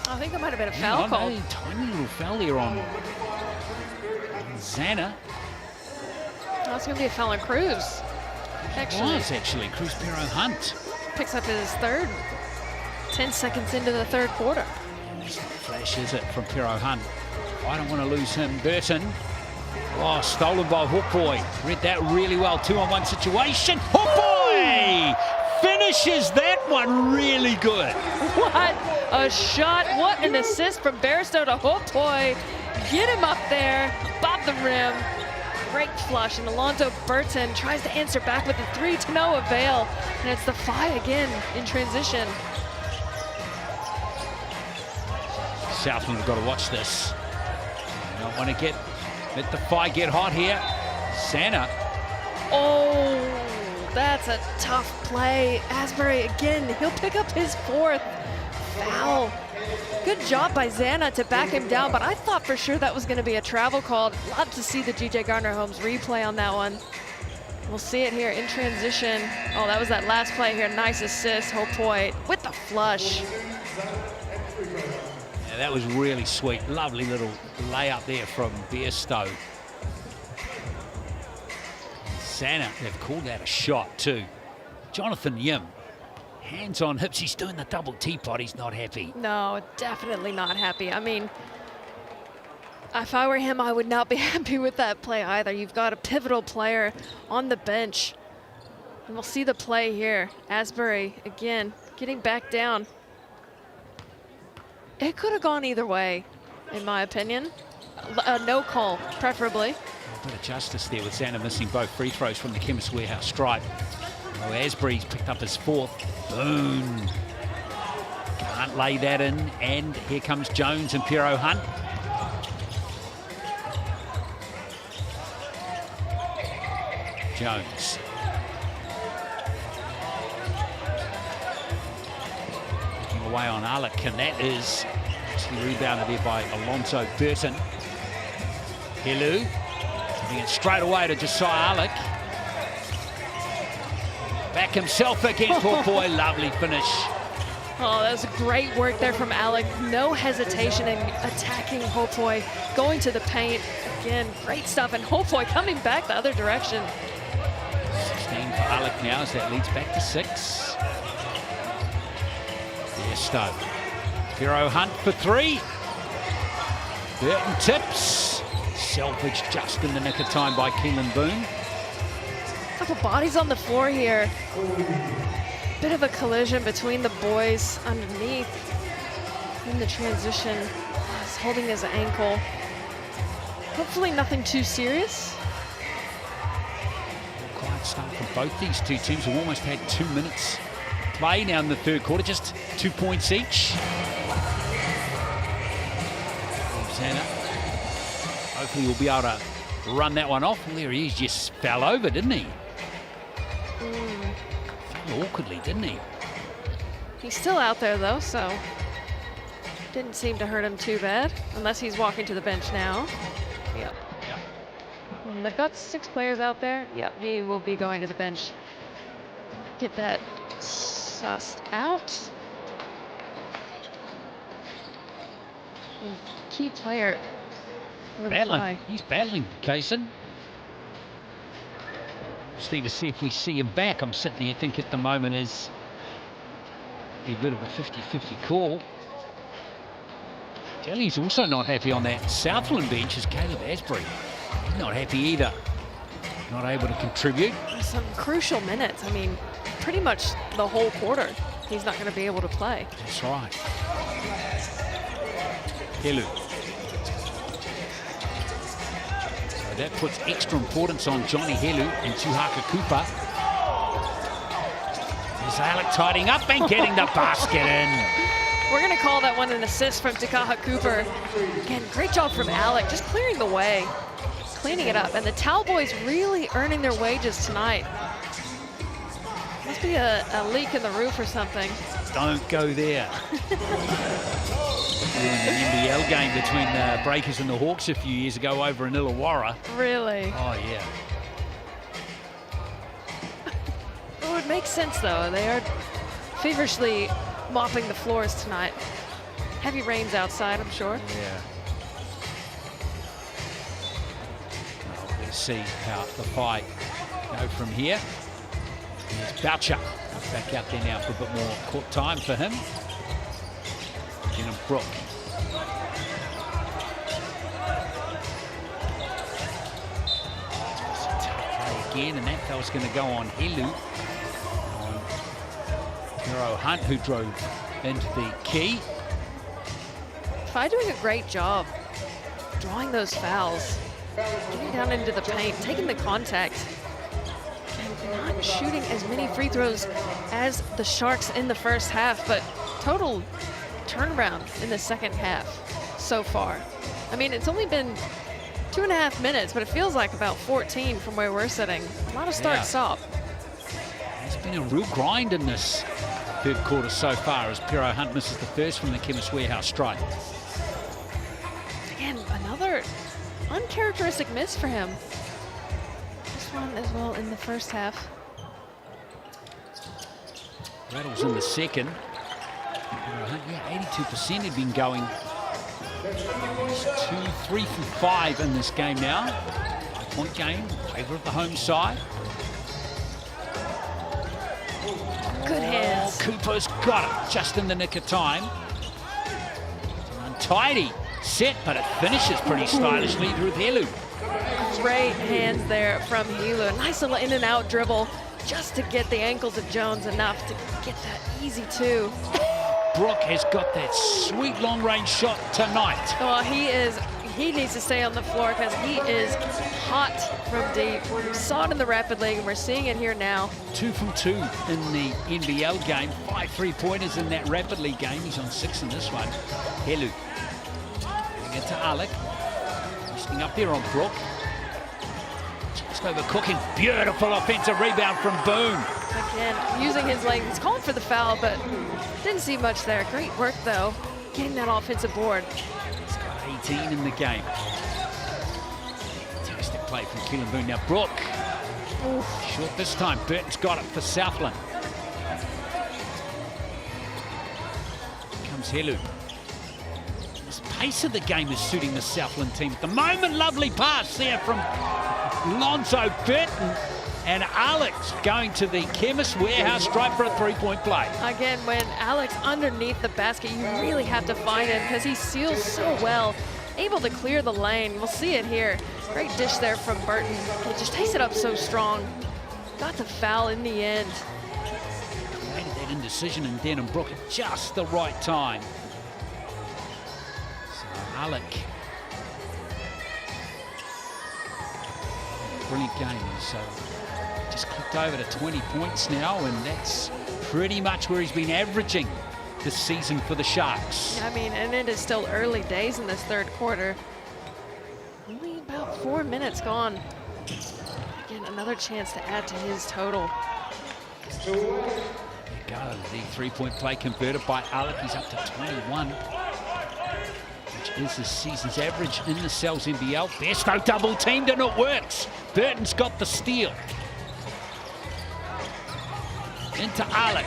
Speaker 2: I think there might have been a foul call.
Speaker 1: Tiny little foul there on Zana.
Speaker 2: Oh, it's going to be a foul on Cruz.
Speaker 1: Actually, Cruz Pero Hunt.
Speaker 2: Picks up his third. 10 seconds into the third quarter.
Speaker 1: Flash is it from Pero Hunt. I don't want to lose him. Burton. Oh, stolen by Hook Boy. Read that really well. 2-on-1 situation. Hook Boy finishes that one really good.
Speaker 2: What a shot. What an assist from Barstow to Hook Boy. Get him up there. Bob the rim. Great flush, and Alonzo Burton tries to answer back with a 3 to no avail. And it's the Phi again in transition.
Speaker 1: Southland have got to watch this. They don't want to let the Phi get hot here. Santa.
Speaker 2: Oh, that's a tough play. Asbury again, he'll pick up his 4th foul. Good job by Zana to back him down, but I thought for sure that was going to be a travel call. Love to see the G.J. Gardner-Holmes replay on that one. We'll see it here in transition. Oh, that was that last play here. Nice assist. Hopoy with the flush.
Speaker 1: Yeah, that was really sweet. Lovely little layup there from Bairstow. Zana, they've called that a shot too. Jonathan Yim. Hands on hips, he's doing the double teapot, he's not happy.
Speaker 2: No, definitely not happy. I mean, if I were him, I would not be happy with that play either. You've got a pivotal player on the bench. And we'll see the play here. Asbury, again, getting back down. It could have gone either way, in my opinion. No call, preferably.
Speaker 1: A bit of justice there with Xander missing both free throws from the Chemist Warehouse stripe. Oh, Asbury's picked up his 4th. Boom. Can't lay that in. And here comes Jones and Pero Hunt. Jones. Looking away on Alec, and that is actually rebounded there by Alonso Burton. Helu giving it straight away to Josiah Alec. Back himself again, poor boy, lovely finish.
Speaker 2: Oh, that was great work there from Alec. No hesitation in attacking Hopoi, going to the paint. Again, great stuff, and Hopoi coming back the other direction.
Speaker 1: 16 for Alec now as that leads back to 6. Stowe. Hero Hunt for 3. Burton tips. Salvage just in the nick of time by Keelan Boone.
Speaker 2: Couple bodies on the floor here. Bit of a collision between the boys underneath. In the transition, he's holding his ankle. Hopefully nothing too serious.
Speaker 1: Quiet start from both these two teams. We've almost had 2 minutes play now in the third quarter, just 2 points each. Xana, hopefully we'll be able to run that one off. Well, there he is, just fell over, didn't he? Fell awkwardly, didn't he?
Speaker 2: He's still out there though, so didn't seem to hurt him too bad, unless he's walking to the bench now. Yep. And they've got 6 players out there. Yep, he will be going to the bench. Get that sussed out. And key player.
Speaker 1: Battling. He's battling, Kaysen. Just need to see if we see him back. I'm sitting here thinking at the moment is a bit of a 50-50 call. He's also not happy on that Southland bench is Caleb Asbury. He's not happy either. Not able to contribute.
Speaker 2: Some crucial minutes. I mean, pretty much the whole quarter. He's not going to be able to play.
Speaker 1: That's right. Helu. So that puts extra importance on Johnny Helu and Tuhaka Cooper. There's Alec tidying up and getting the basket in.
Speaker 2: We're going to call that one an assist from Takaha Cooper. Again, great job from Alec, just clearing the way, cleaning it up. And the Towel boys really earning their wages tonight. Must be a leak in the roof or something.
Speaker 1: Don't go there. An NBL game between the Breakers and the Hawks a few years ago over in Illawarra.
Speaker 2: Really?
Speaker 1: Oh, yeah.
Speaker 2: Well, it makes sense, though. They are feverishly mopping the floors tonight. Heavy rains outside, I'm sure.
Speaker 1: Yeah. Well, let's see how the fight go from here. Here's Boucher. Back out there now for a bit more court time for him. Again, Brook. Again, and that fella's going to go on Helu. Hero Hunt, who drove into the key.
Speaker 2: Fi doing a great job drawing those fouls, getting down into the paint, taking the contact, and not shooting as many free throws as the Sharks in the first half, but total turnaround in the second half so far. I mean, it's only been 2.5 minutes, but it feels like about 14 from where we're sitting. A lot of start-stop.
Speaker 1: It's been a real grind in this third quarter so far as Pero Hunt misses the first from the Chemist Warehouse strike.
Speaker 2: Again, another uncharacteristic miss for him. This one as well in the first half.
Speaker 1: Rattles in the second. Pero Hunt, yeah, 82% had been going. 3 from 5 in this game now. 5-point game in favor of the home side.
Speaker 2: Good hands.
Speaker 1: Oh, Cooper's got it just in the nick of time. Untidy set, but it finishes pretty stylishly with Helu.
Speaker 2: Great hands there from Helu. A nice little in and out dribble just to get the ankles of Jones enough to get that easy 2.
Speaker 1: Brook has got that sweet long range shot tonight.
Speaker 2: Well, he needs to stay on the floor because he is hot from deep. We saw it in the Rapid League and we're seeing it here now. 2
Speaker 1: from 2 in the NBL game. 5 3-pointers in that Rapid League game. He's on 6 in this one. Helu. Giving it to Alec. Listening up there on Brook. Just overcooking. Beautiful offensive rebound from Boone.
Speaker 2: Again, using his leg. He's calling for the foul, but Didn't see much there. Great work, though, getting that offensive board.
Speaker 1: He's got 18 in the game. Fantastic play from Keelan Boone. Now Brooke.
Speaker 2: Oof.
Speaker 1: Short this time. Burton's got it for Southland. Comes Helu. The pace of the game is suiting the Southland team at the moment. Lovely pass there from Lonzo Burton. And Alex going to the Chemist Warehouse stripe for a three-point play.
Speaker 2: Again, when Alex underneath the basket, you really have to find him because he seals so well. Able to clear the lane. We'll see it here. Great dish there from Burton. He just takes it up so strong. Got the foul in the end.
Speaker 1: Created that indecision in Denham Brook at just the right time. So Alec. Brilliant game. So just clicked over to 20 points now, and that's pretty much where he's been averaging this season for the Sharks.
Speaker 2: I mean, and it is still early days in this third quarter. Only about 4 minutes gone. Again, another chance to add to his total.
Speaker 1: There you go, the three-point play converted by Alec. He's up to 21, which is this season's average in the Cells NBL. Besto double-teamed and it works. Burton's got the steal. Into Alec.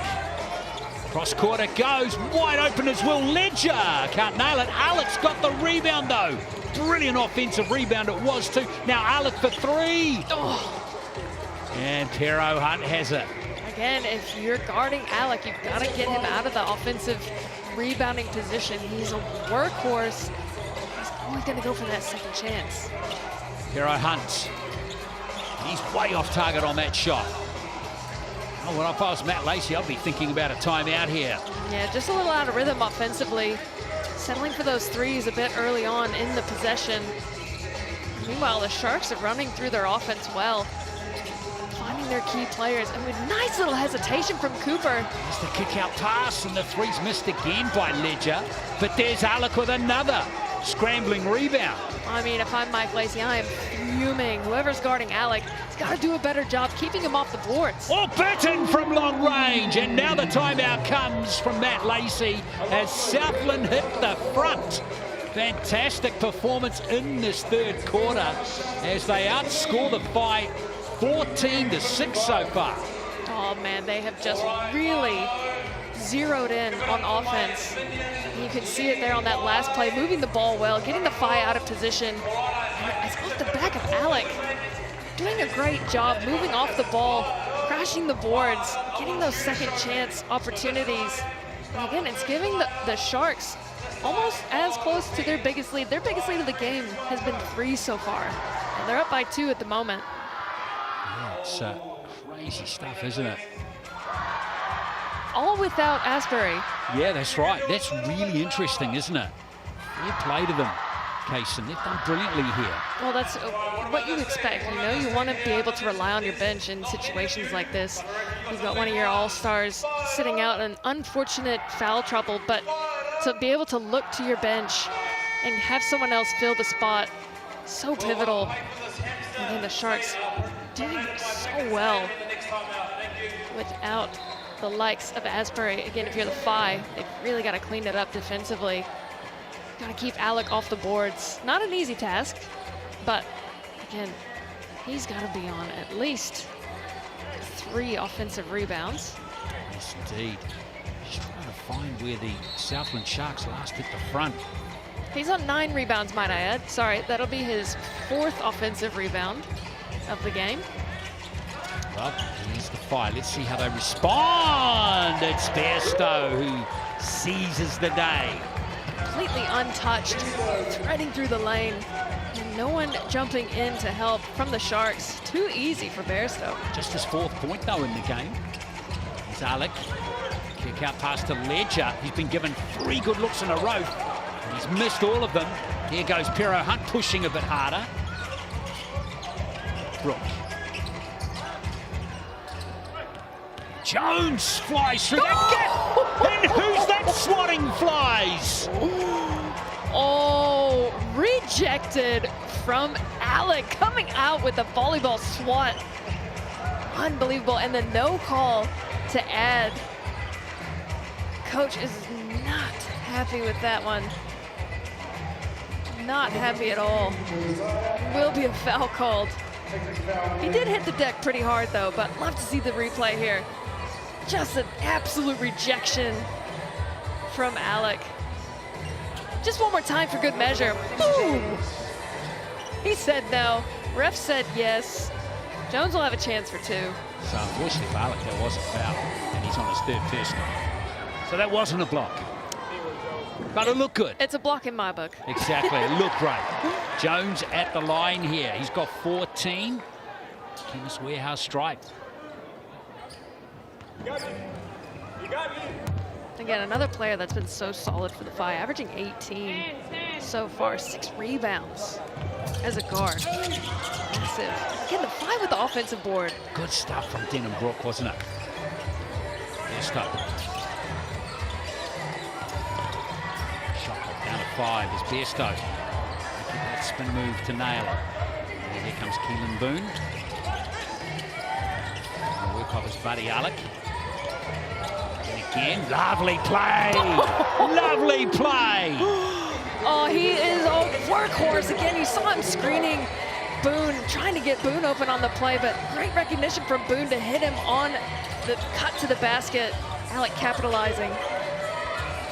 Speaker 1: Cross-court it goes. Wide open as Will Ledger. Can't nail it. Alec's got the rebound, though. Brilliant offensive rebound it was, too. Now Alec for three. Oh. And Pero Hunt has it.
Speaker 2: Again, if you're guarding Alec, you've got to get him out of the offensive rebounding position. He's a workhorse. He's always going to go for that second chance.
Speaker 1: Pero Hunt. He's way off target on that shot. Oh, well, if I was Matt Lacey, I'd be thinking about a timeout here.
Speaker 2: Yeah, just a little out of rhythm offensively. Settling for those threes a bit early on in the possession. Meanwhile, the Sharks are running through their offense well. Finding their key players. And with nice little hesitation from Cooper.
Speaker 1: There's the kick-out pass, and the three's missed again by Ledger. But there's Alec with another scrambling rebound.
Speaker 2: I mean, if I'm Mike Lacey, I am fuming. Whoever's guarding Alec has got to do a better job keeping him off the boards.
Speaker 1: Oh, Burton from long range. And now the timeout comes from Matt Lacey as Southland hit the front. Fantastic performance in this third quarter as they outscore the Phi 14-6 so far.
Speaker 2: Oh, man, they have just really zeroed in on offense. You can see it there on that last play, moving the ball well, getting the Phi out of position. And it's off the back of Alec. Doing a great job moving off the ball, crashing the boards, getting those second chance opportunities. And again, it's giving the Sharks almost as close to their biggest lead. Their biggest lead of the game has been 3 so far. And they're up by 2 at the moment.
Speaker 1: Yeah, it's crazy stuff, isn't it?
Speaker 2: All without Asbury.
Speaker 1: Yeah, that's right. That's really interesting, isn't it? Fair play to them, Kaysen. They've done brilliantly here.
Speaker 2: Well, that's what you expect. You know, you want to be able to rely on your bench in situations like this. You've got one of your all-stars sitting out in unfortunate foul trouble, but to be able to look to your bench and have someone else fill the spot, so pivotal. And then the Sharks doing so well without the likes of Asbury. Again, if you're the Phi, they've really got to clean it up defensively. Got to keep Alec off the boards. Not an easy task, but again, he's got to be on at least 3 offensive rebounds.
Speaker 1: Yes, indeed. Just trying to find where the Southland Sharks last hit the front.
Speaker 2: He's on 9 rebounds, might I add. Sorry, that'll be his 4th offensive rebound of the game.
Speaker 1: Well, here's the Phi. Let's see how they respond. It's Besto who seizes the day.
Speaker 2: Completely untouched, threading through the lane. And no one jumping in to help from the Sharks. Too easy for Besto.
Speaker 1: Just his 4th point, though, in the game. Here's Alec. Kick out pass to Ledger. He's been given 3 good looks in a row. And he's missed all of them. Here goes Pero Hunt pushing a bit harder. Brooke. Jones flies through that gap. And who's that swatting flies?
Speaker 2: Oh, rejected from Alec, coming out with a volleyball swat. Unbelievable, and the no call to add. coach is not happy with that one. Not happy at all. Will be a foul called. He did hit the deck pretty hard though, but love to see the replay here. Just an absolute rejection from Alec. Just one more time for good measure. Boom! He said no. Ref said yes. Jones will have a chance for 2.
Speaker 1: So unfortunately for Alec, there was a foul, and he's on his 3rd personal. So that wasn't a block. But it looked good.
Speaker 2: It's a block in my book.
Speaker 1: Exactly, it looked great. Jones at the line here. He's got 14. Chemist Warehouse stripe.
Speaker 2: Again, another player that's been so solid for the FI, averaging 18 so far, 6 rebounds as a guard. Massive. Again, the FI with the offensive board.
Speaker 1: Good stuff from Denham-Brook, wasn't it? Next up. Shot clock down to 5 is Besto. Making that spin move to nail it. And here comes Keelan Boone. And work off his buddy Alec. And again, lovely play! Lovely play!
Speaker 2: Oh, he is a workhorse. Again, you saw him screening Boone, trying to get Boone open on the play, but great recognition from Boone to hit him on the cut to the basket. Alec capitalizing.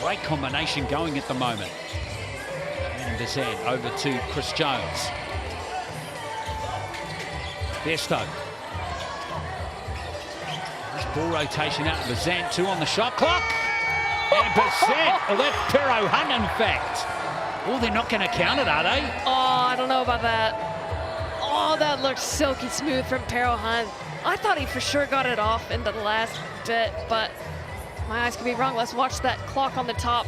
Speaker 1: Great combination going at the moment. And Bazan over to Chris Jones. Besto. Nice ball rotation out to Bazan, 2 on the shot clock. And Bazan, oh, that's Pero Hunt in fact. Oh, they're not going to count it, are they?
Speaker 2: Oh, I don't know about that. Oh, that looked silky smooth from Pero Hunt. I thought he for sure got it off into the last bit, but my eyes could be wrong. Let's watch that clock on the top.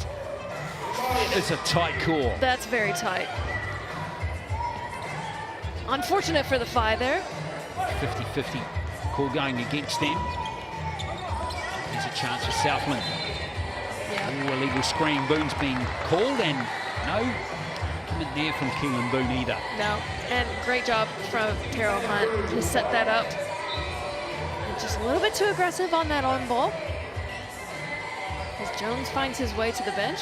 Speaker 1: It's a tight call.
Speaker 2: That's very tight. Unfortunate for the FI there.
Speaker 1: 50-50 call going against them. There's a chance for Southland.
Speaker 2: Yeah.
Speaker 1: Ooh, illegal screen. Boone's being called, and no coming there from Keelan Boone either.
Speaker 2: No, and great job from Pero Hunt to set that up. And just a little bit too aggressive on that on ball. As Jones finds his way to the bench.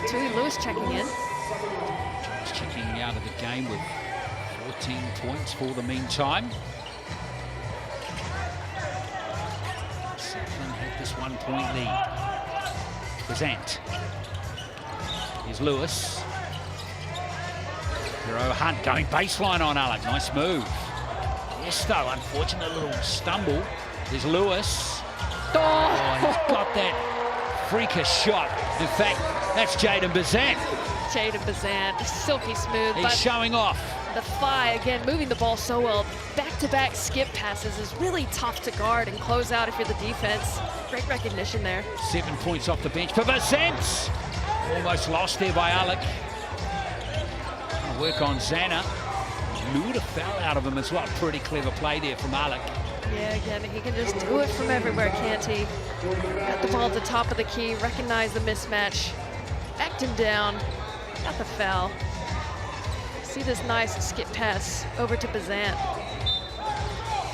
Speaker 2: Tui Lewis checking in.
Speaker 1: Jones checking out of the game with 14 points for the meantime. Southland had this 1-point lead. Present. Here's Lewis. Pero Hunt going baseline on Alec. Nice move. Yes, though, unfortunate little stumble. There's Lewis. Oh, he's got that freakish shot. In fact, that's Jaden Bazan.
Speaker 2: Jaden Bazan, silky smooth.
Speaker 1: He's showing off.
Speaker 2: The FI, again, moving the ball so well. Back-to-back skip passes is really tough to guard and close out if you're the defense. Great recognition there.
Speaker 1: 7 points off the bench for Bazan. Almost lost there by Alec. Work on Zana. Lured a foul out of him as well. Pretty clever play there from Alec.
Speaker 2: Yeah, again, he can just do it from everywhere, can't he? Got the ball at the top of the key, recognize the mismatch, backed him down, got the foul. See this nice skip pass over to Bazan.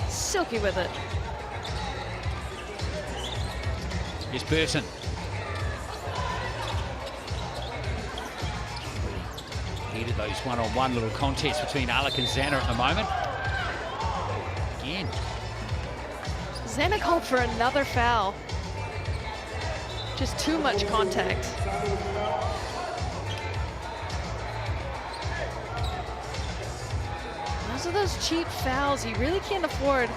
Speaker 2: Silky with it.
Speaker 1: Here's Burton. Heated those one-on-one little contests between Alec and Zana at the moment. Again.
Speaker 2: Zana called for another foul. Just too much contact. Those are those cheap fouls you really can't afford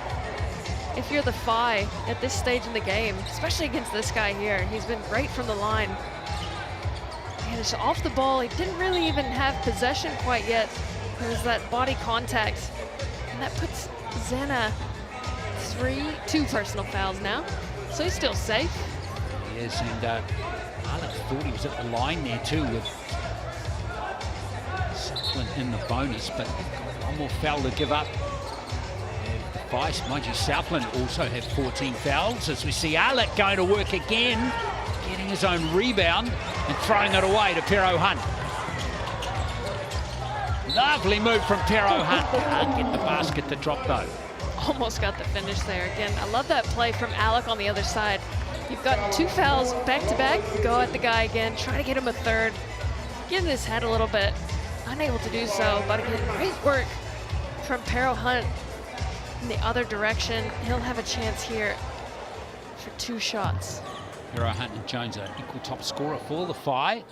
Speaker 2: if you're the FI at this stage in the game, especially against this guy here. He's been great from the line. And it's off the ball. He didn't really even have possession quite yet. There was that body contact. And that puts Zana 2 personal fouls now. So he's still safe.
Speaker 1: He is, and Alec thought he was at the line there too with Southland in the bonus, but one more foul to give up. And the FI, mind you, Southland also have 14 fouls as we see Alec going to work again, getting his own rebound and throwing it away to Pero Hunt. Lovely move from Pero Hunt. Can't get the basket to drop though.
Speaker 2: Almost got the finish there. Again, I love that play from Alec on the other side. You've gotten 2 fouls back-to-back. Go at the guy again, try to get him a third. Get in his head a little bit. Unable to do so, but again, great work from Pero Hunt in the other direction. He'll have a chance here for 2 shots.
Speaker 1: Pero Hunt and Jones are equal top scorer for the Whai.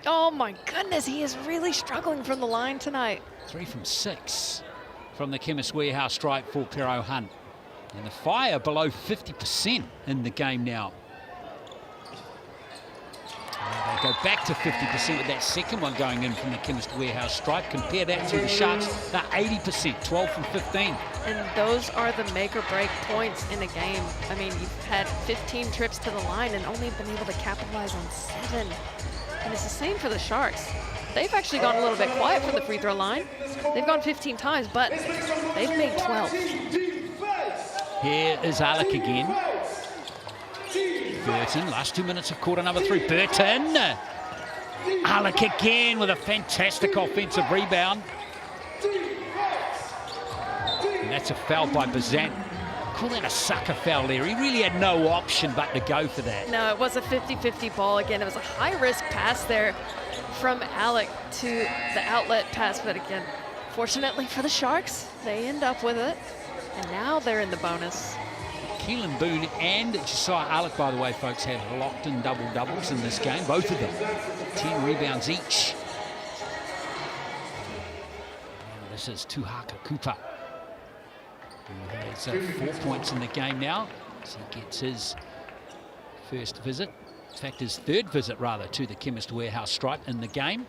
Speaker 2: Oh my goodness, he is really struggling from the line tonight.
Speaker 1: 3 from 6 from the Chemist Warehouse stripe for Pero Hunt. And the Whai are below 50% in the game now. They go back to 50% with that second one going in from the Chemist Warehouse stripe. Compare that to the Sharks, they're 80%, 12 from 15.
Speaker 2: And those are the make or break points in a game. I mean, you've had 15 trips to the line and only been able to capitalize on 7. And it's the same for the Sharks. They've actually gone a little bit quiet from the free throw line. They've gone 15 times, but they've made 12.
Speaker 1: Here is Alec again. Burton, last 2 minutes of quarter number 3. Burton. Alec again with a fantastic offensive rebound. And that's a foul by Bazant. Call that a sucker foul there. He really had no option but to go for that.
Speaker 2: No, it was a 50-50 ball. Again, it was a high-risk pass there from Alec to the outlet pass. But again, fortunately for the Sharks, they end up with it. And now they're in the bonus.
Speaker 1: Keelan Boone and Josiah Alec, by the way, folks, have locked in double-doubles in this game, both of them. 10 rebounds each. And this is Tuhaka Cooper, who has 4 points in the game now. So he gets his first visit, in fact, his third visit, rather, to the Chemist Warehouse stripe in the game.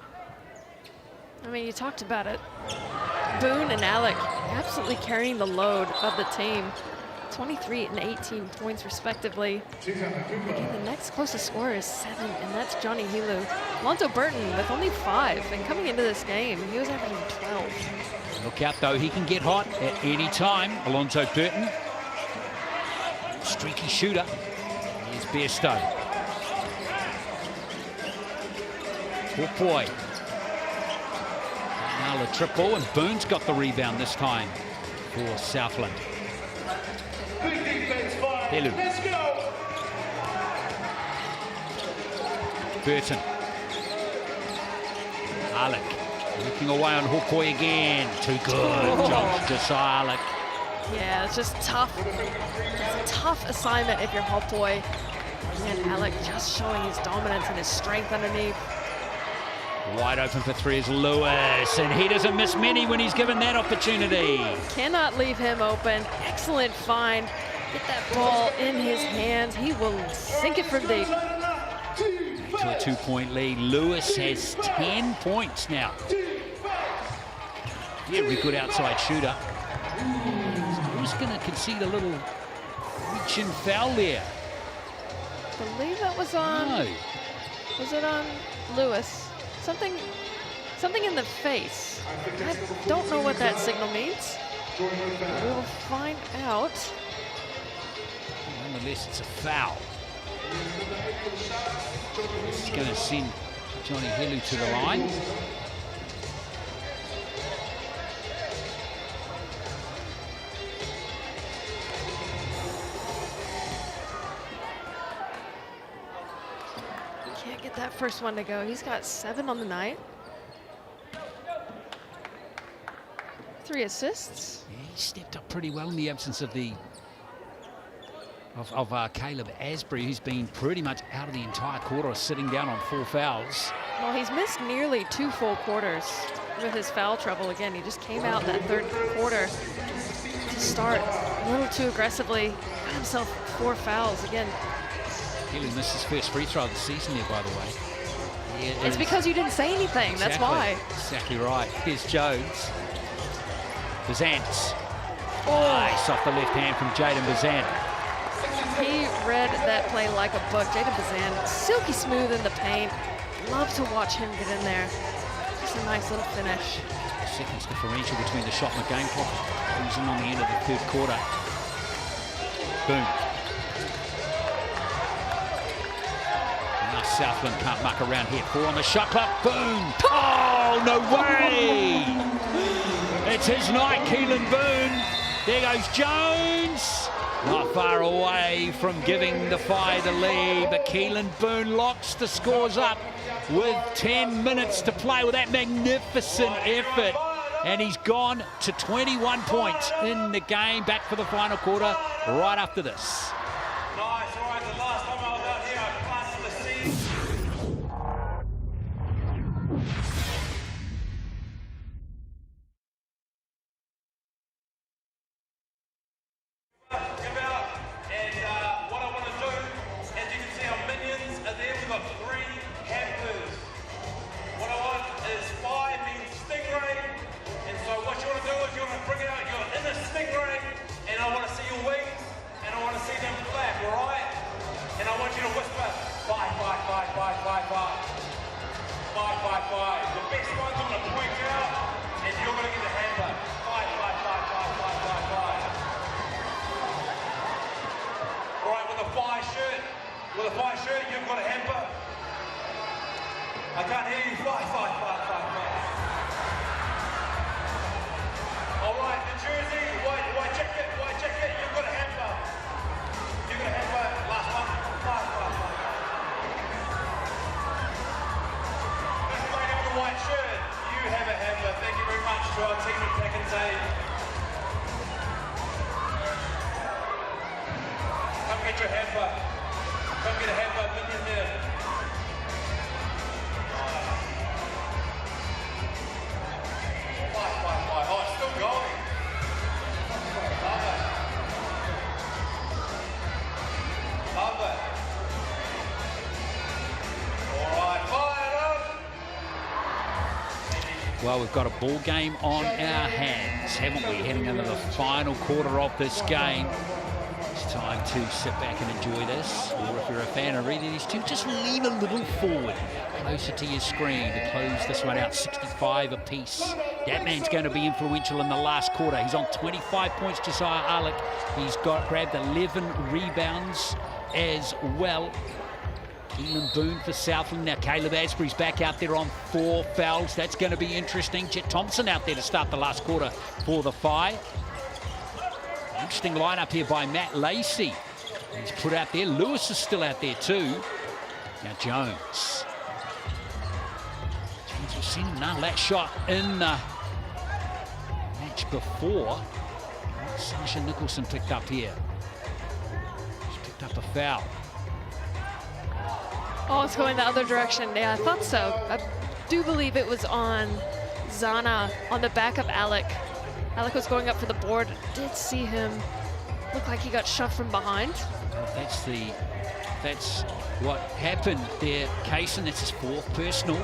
Speaker 2: I mean, you talked about it. Boone and Alec absolutely carrying the load of the team. 23 and 18 points respectively. Again, the next closest scorer is 7, and that's Johnny Helu. Lonzo Burton with only 5, and coming into this game, he was averaging 12.
Speaker 1: Look out, though, he can get hot at any time. Alonzo Burton, streaky shooter. Here's Bairstow. Oh boy. Now the triple, and Boone's got the rebound this time for Southland. Helu. Burton. Alec looking away on Hokoi again. Too good, Josiah Alec.
Speaker 2: Yeah, it's just tough. It's a tough assignment if you're Hopoi. And Alec just showing his dominance and his strength underneath.
Speaker 1: Wide open for 3 is Lewis, and he doesn't miss many when he's given that opportunity.
Speaker 2: Cannot leave him open. Excellent find. Get that ball in his hands. He will sink it from deep.
Speaker 1: To a 2-point lead. Lewis has 10 points now. Very good outside shooter. Who's going to concede a little reach and foul there?
Speaker 2: I believe that was on.
Speaker 1: No.
Speaker 2: Was it on Lewis? Something in the face. I don't know what that signal means. We'll find out.
Speaker 1: Nonetheless, it's a foul. This is going to send Johnny Helu to the line.
Speaker 2: Can't get that first one to go. He's got 7 on the night. 3 assists.
Speaker 1: Yeah, he stepped up pretty well in the absence of the Caleb Asbury, who's been pretty much out of the entire quarter, sitting down on 4 fouls.
Speaker 2: Well, he's missed nearly 2 full quarters with his foul trouble. Again, he just came out that third quarter to start a little too aggressively. Got himself 4 fouls again.
Speaker 1: He missed his first free throw of the season there, by the way. Yeah,
Speaker 2: it's because you didn't say anything.
Speaker 1: Exactly,
Speaker 2: that's why.
Speaker 1: Exactly right. Here's Jones. Bazant. Nice off the left hand from Jaden Bazant.
Speaker 2: He read that play like a book. Jaden Bazant, silky smooth in the paint. Love to watch him get in there. Just a nice little finish.
Speaker 1: Seconds differential between the shot and the game clock. Cruising on the end of the third quarter. Boom. Now Southland can't muck around here. 4 on the shot clock. Boom. Oh, no way. It's his night, Keelan Boone. There goes Jones. Not far away from giving the Whai the lead, but Keelan Boone locks the scores up with 10 minutes to play with that magnificent effort. And he's gone to 21 points in the game. Back for the final quarter right after this.
Speaker 7: Nice, all right, the last time I was out here, I planted the seeds. Come out, and what I want to do, as you can see, our minions are there. We've got 3 hampers. What I want is 5 means stingray, and so what you want to do is you want to bring out your inner stingray, and I want to see your wings, and I want to see them flap, all right? And I want you to whisper, 5, 5, 5, 5, 5, 5. 5, 5, 5. The best ones I'm going to point out, and you're going to get the hamper. 5, 5, 5, 5, 5, 5, 5. All right, with a Whai shirt, you've got a hamper. I can't hear you. 5, 5, 5, 5, 5. All right, the jersey, white jacket, you've got a hamper. You've got a hamper. Last one. 5, 5, 5. This lady with the white shirt, you have a hamper. Thank you very much to our team at Pack and Save. Come get your hamper. Come get a hamper, minion there. Oh, it's still going. Love it. Love it. All right, fire up.
Speaker 1: Well, we've got a ball game on our hands, haven't we? Heading into the final quarter of this game. It's time to sit back and enjoy this. Or if you're a fan of either of these two, just lean a little forward, closer to your screen to close this one out. 65 apiece. That man's going to be influential in the last quarter. He's on 25 points, Josiah Arlick. He's grabbed 11 rebounds as well. Keelan Boone for Southland. Now Caleb Asbury's back out there on 4 fouls. That's going to be interesting. Jet Thompson out there to start the last quarter for the Whai. Interesting lineup here by Matt Lacey. He's put out there. Lewis is still out there too. Now Jones. We've seen him nail that shot in the match before. Sasha Nicholson picked up here. He's picked up a foul.
Speaker 2: Oh, it's going the other direction. Yeah, I thought so. I do believe it was on Zana on the back of Alec. Alec was going up for the board. Did see him look like he got shoved from behind.
Speaker 1: That's what happened there, Kaysen. That's his 4th personal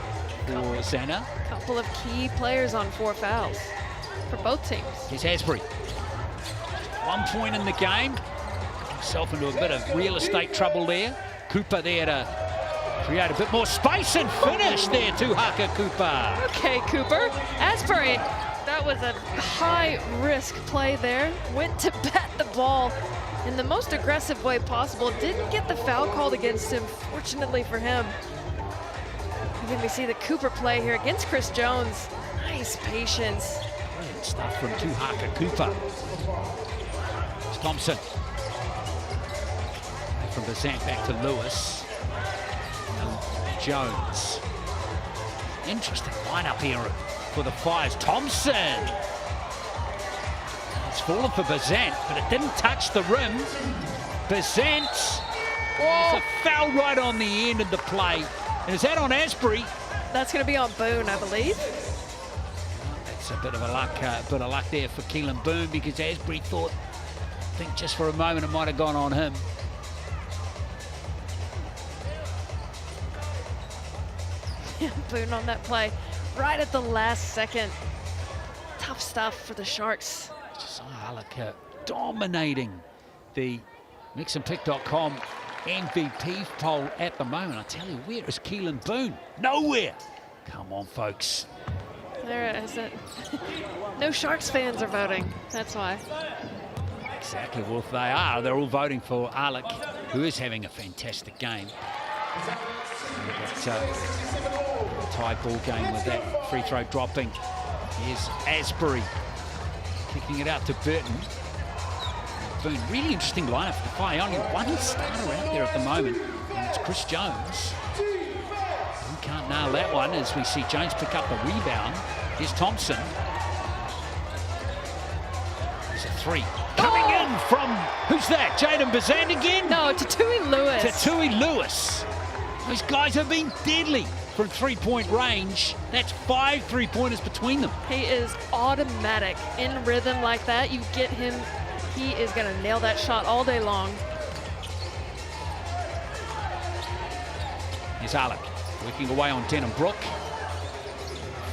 Speaker 1: for Zana.
Speaker 2: A couple of key players on 4 fouls for both teams.
Speaker 1: Here's Asbury. 1 point in the game. Got himself into a bit of real estate trouble there. Cooper there to create a bit more space and finish there to Haka Cooper.
Speaker 2: Okay, Cooper. Asbury, that was a high-risk play there. Went to bat the ball in the most aggressive way possible. Didn't get the foul called against him, fortunately for him. Again, we see the Cooper play here against Chris Jones. Nice patience.
Speaker 1: Brilliant stuff from Tuhaka Cooper. It's Thompson. From Bazant back to Lewis. And Jones. Interesting lineup here for the Whais. Thompson. It's fallen for Bazant, but it didn't touch the rim. Bazant. Oh, a foul right on the end of the play. And is that on Asbury?
Speaker 2: That's going to be on Boone, I believe.
Speaker 1: That's a bit of luck there for Keelan Boone, because Asbury I think just for a moment it might have gone on him.
Speaker 2: Boone on that play right at the last second. Tough stuff for the Sharks.
Speaker 1: Josiah Arlick dominating the mixandpick.com MVP poll at the moment. I tell you, where is Keelan Boone? Nowhere. Come on, folks.
Speaker 2: There it is. No Sharks fans are voting. That's why.
Speaker 1: Exactly. Well, if they are, they're all voting for Arlick, who is having a fantastic game. A tight ball game with that free throw dropping. Here's Asbury kicking it out to Burton. Boone. Really interesting lineup for the Whai. Only one starter out there at the moment, and it's Chris Jones. We can't nail that one as we see Jones pick up the rebound. Here's Thompson. There's a three. Coming in from, who's that? Jaden Bazan again?
Speaker 2: No, Tatui Lewis.
Speaker 1: Tatui Lewis. Those guys have been deadly from three-point range. That's 5 3-pointers between them.
Speaker 2: He is automatic in rhythm like that. You get him, he is going to nail that shot all day long.
Speaker 1: Here's Alec working away on Denham Brook.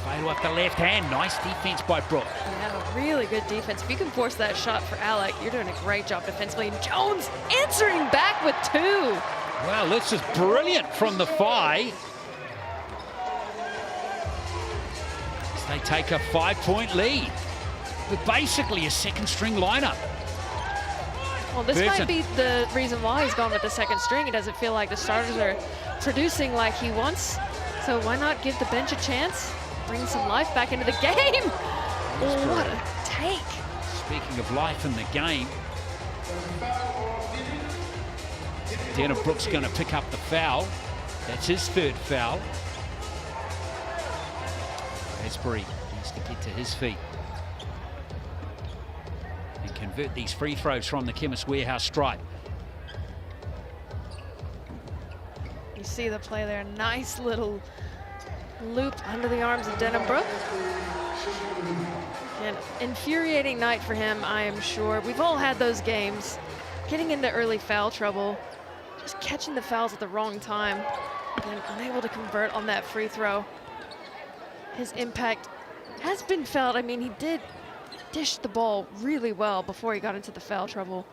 Speaker 1: Fade off the left hand. Nice defense by Brook.
Speaker 2: Yeah, really good defense. If you can force that shot for Alec, you're doing a great job defensively. And Jones answering back with 2.
Speaker 1: Well, this is brilliant from the Whai. As they take a 5-point lead. But basically a second-string lineup.
Speaker 2: Well, this might be the reason why he's gone with the second string. He doesn't feel like the starters are producing like he wants. So why not give the bench a chance? Bring some life back into the game. Oh, what a take.
Speaker 1: Speaking of life in the game, Denham Brook's going to pick up the foul. That's his 3rd foul. Asbury needs to get to his feet and convert these free throws from the Chemist Warehouse stripe.
Speaker 2: You see the play there. Nice little loop under the arms of Denham Brook. An infuriating night for him, I am sure. We've all had those games. Getting into early foul trouble, just catching the fouls at the wrong time, and unable to convert on that free throw. His impact has been felt. I mean, he did dish the ball really well before he got into the foul trouble.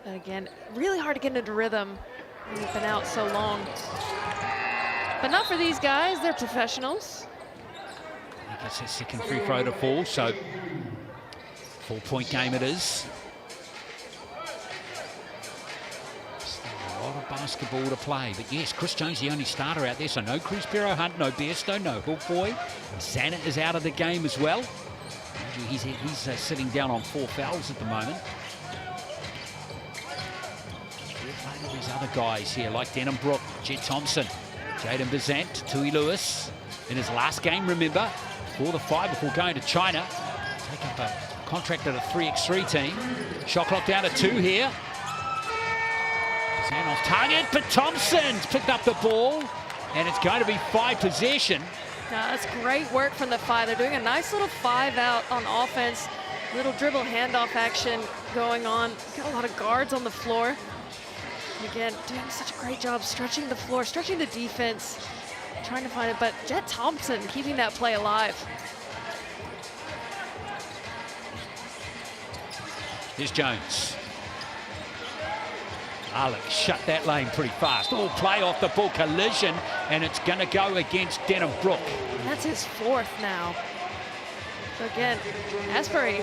Speaker 2: But again, really hard to get into rhythm when he's been out so long. But not for these guys, they're professionals.
Speaker 1: He gets his second free throw to fall, so 4-point game it is. Still a lot of basketball to play, but yes, Chris Jones the only starter out there, so no Cruz Pero Hunt, no Bairstow, no Hook Boy. Zanet is out of the game as well. He's sitting down on 4 fouls at the moment. We're playing all these other guys here, like Denham Brook, Jet Thompson, Jaden Bazant, Tui Lewis. In his last game, remember, for the Whai before going to China. Take up a contract at a 3x3 team. Shot clock down to 2 here. Bazant off target, but Thompson's picked up the ball, and it's going to be 5 possession.
Speaker 2: Now, that's great work from the Whai. They're doing a nice little 5-out on offense. Little dribble handoff action going on. Got a lot of guards on the floor. And again, doing such a great job stretching the floor, stretching the defense, trying to find it. But Jet Thompson keeping that play alive.
Speaker 1: Here's Jones. Alec shut that lane pretty fast. All play off the ball, collision, and it's going to go against Denham Brook.
Speaker 2: And that's his 4th now. So again, Asbury,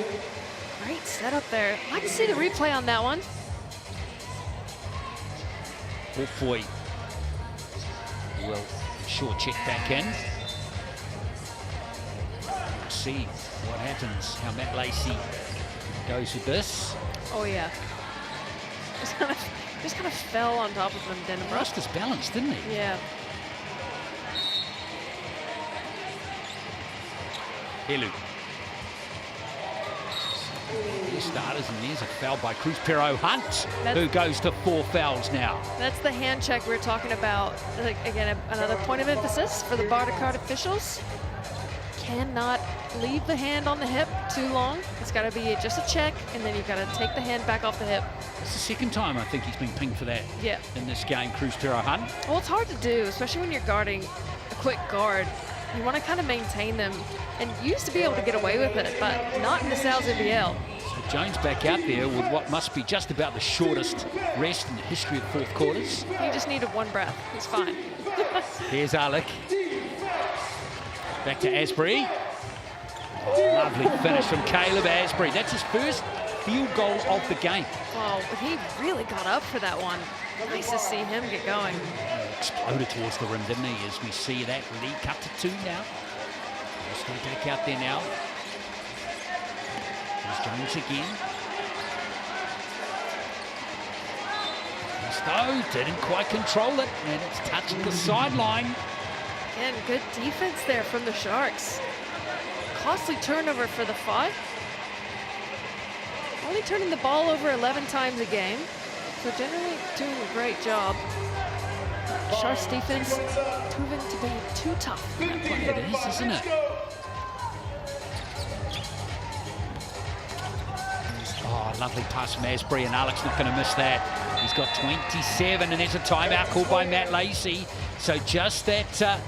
Speaker 2: great setup there. I'd like to see the replay on that one.
Speaker 1: Wolfboy will sure check back in. We'll see what happens, how Matt Lacey goes with this.
Speaker 2: Oh yeah. Just kind of fell on top of him, Denham Brook.
Speaker 1: Lost his balance, didn't he?
Speaker 2: Yeah.
Speaker 1: Helu. There's starters, and there's a foul by Cruz Pero Hunt, who goes to 4 fouls now.
Speaker 2: That's the hand check we were talking about. Like, again, another point of emphasis for the Barter Card officials. Cannot leave the hand on the hip too long. It's got to be just a check, and then you've got to take the hand back off the hip.
Speaker 1: It's the second time I think he's been pinged for that in this game, Cruz Pero Hunt.
Speaker 2: Well, it's hard to do, especially when you're guarding a quick guard. You want to kind of maintain them, and you used to be able to get away with it, but not in the NZNBL.
Speaker 1: So Jones back out there with what must be just about the shortest rest in the history of 4th quarters.
Speaker 2: He just needed 1 breath. He's fine.
Speaker 1: There's Alec. Back to Asbury. Oh, lovely finish from Caleb Asbury. That's his first field goal of the game.
Speaker 2: Wow, he really got up for that one. Nice to see him get going.
Speaker 1: Exploded towards the rim, didn't he? As we see that lead cut to 2 now. Let's go back out there now. There's Jones again. Stowe didn't quite control it, and it's touching the sideline.
Speaker 2: Again, good defense there from the Sharks. Costly turnover for the Phi. Only turning the ball over 11 times a game, so generally doing a great job. Sharks defense proving to be too tough.
Speaker 1: It is, isn't it? Oh, lovely pass from Asbury, and Alex not going to miss that. He's got 27, and there's a timeout called by Matt Lacey. So just that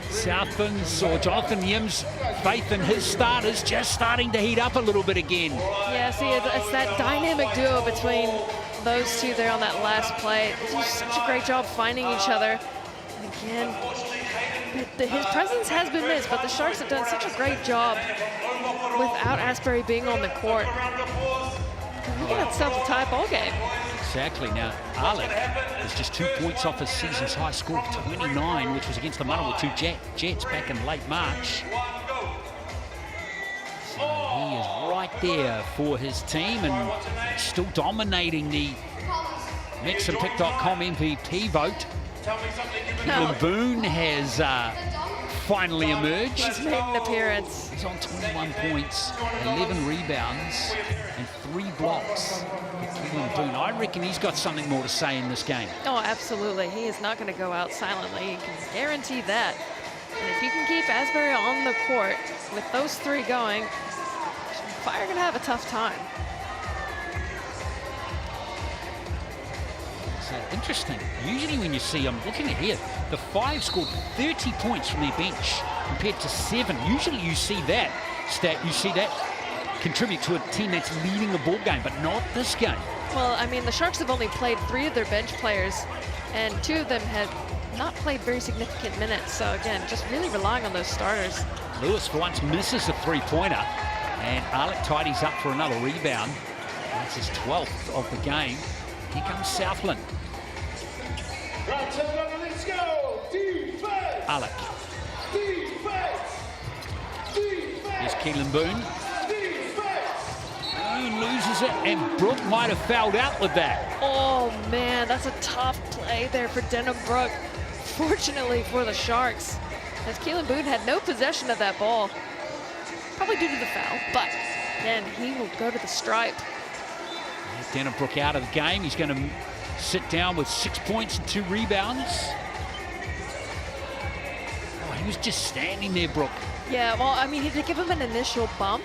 Speaker 1: Southland's or Jonathan Yim's faith in his starters just starting to heat up a little bit again.
Speaker 2: Yeah, see, it's that dynamic duo between those two there on that last play. They do such a great job finding each other. And again, his presence has been missed, but the Sharks have done such a great job without Asbury being on the court. You can have a tie ball game.
Speaker 1: Exactly. Now, Alec is just 2 points off his season's high score of 29, which was against the Manawatu Jets back in late March. So he is right there for his team and still dominating the MexandPick.com MVP vote. Keelan Boone has finally emerged.
Speaker 2: He's made an appearance.
Speaker 1: He's on 21 points, 11 rebounds, and 3 blocks. Keelan Boone, I reckon he's got something more to say in this game.
Speaker 2: Oh, absolutely. He is not going to go out silently. You can guarantee that. And if you can keep Asbury on the court with those 3 going, Fire are going to have a tough time.
Speaker 1: Interesting. Usually when you see, I'm looking at here, the 5 scored 30 points from their bench compared to 7. Usually you see that stat, you see that contribute to a team that's leading the ball game, but not this game.
Speaker 2: Well, I mean, the Sharks have only played 3 of their bench players, and 2 of them have not played very significant minutes. So again, just really relying on those starters.
Speaker 1: Lewis for once misses a 3-pointer, and Alec tidies up for another rebound. That's his 12th of the game. Here comes Southland.
Speaker 3: Let's go! Defense!
Speaker 1: Alec.
Speaker 3: Defense!
Speaker 1: Here's Keelan Boone. Boone loses it, and Brooke might have fouled out with that.
Speaker 2: Oh man, that's a tough play there for Denham Brooke. Fortunately for the Sharks, as Keelan Boone had no possession of that ball. Probably due to the foul, but then he will go to the stripe.
Speaker 1: Denham Brooke out of the game. He's going to sit down with 6 points and 2 rebounds. Oh, he was just standing there, Brooke.
Speaker 2: Yeah, well, I mean, he did give him an initial bump,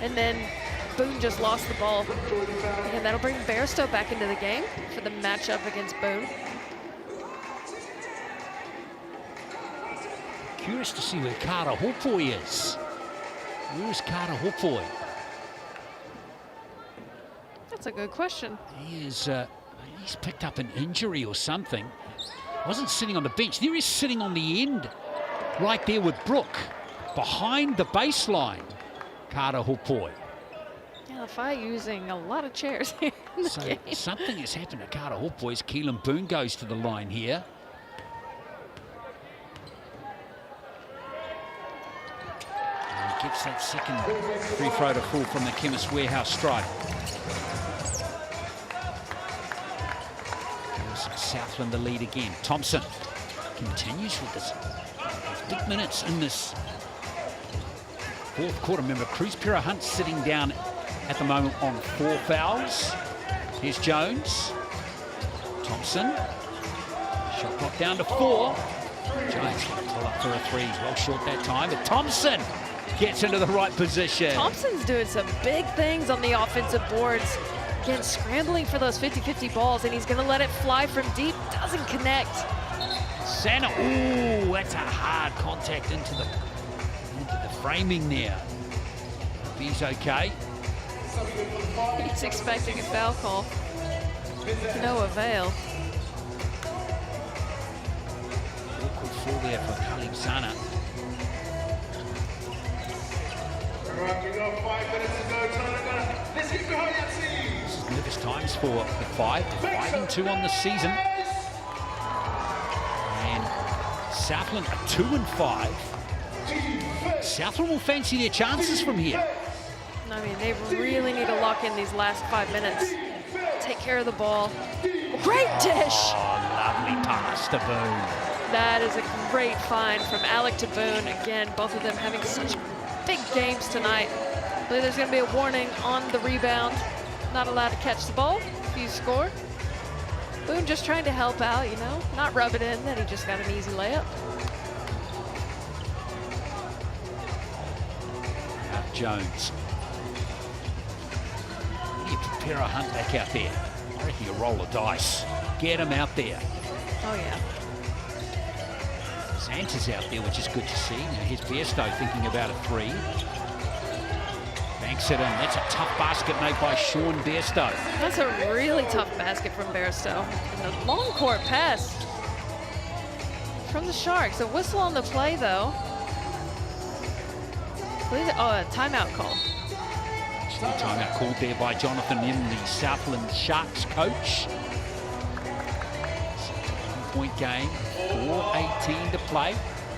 Speaker 2: and then Boone just lost the ball. And that'll bring Bairstow back into the game for the matchup against Boone.
Speaker 1: Curious to see where Carter Hopoi is. Where is Carter Hopoi?
Speaker 2: That's a good question.
Speaker 1: He is, he's picked up an injury or something. Wasn't sitting on the bench. There he is sitting on the end, right there with Brooke, behind the baseline. Carter Hopoi.
Speaker 2: Yeah, the Phi using a lot of chairs here in the game.
Speaker 1: Something has happened to Carter Hopoi as Keelan Boone goes to the line here. And he gets that second free throw to fall from the Chemist Warehouse stripe. Southland the lead again. Thompson continues with this big minutes in this 4th quarter. Remember, Cruz Pira Hunt sitting down at the moment on 4 fouls. Here's Jones. Thompson. Shot clock down to 4. Jones going to pull up for a 3. He's well short that time, but Thompson gets into the right position.
Speaker 2: Thompson's doing some big things on the offensive boards. Again, scrambling for those 50-50 balls, and he's going to let it fly from deep. Doesn't connect.
Speaker 1: Santa, ooh, that's a hard contact into the framing there. He's okay.
Speaker 2: He's expecting a foul call. To no avail.
Speaker 1: Awkward fall there for Khalib Sana.
Speaker 3: All right, we got 5 minutes to go. Tauranga, let's get behind that team.
Speaker 1: This is nervous times for the 5. 5-2 on the season. And Southland are 2-5. Southland will fancy their chances from here.
Speaker 2: I mean, they really need to lock in these last 5 minutes. Take care of the ball. Great dish.
Speaker 1: Oh, lovely pass to Boone.
Speaker 2: That is a great find from Alec to Boone. Again, both of them having such big games tonight. I believe there's going to be a warning on the rebound. Not allowed to catch the ball if you score. Boone just trying to help out, you know, not rub it in that he just got an easy layup.
Speaker 1: Jones. You prepare a Hunt back out there. I reckon you roll a dice. Get him out there.
Speaker 2: Oh, yeah.
Speaker 1: Santa's out there, which is good to see. Now here's Bairstow thinking about a three. Banks it in. That's a tough basket made by Sean Bairstow.
Speaker 2: That's a really tough basket from Bairstow. And the long court pass from the Sharks. A whistle on the play, though. Oh, a timeout call.
Speaker 1: Still timeout called there by Jonathan Lim, the Southland Sharks coach. 7-point game, 4:18 to play.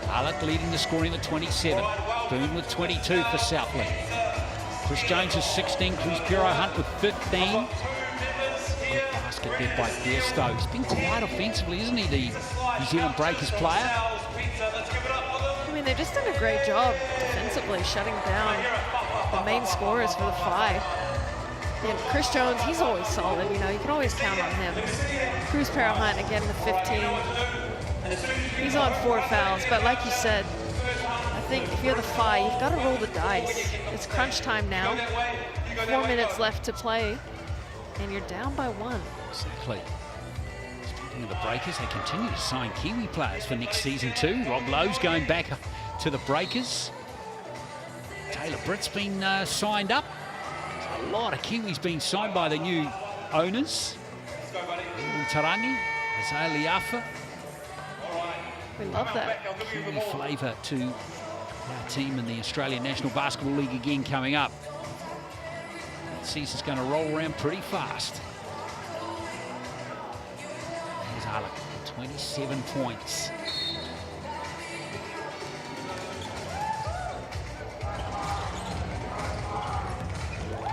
Speaker 1: Alec leading the scoring at 27. Boone with 22 for Southland. Chris Jones is 16, Cruz Pero Hunt with 15. Good basket there by Bairstow. He's been quite offensively, isn't he, the New Zealand Breakers player?
Speaker 2: I mean, they've just done a great job defensively, shutting down the main scorers for the Phi. And Chris Jones, he's always solid, you know, you can always count on him. Cruz Pero Hunt, again, with 15. He's on 4 fouls, but like you said, I think if you're the Phi, you've got to roll the dice. It's crunch time now. 4 minutes left to play, and you're down by 1.
Speaker 1: Exactly. Speaking of the Breakers, they continue to sign Kiwi players for next season too. Rob Lowe's going back to the Breakers. Taylor Britt's been signed up. There's a lot of Kiwis being signed by the new owners. Tarangi, Isaiah Liafa.
Speaker 2: We love that.
Speaker 1: Kiwi flavour to our team in the Australian National Basketball League again coming up. That season's going to roll around pretty fast. There's Alec, 27 points.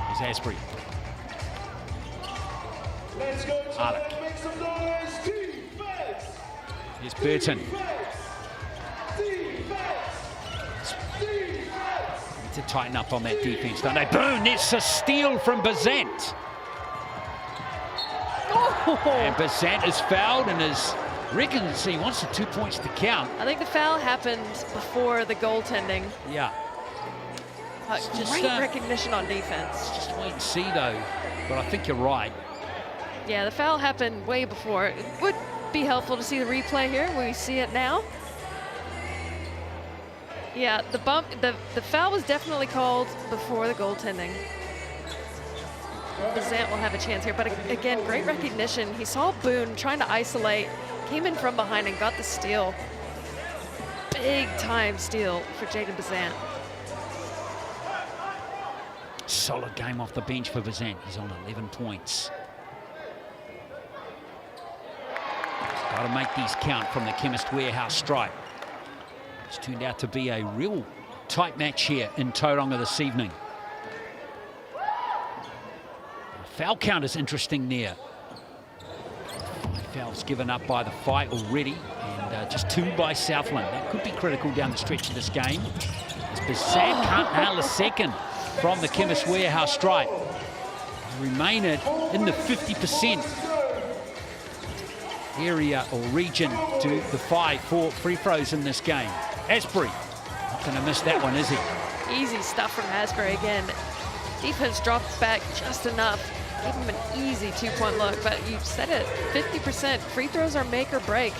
Speaker 1: Here's Asprey.
Speaker 3: Let's go,
Speaker 1: Alec.
Speaker 3: Make some noise. Defense.
Speaker 1: Here's Burton. Need to tighten up on that defense, don't they? Boom! It's a steal from Bazant.
Speaker 2: Oh.
Speaker 1: And Bazant is fouled and reckons he wants the 2 points to count.
Speaker 2: I think the foul happened before the goaltending.
Speaker 1: Yeah.
Speaker 2: Great recognition on defense.
Speaker 1: Just wait and see, though. But I think you're right.
Speaker 2: Yeah, the foul happened way before. It would be helpful to see the replay here. We see it now. Yeah, the foul was definitely called before the goaltending. Bazant will have a chance here, but again, great recognition. He saw Boone trying to isolate, came in from behind and got the steal. Big time steal for Jaden Bazant.
Speaker 1: Solid game off the bench for Bazant. He's on 11 points. Got to make these count from the Chemist Warehouse stripe. It's turned out to be a real tight match here in Tauranga this evening. The foul count is interesting there. 5 fouls given up by the Phi already, and just 2 by Southland. That could be critical down the stretch of this game, as Bazant can't nail a second from the Chemist Warehouse stripe. Remain in the 50% area or region to the Phi for free throws in this game. Asprey, not going to miss that one, is he?
Speaker 2: Easy stuff from Asprey again. Defense dropped back just enough. Gave him an easy 2-point look, but you said it, 50%. Free throws are make or break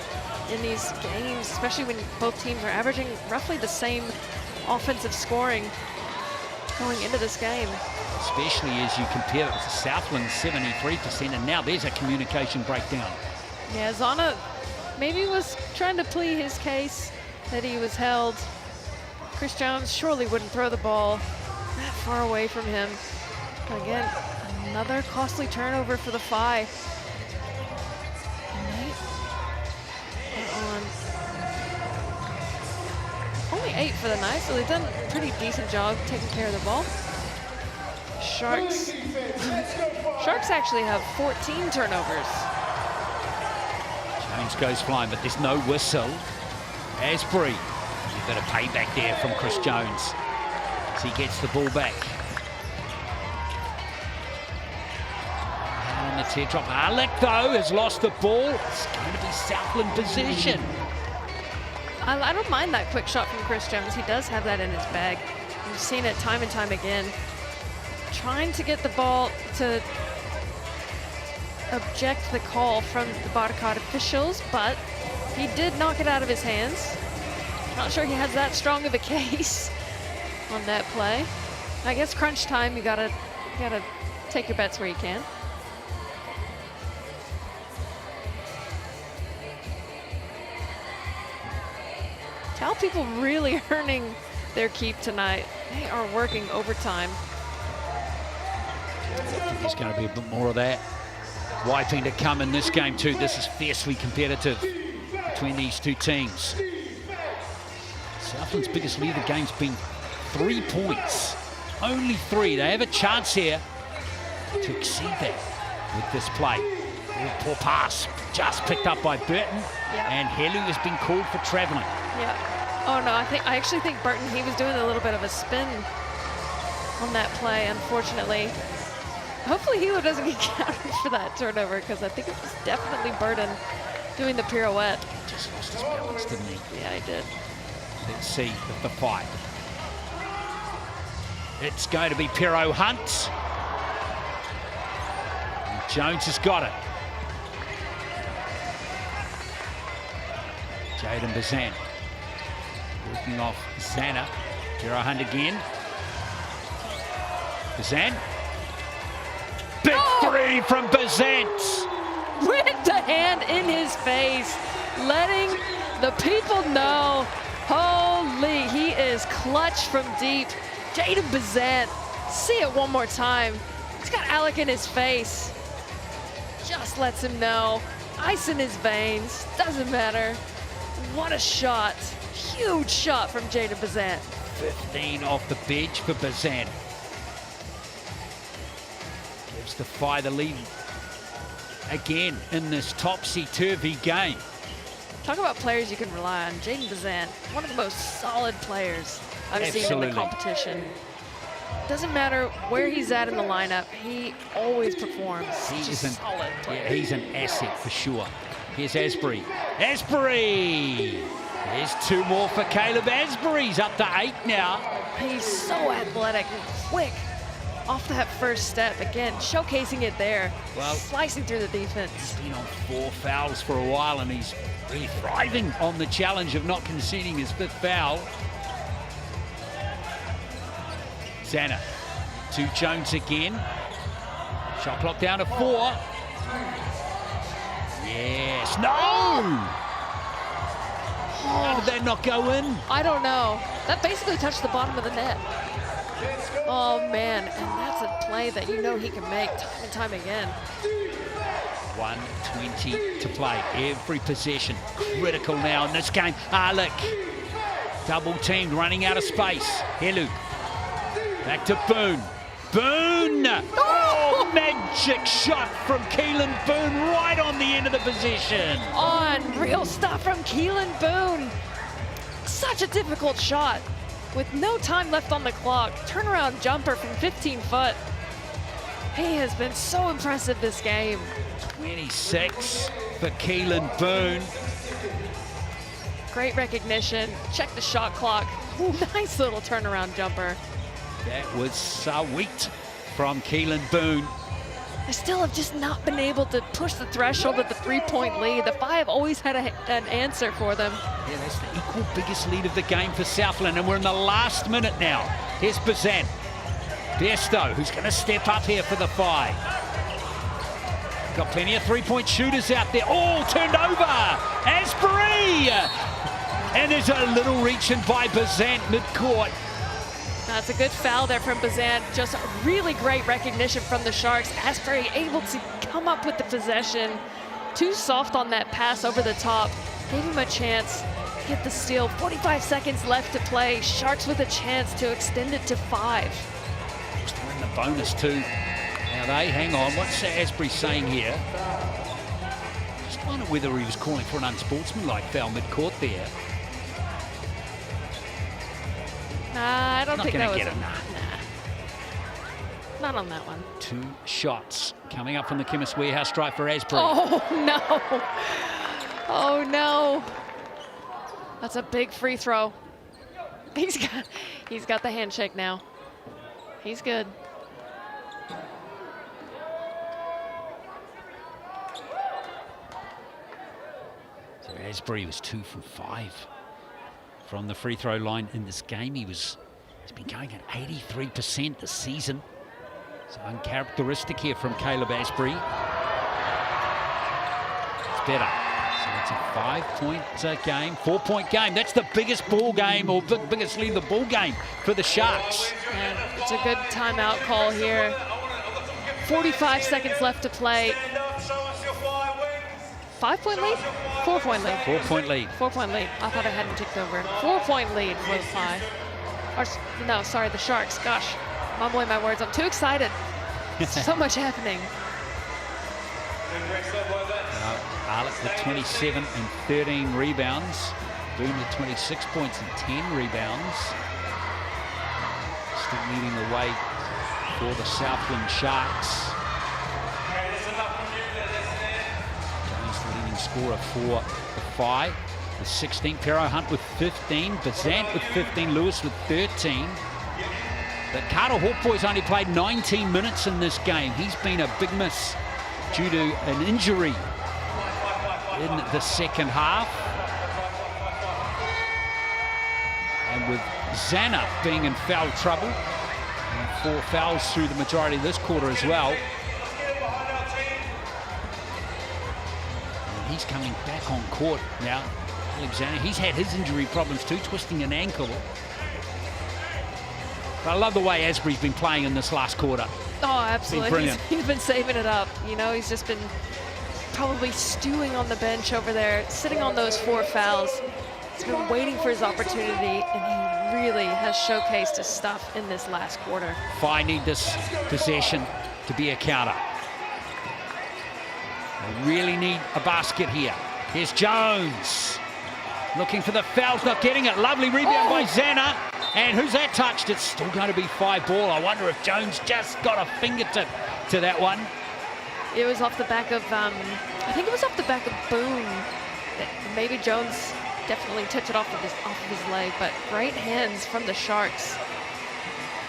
Speaker 2: in these games, especially when both teams are averaging roughly the same offensive scoring going into this game.
Speaker 1: Especially as you compare it to Southland's 73%, and now there's a communication breakdown.
Speaker 2: Yeah, Zana maybe was trying to plead his case that he was held. Chris Jones surely wouldn't throw the ball that far away from him. But again, another costly turnover for the Phi. Only 8 for the night, so they've done a pretty decent job taking care of the ball. Sharks actually have 14 turnovers.
Speaker 1: Jones goes flying, but there's no whistle. Asbury, a bit of payback there from Chris Jones as he gets the ball back. And the teardrop. Alec, though, has lost the ball. It's going to be Southland possession.
Speaker 2: I don't mind that quick shot from Chris Jones. He does have that in his bag. We've seen it time and time again. Trying to get the ball to object the call from the Baypark officials, but he did knock it out of his hands. Not sure he has that strong of a case on that play. I guess crunch time, you gotta take your bets where you can. Tell people really earning their keep tonight. They are working overtime.
Speaker 1: There's going to be a bit more of that. Wiping to come in this game too. This is fiercely competitive between these two teams. Southland's biggest lead of the game's been 3 points. Only 3. They have a chance here to exceed that with this play. Poor pass, just picked up by Burton, and Helu has been called for travelling.
Speaker 2: Yeah. Oh no, I actually think Burton, he was doing a little bit of a spin on that play, unfortunately. Hopefully Helu doesn't get counted for that turnover, because I think it was definitely Burton doing the pirouette.
Speaker 1: Just lost his balance, didn't he?
Speaker 2: Yeah, he did.
Speaker 1: Let's see the fight. It's going to be Pero Hunt. And Jones has got it. Jaden Bazan working off Zana. Pero Hunt again. Bazan. Big three from Bazant.
Speaker 2: With the hand in his face, letting the people know, holy, he is clutch from deep. Jaden Bazant, see it one more time. He's got Alec in his face. Just lets him know, ice in his veins, doesn't matter. What a shot, huge shot from Jaden Bazant.
Speaker 1: 15 off the bench for Bazant. Gives the Phi the lead again in this topsy-turvy game.
Speaker 2: Talk about players you can rely on. Jaden Bazant, one of the most solid players I've seen in the competition. Doesn't matter where he's at in the lineup, he always performs. He's a solid player.
Speaker 1: Yeah, he's an asset for sure. Here's Asbury. Asbury! There's 2 more for Caleb Asbury. He's up to 8 now.
Speaker 2: He's so athletic and quick off that first step. Again, showcasing it there, slicing through the defense.
Speaker 1: He's been on 4 fouls for a while, and he's really thriving on the challenge of not conceding his 5th foul. Zana to Jones again. Shot clock down to 4. Yes, no! How did that not go in?
Speaker 2: I don't know. That basically touched the bottom of the net. Oh man, and that's a play that you know he can make time and time again.
Speaker 1: 1:20 to play. Every possession critical now in this game. Alec, double teamed, running out of space. Helu, back to Boone. Boone! Oh, magic shot from Keelan Boone right on the end of the possession.
Speaker 2: Unreal stuff from Keelan Boone. Such a difficult shot. With no time left on the clock, turnaround jumper from 15 foot. He has been so impressive this game.
Speaker 1: 26 for Keelan Boone.
Speaker 2: Great recognition. Check the shot clock. Nice little turnaround jumper.
Speaker 1: That was sweet from Keelan Boone.
Speaker 2: I still have just not been able to push the threshold of the 3-point lead. The Phi have always had an answer for them.
Speaker 1: Yeah, that's the equal biggest lead of the game for Southland, and we're in the last minute now. Here's Bazan. Besto, who's going to step up here for the Phi. Got plenty of 3-point shooters out there. All turned over. Asbury! And there's a little reaching by Bazan midcourt.
Speaker 2: That's a good foul there from Bazan. Just really great recognition from the Sharks. Asbury able to come up with the possession. Too soft on that pass over the top. Gave him a chance. Get the steal. 45 seconds left to play. Sharks with a chance to extend it to 5.
Speaker 1: Just win the bonus too. Now hang on, what's Asbury saying here? Just want wasn't whether he was calling for an unsportsmanlike foul mid-court there.
Speaker 2: I don't think that was
Speaker 1: get it.
Speaker 2: Nah. Not on that one.
Speaker 1: 2 shots coming up from the Chemist Warehouse stripe for Asbury.
Speaker 2: Oh, no. Oh, no. That's a big free throw. He's got the handshake now. He's good.
Speaker 1: So Asbury was 2 from 5 from the free throw line in this game. He's been going at 83% this season. So uncharacteristic here from Caleb Asbury. It's better. So it's a 5-point game, 4-point game. That's the biggest ball game, or biggest lead of the ball game for the Sharks.
Speaker 2: And it's a good timeout call here. 45 seconds left to play. 5-point lead? 4-point lead.
Speaker 1: 4-point lead.
Speaker 2: 4-point lead. I thought I hadn't ticked over. 4-point lead for the Fly. Or, no, sorry, the Sharks. Gosh, mumbling my words. I'm too excited. So much happening.
Speaker 1: Arlett with 27 and 13 rebounds. Boone with 26 points and 10 rebounds. Still leading the way for the Southland Sharks. Jones the leading scorer for the Phi with 16. Pero Hunt with 15. Bazant with 15. Lewis with 13. But Carter Hawkboy's only played 19 minutes in this game. He's been a big miss due to an injury in the second half. And with Zana being in foul trouble, and 4 fouls through the majority of this quarter as well. And he's coming back on court now. Alexander, he's had his injury problems too, twisting an ankle. But I love the way Asbury's been playing in this last quarter.
Speaker 2: Oh, absolutely.
Speaker 1: Brilliant.
Speaker 2: He's been saving it up. You know, he's just been probably stewing on the bench over there, sitting on those 4 fouls. He's been waiting for his opportunity, and he really has showcased his stuff in this last quarter.
Speaker 1: Finding this possession to be a counter. They really need a basket here. Here's Jones. Looking for the fouls, not getting it. Lovely rebound by Zana. And who's that touched? It's still going to be 5 ball. I wonder if Jones just got a fingertip to that one.
Speaker 2: It was off the back of, I think it was off the back of Boone. Maybe Jones definitely touched it off of his leg, but great hands from the Sharks.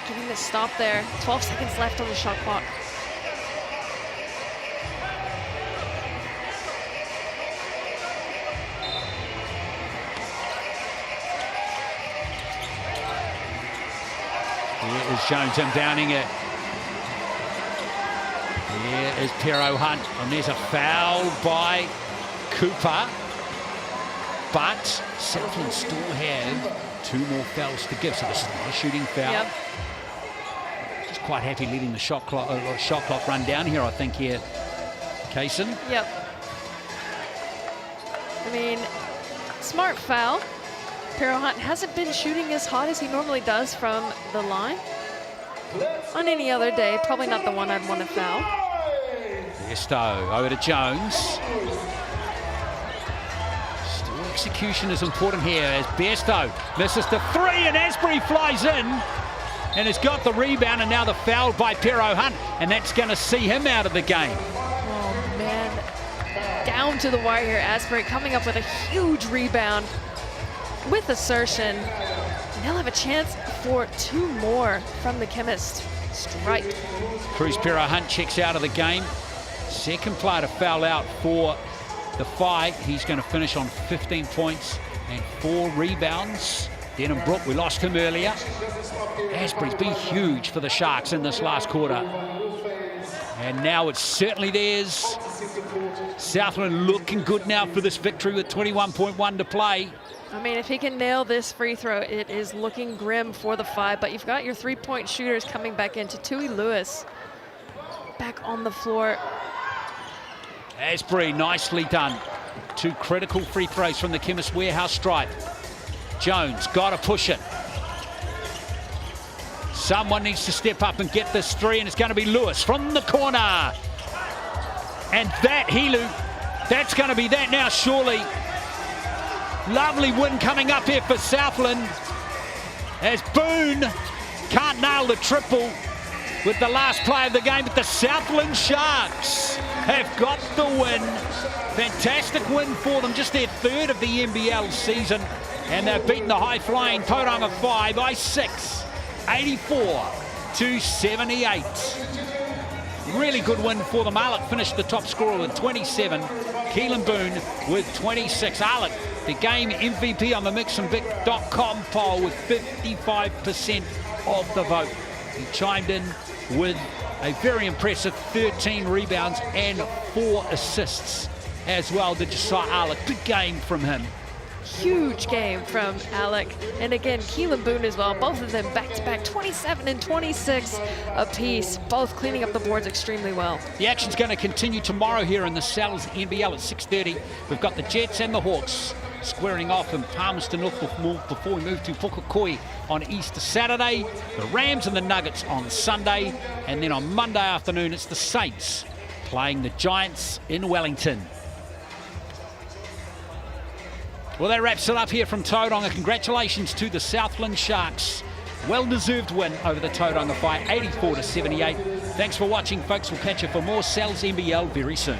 Speaker 2: Getting the stop there. 12 seconds left on the shot clock.
Speaker 1: Here is Jones inbounding it. Here is Pero Hunt, and there's a foul by Cooper. But Southland still have 2 more fouls to give, so this is not a shooting foul.
Speaker 2: Yep.
Speaker 1: Just quite happy leading the shot clock run down here, I think, here, Kaysen.
Speaker 2: Yep. I mean, smart foul. Pero Hunt hasn't been shooting as hot as he normally does from the line. On any other day, probably not the one I'd want to foul.
Speaker 1: Bairstow over to Jones. Still execution is important here as Bairstow misses the 3 and Asbury flies in and has got the rebound, and now the foul by Pero Hunt, and that's going to see him out of the game.
Speaker 2: Oh man, down to the wire here. Asbury coming up with a huge rebound with assertion. And they'll have a chance for 2 more from the Chemist strike.
Speaker 1: Cruz Pero Hunt checks out of the game. Second player to foul out for the Phi. He's going to finish on 15 points and 4 rebounds. Denham Brook, we lost him earlier. Asbury's been huge for the Sharks in this last quarter. And now it's certainly theirs. Southland looking good now for this victory with 21.1 to play.
Speaker 2: I mean, if he can nail this free throw, it is looking grim for the 5, but you've got your 3-point shooters coming back into Tui Lewis back on the floor.
Speaker 1: Asbury, nicely done. 2 critical free throws from the Chemist Warehouse stripe. Jones, got to push it. Someone needs to step up and get this 3, and it's going to be Lewis from the corner. And that, Helu, That's going to be that now, surely. Lovely win coming up here for Southland, as Boone can't nail the triple with the last play of the game, but the Southland Sharks have got the win. Fantastic win for them, just their third of the NBL season, and they've beaten the high-flying Tauranga Whai by 6, 84-78. Really good win for them. Alec finished the top scorer with 27, Keelan Boone with 26. Alec, the game MVP on the mixandvic.com poll with 55% of the vote. He chimed in with a very impressive 13 rebounds and 4 assists as well. Did you see Alec? Big game from him.
Speaker 2: Huge game from Alec. And again, Keelan Boone as well. Both of them back-to-back 27 and 26 apiece. Both cleaning up the boards extremely well.
Speaker 1: The action's going to continue tomorrow here in the Sal's NBL at 6:30. We've got the Jets and the Hawks squaring off in Palmerston North before we move to Pukekohe on Easter Saturday. The Rams and the Nuggets on Sunday. And then on Monday afternoon, it's the Saints playing the Giants in Wellington. Well, that wraps it up here from Tauranga. Congratulations to the Southland Sharks. Well-deserved win over the Tauranga Whai, 84-78. Thanks for watching, folks. We'll catch you for more Sal's NBL very soon.